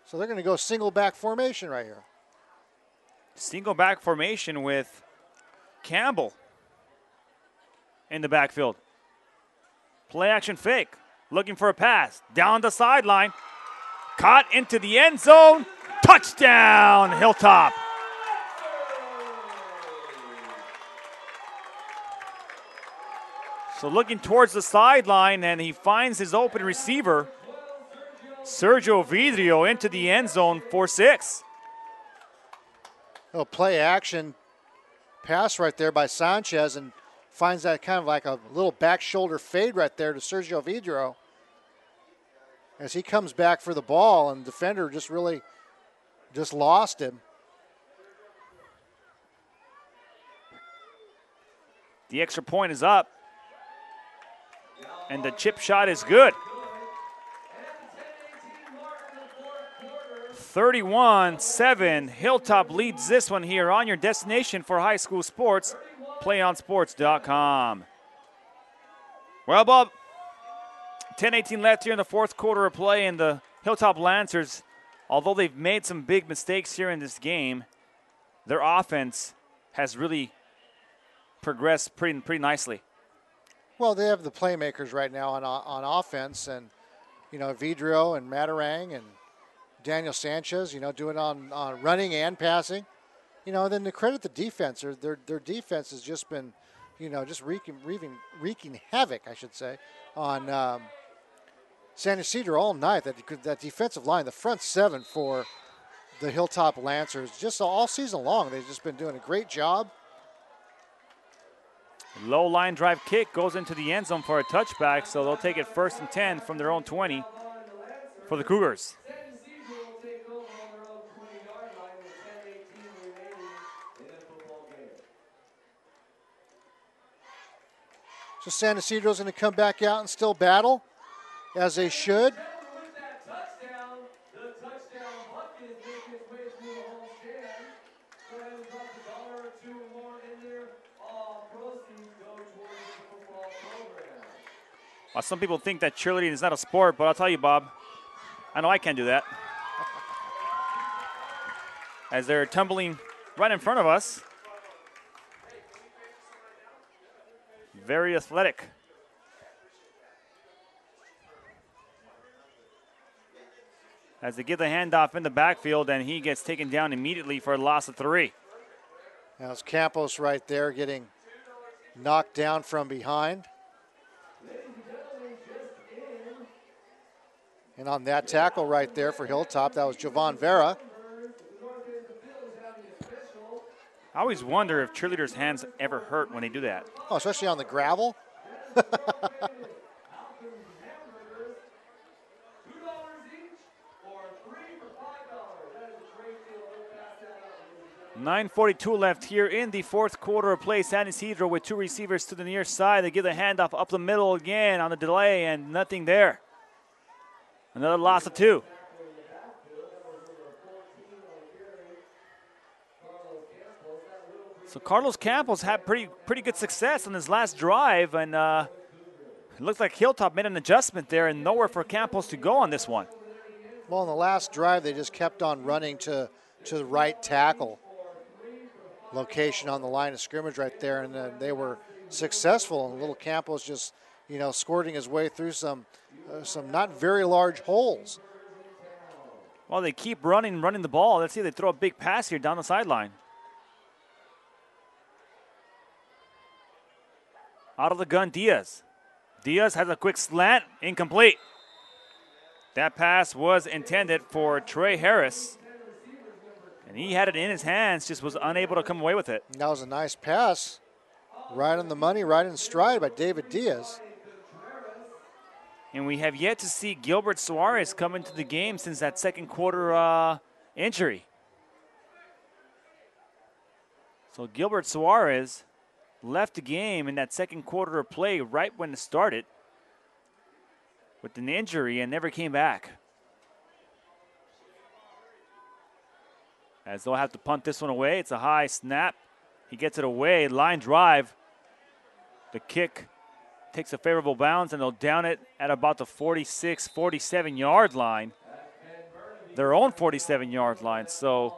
So they're going to go single back formation right here. Single back formation with Campbell in the backfield. Play action fake. Looking for a pass. Down the sideline. Caught into the end zone. Touchdown, Hilltop. So looking towards the sideline, and he finds his open receiver, Sergio Vidrio, into the end zone for 6. Oh, play action pass right there by Sanchez, and finds that kind of like a little back shoulder fade right there to Sergio Vidrio as he comes back for the ball, and the defender just really just lost him. The extra point is up, and the chip shot is good. 31-7, Hilltop leads this one here on your destination for high school sports, PlayOnSports.com. Well, Bob, 10:18 left here in the fourth quarter of play, and the Hilltop Lancers, although they've made some big mistakes here in this game, their offense has really progressed pretty nicely. Well, they have the playmakers right now on offense, and Ysidro and Matarang and Daniel Sanchez, doing on running and passing. Then to credit the defense, their defense has just been, just wreaking havoc, I should say, on San Ysidro all night. That defensive line, the front seven for the Hilltop Lancers, just all season long, they've just been doing a great job. Low line drive kick goes into the end zone for a touchback, so they'll take it 1st and 10 from their own 20 for the Cougars. So San Ysidro's going to come back out and still battle, as they should. Well, some people think that cheerleading is not a sport, but I'll tell you, Bob, I know I can't do that. As they're tumbling right in front of us. Very athletic. As they give the handoff in the backfield, and he gets taken down immediately for a loss of 3. Now it's Campos right there getting knocked down from behind. And on that tackle right there for Hilltop, that was Javon Vera. I always wonder if cheerleaders' hands ever hurt when they do that. Oh, especially on the gravel. 9:42 left here in the fourth quarter of play. San Ysidro with 2 receivers to the near side. They give the handoff up the middle again on the delay, and nothing there. Another loss of 2. So Carlos Campos had pretty good success on his last drive, and it looks like Hilltop made an adjustment there, and nowhere for Campos to go on this one. Well, in the last drive, they just kept on running to the right tackle location on the line of scrimmage right there, and they were successful. And little Campos just, squirting his way through some not very large holes. Well, they keep running the ball. Let's see if they throw a big pass here down the sideline. Out of the gun, Diaz. Diaz has a quick slant, incomplete. That pass was intended for Trey Harris. And he had it in his hands, just was unable to come away with it. That was a nice pass. Right on the money, right in stride by David Diaz. And we have yet to see Gilbert Suarez come into the game since that second quarter injury. So Gilbert Suarez left the game in that second quarter of play right when it started with an injury and never came back. As they'll have to punt this one away. It's a high snap. He gets it away. Line drive. The kick takes a favorable bounce, and they'll down it at about the 46, 47-yard line. Their own 47-yard line. So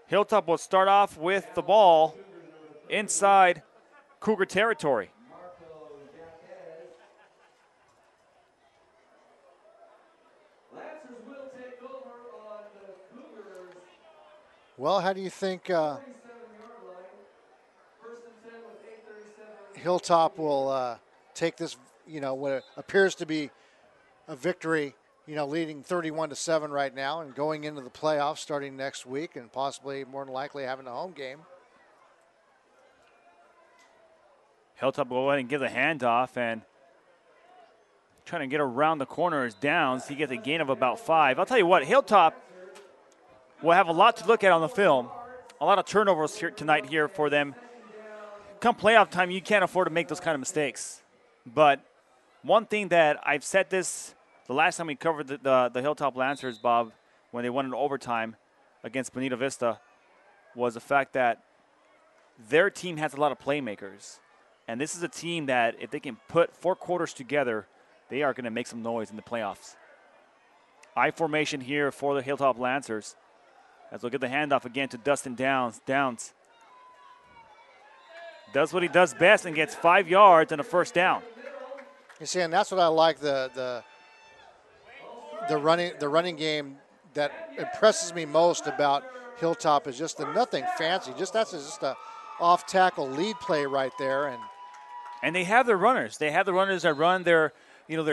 Hilltop will start off with the ball inside Cougar territory. Well, how do you think Hilltop will take this, what appears to be a victory, leading 31-7 right now and going into the playoffs starting next week and possibly more than likely having a home game? Hilltop will go ahead and give the handoff, and trying to get around the corner is Downs. He gets a gain of about 5. I'll tell you what, Hilltop will have a lot to look at on the film. A lot of turnovers here tonight here for them. Come playoff time, you can't afford to make those kind of mistakes. But one thing that I've said this the last time we covered the Hilltop Lancers, Bob, when they won in overtime against Bonita Vista, was the fact that their team has a lot of playmakers. And this is a team that if they can put 4 quarters together they are going to make some noise in the playoffs. I formation here for the Hilltop Lancers. As we'll get the handoff again to Dustin Downs. Downs does what he does best and gets 5 yards and a first down. You see, and that's what I like, the running game that impresses me most about Hilltop is just the nothing fancy. That's just a off-tackle lead play right there. And they have their runners. They have the runners that run their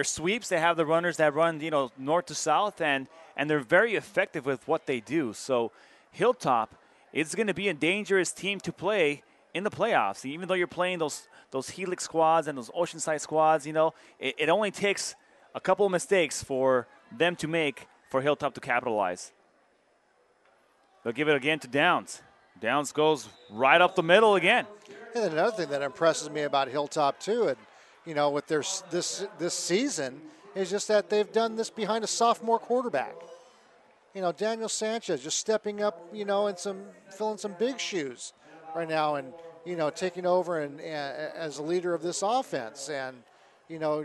sweeps. They have the runners that run, north to south, and they're very effective with what they do. So Hilltop is going to be a dangerous team to play in the playoffs. Even though you're playing those Helix squads and those Oceanside squads, it only takes a couple of mistakes for them to make for Hilltop to capitalize. They'll give it again to Downs. Downs goes right up the middle again. And another thing that impresses me about Hilltop too, and with their this season, is just that they've done this behind a sophomore quarterback. Daniel Sanchez just stepping up, and filling some big shoes right now, and taking over and as a leader of this offense. And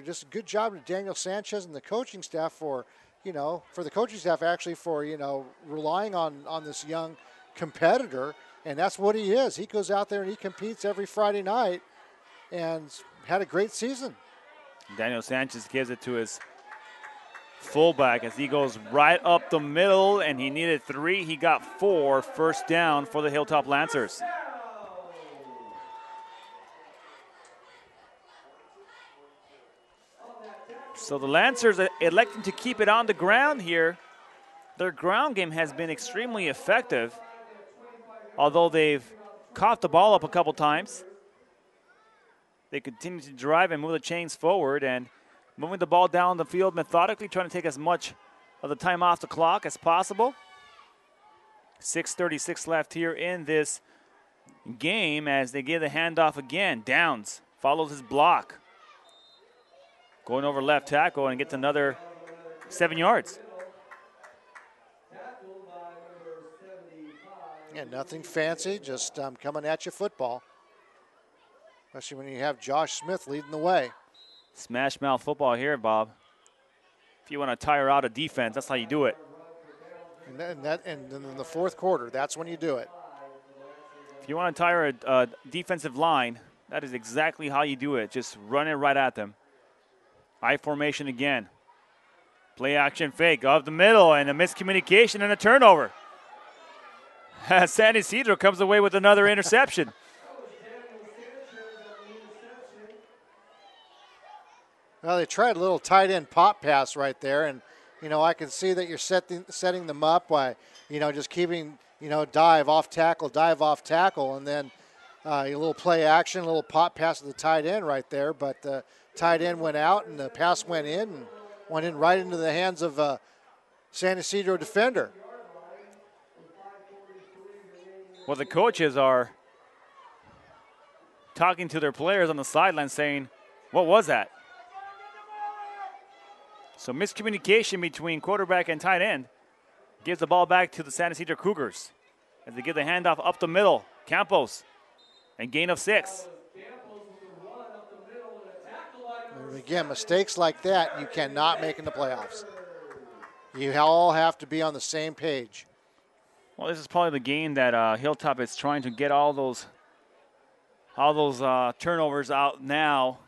just a good job to Daniel Sanchez and the coaching staff for the coaching staff actually for relying on this young competitor. And that's what he is. He goes out there and he competes every Friday night and had a great season. Daniel Sanchez gives it to his fullback as he goes right up the middle, and he needed 3. He got 4. First down for the Hilltop Lancers. So the Lancers are electing to keep it on the ground here. Their ground game has been extremely effective, although they've coughed the ball up a couple times. They continue to drive and move the chains forward and moving the ball down the field methodically, trying to take as much of the time off the clock as possible. 6:36 left here in this game as they give the handoff again. Downs follows his block. Going over left tackle and gets another 7 yards. Yeah, nothing fancy, just coming at you football. Especially when you have Josh Smith leading the way. Smash mouth football here, Bob. If you want to tire out a defense, that's how you do it. And then in the fourth quarter, that's when you do it. If you want to tire a defensive line, that is exactly how you do it. Just run it right at them. I formation again. Play action fake of the middle and a miscommunication and a turnover. San Ysidro comes away with another interception. Well, they tried a little tight end pop pass right there, and I can see that you're setting them up by just keeping dive off tackle, and then a little play action, a little pop pass to the tight end right there. But the tight end went out, and the pass went in right into the hands of a San Ysidro defender. Well, the coaches are talking to their players on the sideline saying, what was that? So miscommunication between quarterback and tight end gives the ball back to the San Ysidro Cougars as they give the handoff up the middle. Campos, and gain of 6. And again, mistakes like that you cannot make in the playoffs. You all have to be on the same page. Well, this is probably the game that Hilltop is trying to get all those turnovers out now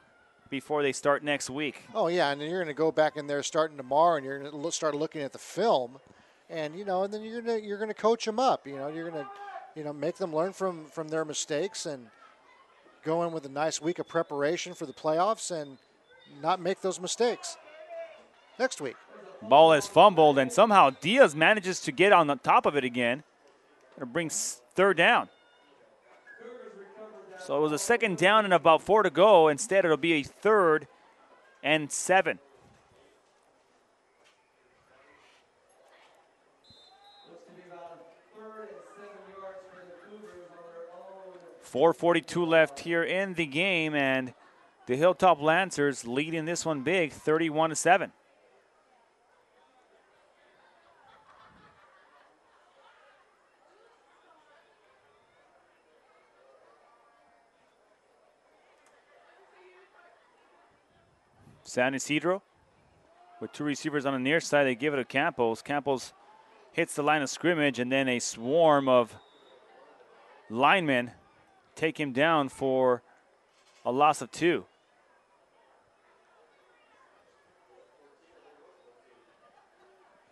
before they start next week. Oh yeah, and then you're going to go back in there starting tomorrow, and you're going to start looking at the film, and and then you're going to coach them up. You're going to make them learn from their mistakes and go in with a nice week of preparation for the playoffs and not make those mistakes next week. Ball is fumbled, and somehow Diaz manages to get on the top of it again. It brings third down. So it was a second down and about 4 to go. Instead, it'll be a 3rd and 7. .442 left here in the game, and the Hilltop Lancers leading this one big, 31-7. San Ysidro With two receivers on the near side, they give it to Campos. Campos hits the line of scrimmage, and then a swarm of linemen take him down for a loss of 2.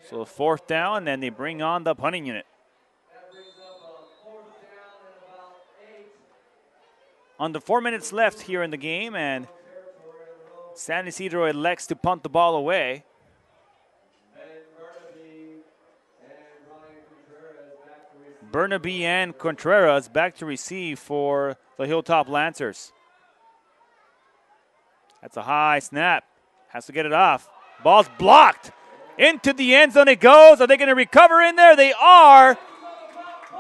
So 4th down, and then they bring on the punting unit. Under 4 minutes left here in the game, and San Ysidro elects to punt the ball away. Burnaby and Contreras back to receive for the Hilltop Lancers. That's a high snap. Has to get it off. Ball's blocked. Into the end zone it goes. Are they going to recover in there? They are.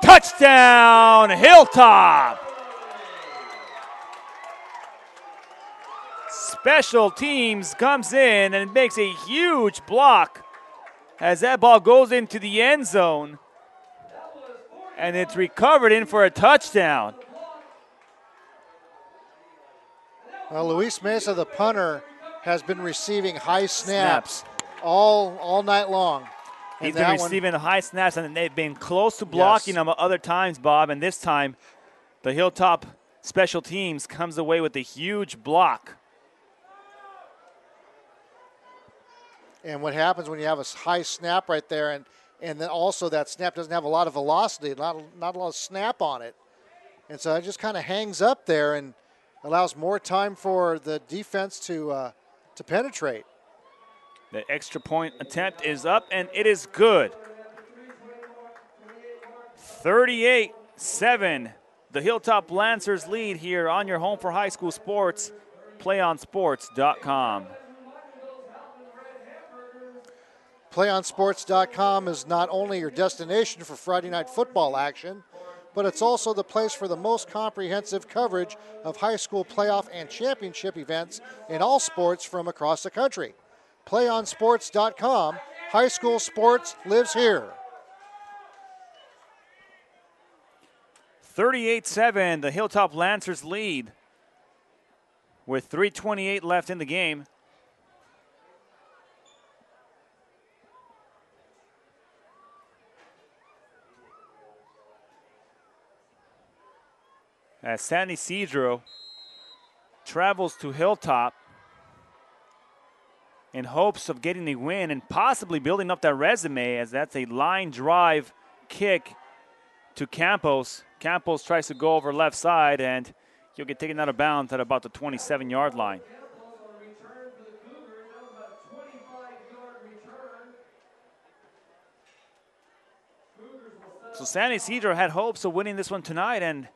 Touchdown, Hilltop. Special teams comes in and makes a huge block as that ball goes into the end zone. And it's recovered in for a touchdown. Well, Luis Mesa, the punter, has been receiving high snaps all night long. He's been receiving high snaps, and they've been close to blocking them other times, Bob. And this time, the Hilltop special teams comes away with a huge block. And what happens when you have a high snap right there, and then also that snap doesn't have a lot of velocity, not a lot of snap on it. And so it just kind of hangs up there and allows more time for the defense to penetrate. The extra point attempt is up, and it is good. 38-7, the Hilltop Lancers lead here on your home for high school sports, PlayOnSports.com. PlayOnSports.com is not only your destination for Friday night football action, but it's also the place for the most comprehensive coverage of high school playoff and championship events in all sports from across the country. PlayOnSports.com, high school sports lives here. 38-7, the Hilltop Lancers lead with 3:28 left in the game. As San Ysidro travels to Hilltop in hopes of getting a win and possibly building up that resume, as that's a line drive kick to Campos. Campos tries to go over left side, and he'll get taken out of bounds at about the 27-yard line. So San Ysidro had hopes of winning this one tonight and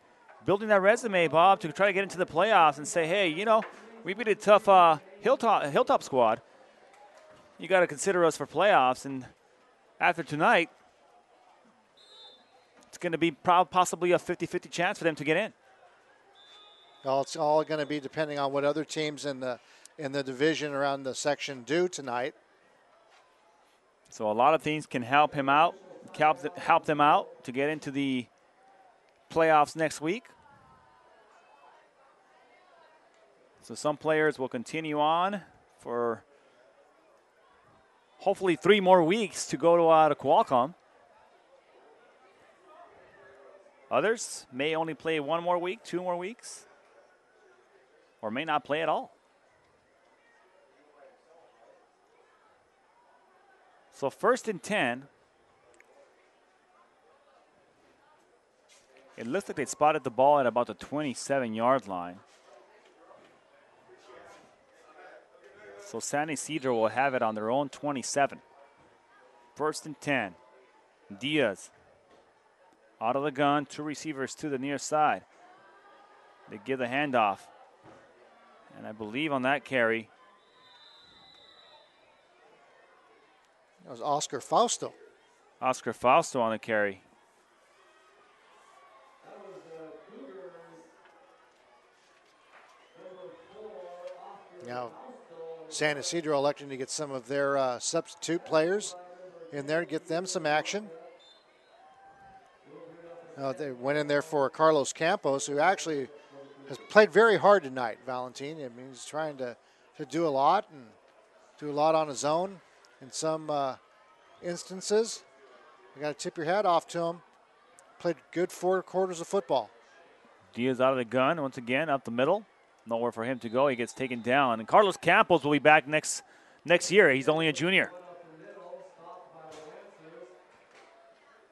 building that resume, Bob, to try to get into the playoffs and say, hey, you know, we beat a tough Hilltop squad. You got to consider us for playoffs. And after tonight, it's going to be possibly a 50-50 chance for them to get in. Well, it's all going to be depending on what other teams in the division around the section do tonight. So a lot of things can help him out, help them out to get into the playoffs next week. So some players will continue on for hopefully 3 more weeks to go to Qualcomm. Others may only play 1 more week, 2 more weeks, or may not play at all. So 1st and 10. It looks like they spotted the ball at about the 27-yard line. So San Ysidro will have it on their own 27. 1st and 10. Diaz out of the gun, 2 receivers to the near side. They give the handoff. And I believe on that carry, that was Oscar Fausto. Oscar Fausto on the carry. Now, San Ysidro electing to get some of their substitute players in there to get them some action. They went in there for Carlos Campos, who actually has played very hard tonight, Valentin. I mean, he's trying to do a lot, and Do a lot on his own in some instances. You got to tip your hat off to him. Played good 4 quarters of football. Diaz out of the gun once again, up the middle. Nowhere for him to go. He gets taken down. And Carlos Campos will be back next year. He's only a junior.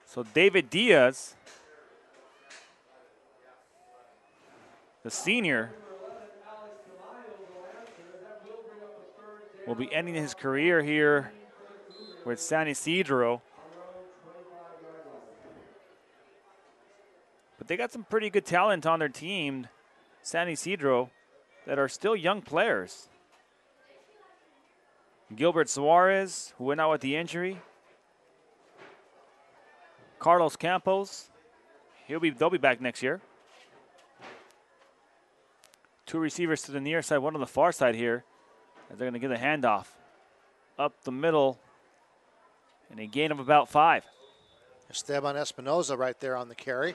So David Diaz, the senior, will be ending his career here with San Ysidro. But they got some pretty good talent on their team, San Ysidro, that are still young players. Gilbert Suarez, who went out with the injury. Carlos Campos, they'll be back next year. 2 receivers to the near side, 1 on the far side here. As they're going to give the handoff up the middle, and a gain of about 5. Esteban Espinoza right there on the carry.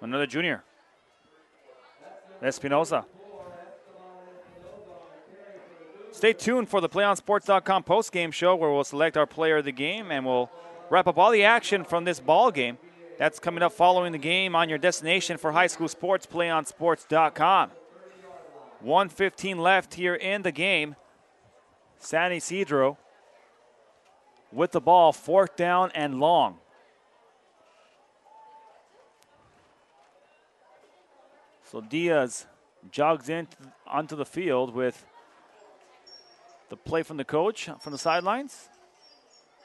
Another junior, Espinoza. Stay tuned for the PlayOnSports.com postgame show where we'll select our player of the game and we'll wrap up all the action from this ball game. That's coming up following the game on your destination for high school sports, PlayOnSports.com. 1:15 left here in the game. San Ysidro with the ball, 4th down and long. So Diaz jogs in onto the field with the play from the coach from the sidelines.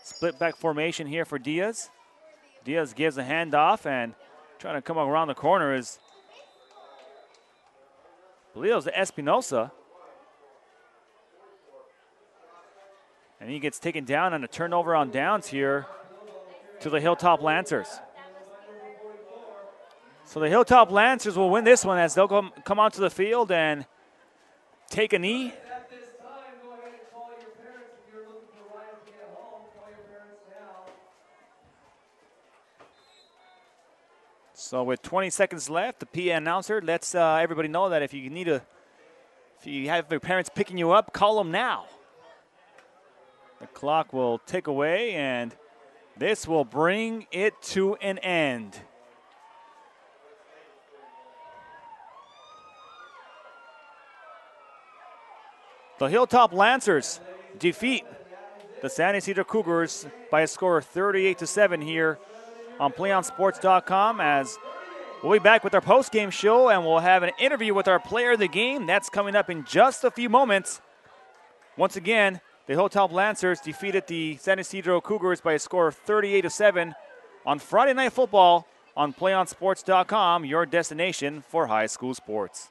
Split back formation here for Diaz. Diaz gives a handoff and trying to come around the corner is, I believe it was Espinoza. And he gets taken down on a turnover on downs here to the Hilltop Lancers. So the Hilltop Lancers will win this one as they'll come onto the field and take a knee. So with 20 seconds left, the PA announcer lets everybody know that if you have your parents picking you up, call them now. The clock will tick away, and this will bring it to an end. The Hilltop Lancers defeat the San Ysidro Cougars by a score of 38-7 here on PlayOnSports.com, as we'll be back with our post-game show and we'll have an interview with our player of the game. That's coming up in just a few moments. Once again, the Hilltop Lancers defeated the San Ysidro Cougars by a score of 38-7 on Friday Night Football on PlayOnSports.com, your destination for high school sports.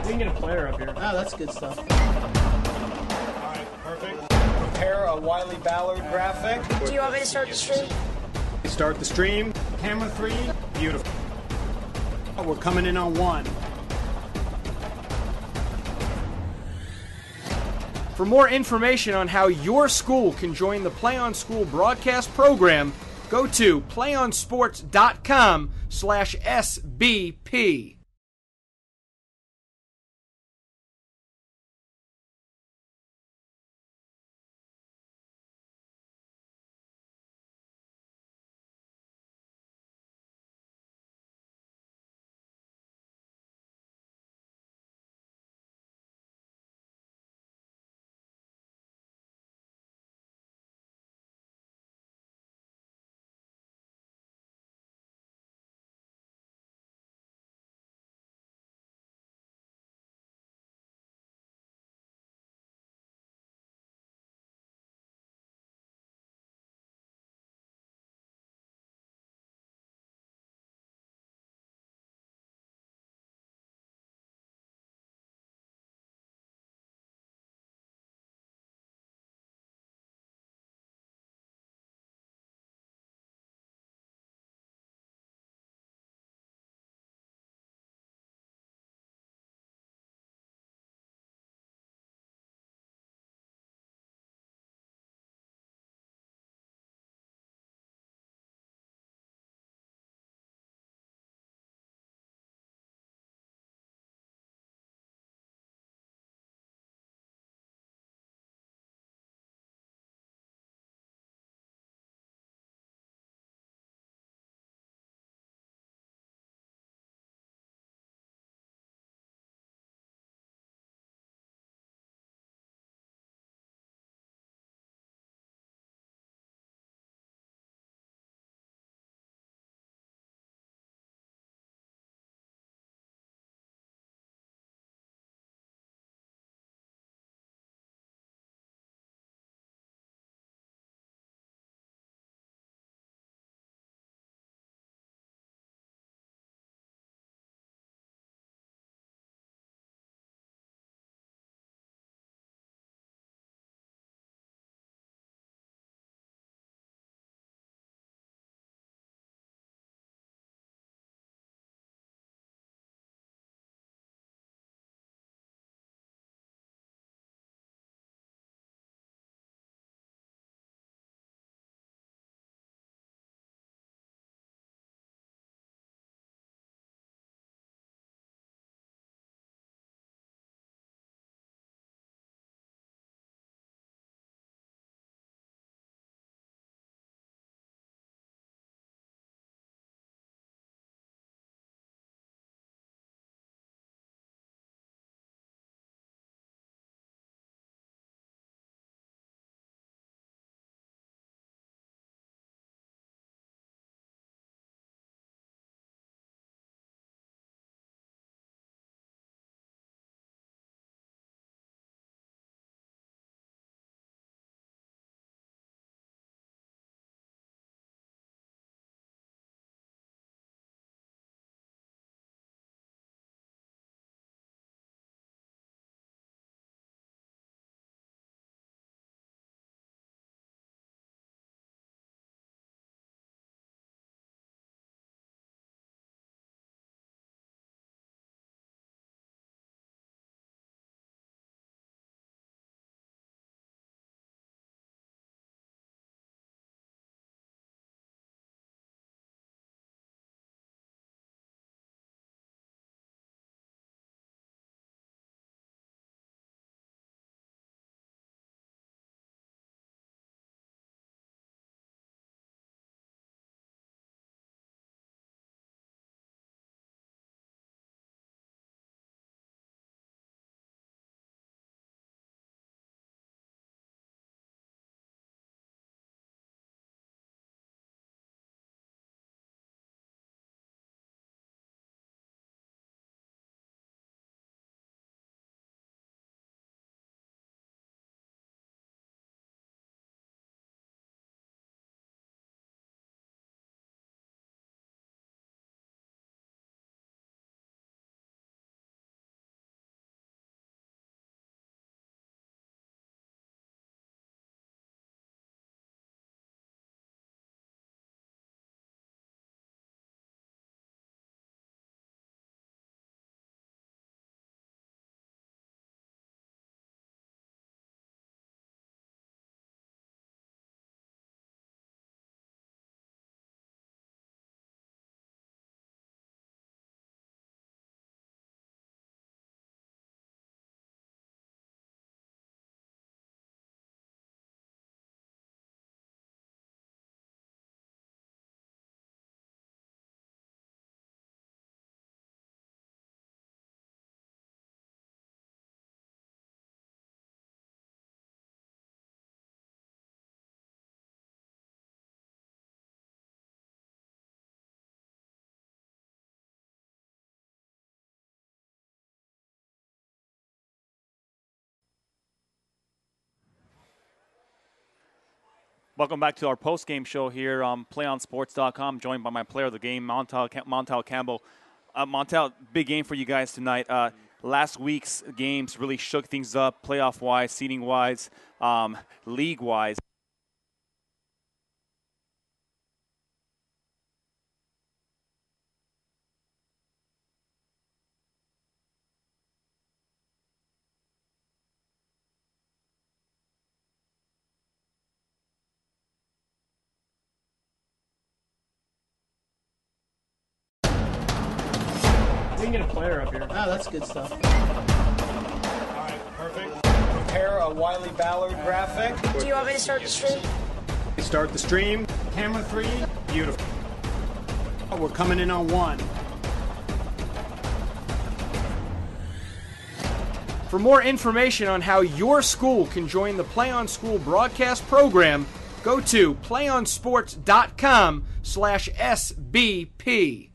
We can get a player up here. Oh, that's good stuff. All right, perfect. Prepare a Wiley Ballard graphic. Do you want me to start the stream? Start the stream. Camera 3. Beautiful. We're coming in on 1. For more information on how your school can join the Play On School broadcast program, go to playonsports.com/SBP. Welcome back to our post-game show here on PlayOnSports.com, joined by my player of the game, Montel Campbell. Montel, big game for you guys tonight. Last week's games really shook things up, playoff-wise, seeding-wise, league-wise. We can get a player up here. Oh, that's good stuff. All right, perfect. Prepare a Wiley Ballard graphic. Do you want me to start the stream? Start the stream. Camera 3. Beautiful. We're coming in on 1. For more information on how your school can join the PlayOn School broadcast program, go to playonsports.com/SBP.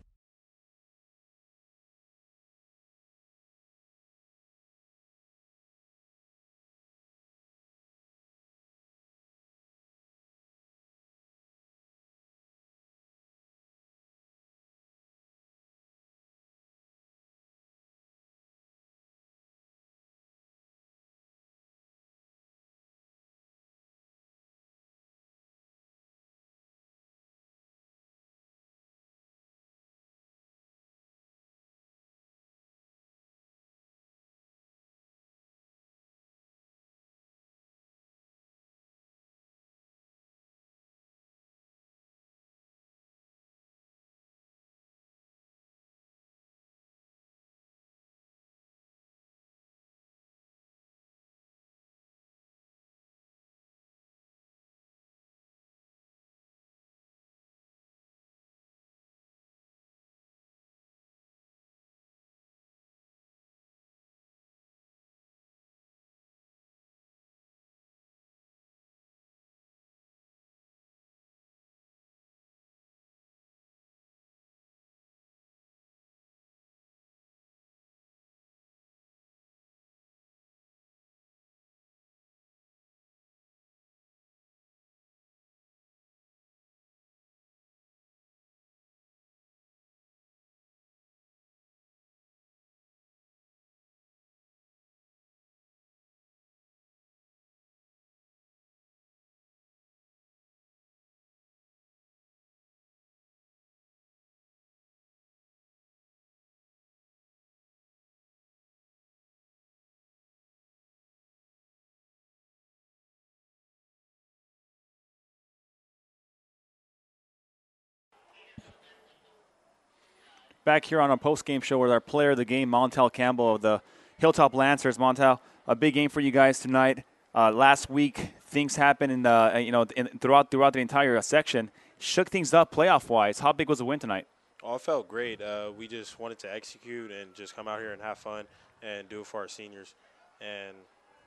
Back here on our post-game show with our player of the game, Montel Campbell of the Hilltop Lancers. Montel, a big game for you guys tonight. Last week, things happened throughout the entire section. Shook things up playoff-wise. How big was the win tonight? Oh, it felt great. We just wanted to execute and just come out here and have fun and do it for our seniors. And,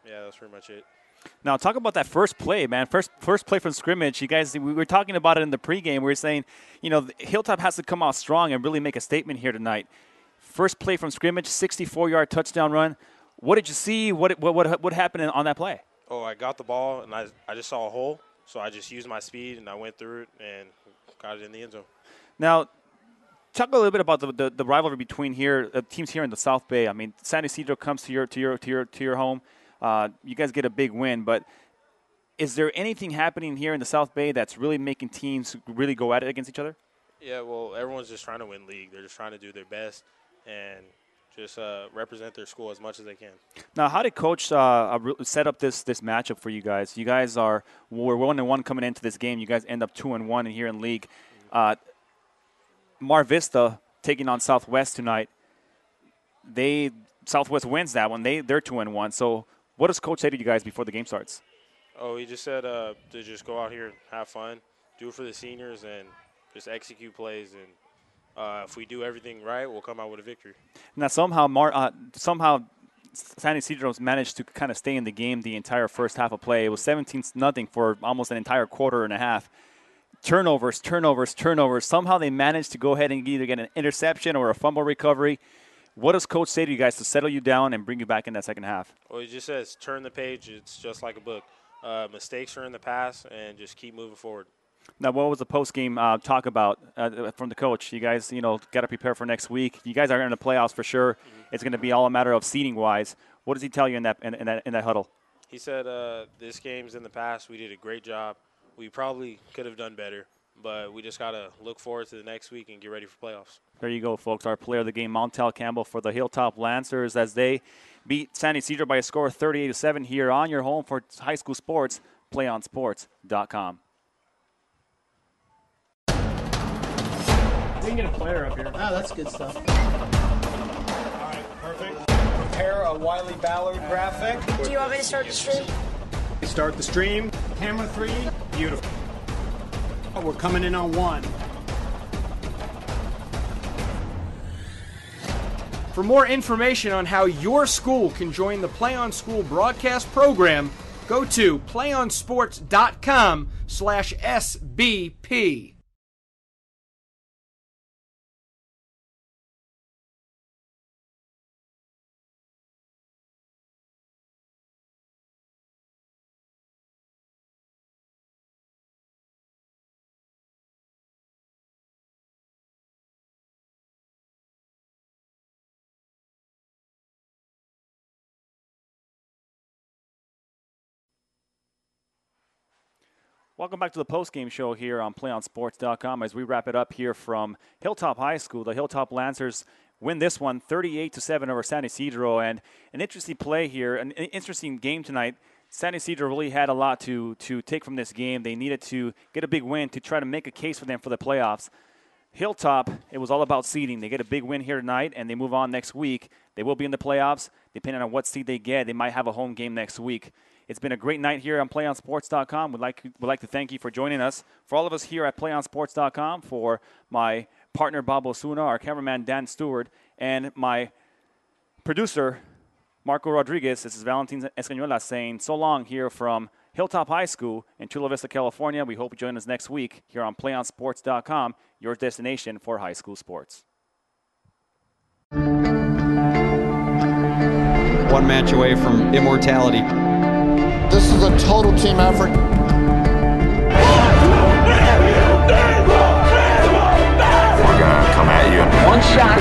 yeah, that's pretty much it. Now, talk about that first play, man. First play from scrimmage. You guys, we were talking about it in the pregame. We were saying, Hilltop has to come out strong and really make a statement here tonight. First play from scrimmage, 64-yard touchdown run. What did you see? What happened on that play? Oh, I got the ball, and I just saw a hole. So I just used my speed, and I went through it and got it in the end zone. Now, talk a little bit about the rivalry between teams here in the South Bay. I mean, San Ysidro comes to your home. You guys get a big win, but is there anything happening here in the South Bay that's really making teams really go at it against each other? Yeah, well, everyone's just trying to win league. They're just trying to do their best and just represent their school as much as they can. Now, how did Coach set up this matchup for you guys? You guys were 1-1 coming into this game. You guys end up 2-1 here in league. Vista taking on Southwest tonight. Southwest wins that one. They're 2-1. So what does Coach say to you guys before the game starts? Oh, he just said to just go out here and have fun, do it for the seniors, and just execute plays. And if we do everything right, we'll come out with a victory. Now, somehow San Ysidro managed to kind of stay in the game the entire first half of play. It was 17-0 for almost an entire quarter and a half. Turnovers. Somehow they managed to go ahead and either get an interception or a fumble recovery. What does Coach say to you guys to settle you down and bring you back in that second half? Well, he just says, turn the page. It's just like a book. Mistakes are in the past, and just keep moving forward. Now, what was the post-game talk about from the coach? You guys, got to prepare for next week. You guys are in the playoffs for sure. Mm-hmm. It's going to be all a matter of seeding-wise. What does he tell you in that huddle? He said this game's in the past. We did a great job. We probably could have done better, but we just got to look forward to the next week and get ready for playoffs. There you go, folks. Our player of the game, Montel Campbell for the Hilltop Lancers, as they beat San Ysidro by a score of 38-7 here on your home for high school sports, PlayOnSports.com. We can get a player up here. Oh, that's good stuff. All right, perfect. Prepare a Wiley Ballard graphic. Do you want me to start the stream? Start the stream. Camera 3. Beautiful. We're coming in on 1. For more information on how your school can join the PlayOn School broadcast program, go to playonsports.com/SBP. Welcome back to the post-game show here on PlayOnSports.com as we wrap it up here from Hilltop High School. The Hilltop Lancers win this one 38-7 over San Ysidro, and an interesting play here, an interesting game tonight. San Ysidro really had a lot to take from this game. They needed to get a big win to try to make a case for them for the playoffs. Hilltop, it was all about seeding. They get a big win here tonight, and they move on next week. They will be in the playoffs. Depending on what seed they get, they might have a home game next week. It's been a great night here on PlayOnSports.com. We'd like to thank you for joining us. For all of us here at PlayOnSports.com, for my partner Bob Osuna, our cameraman Dan Stewart, and my producer Marco Rodriguez, this is Valentin Escañuela saying so long here from Hilltop High School in Chula Vista, California. We hope you join us next week here on PlayOnSports.com, your destination for high school sports. One match away from immortality. This is a total team effort. We're gonna come at you. One shot.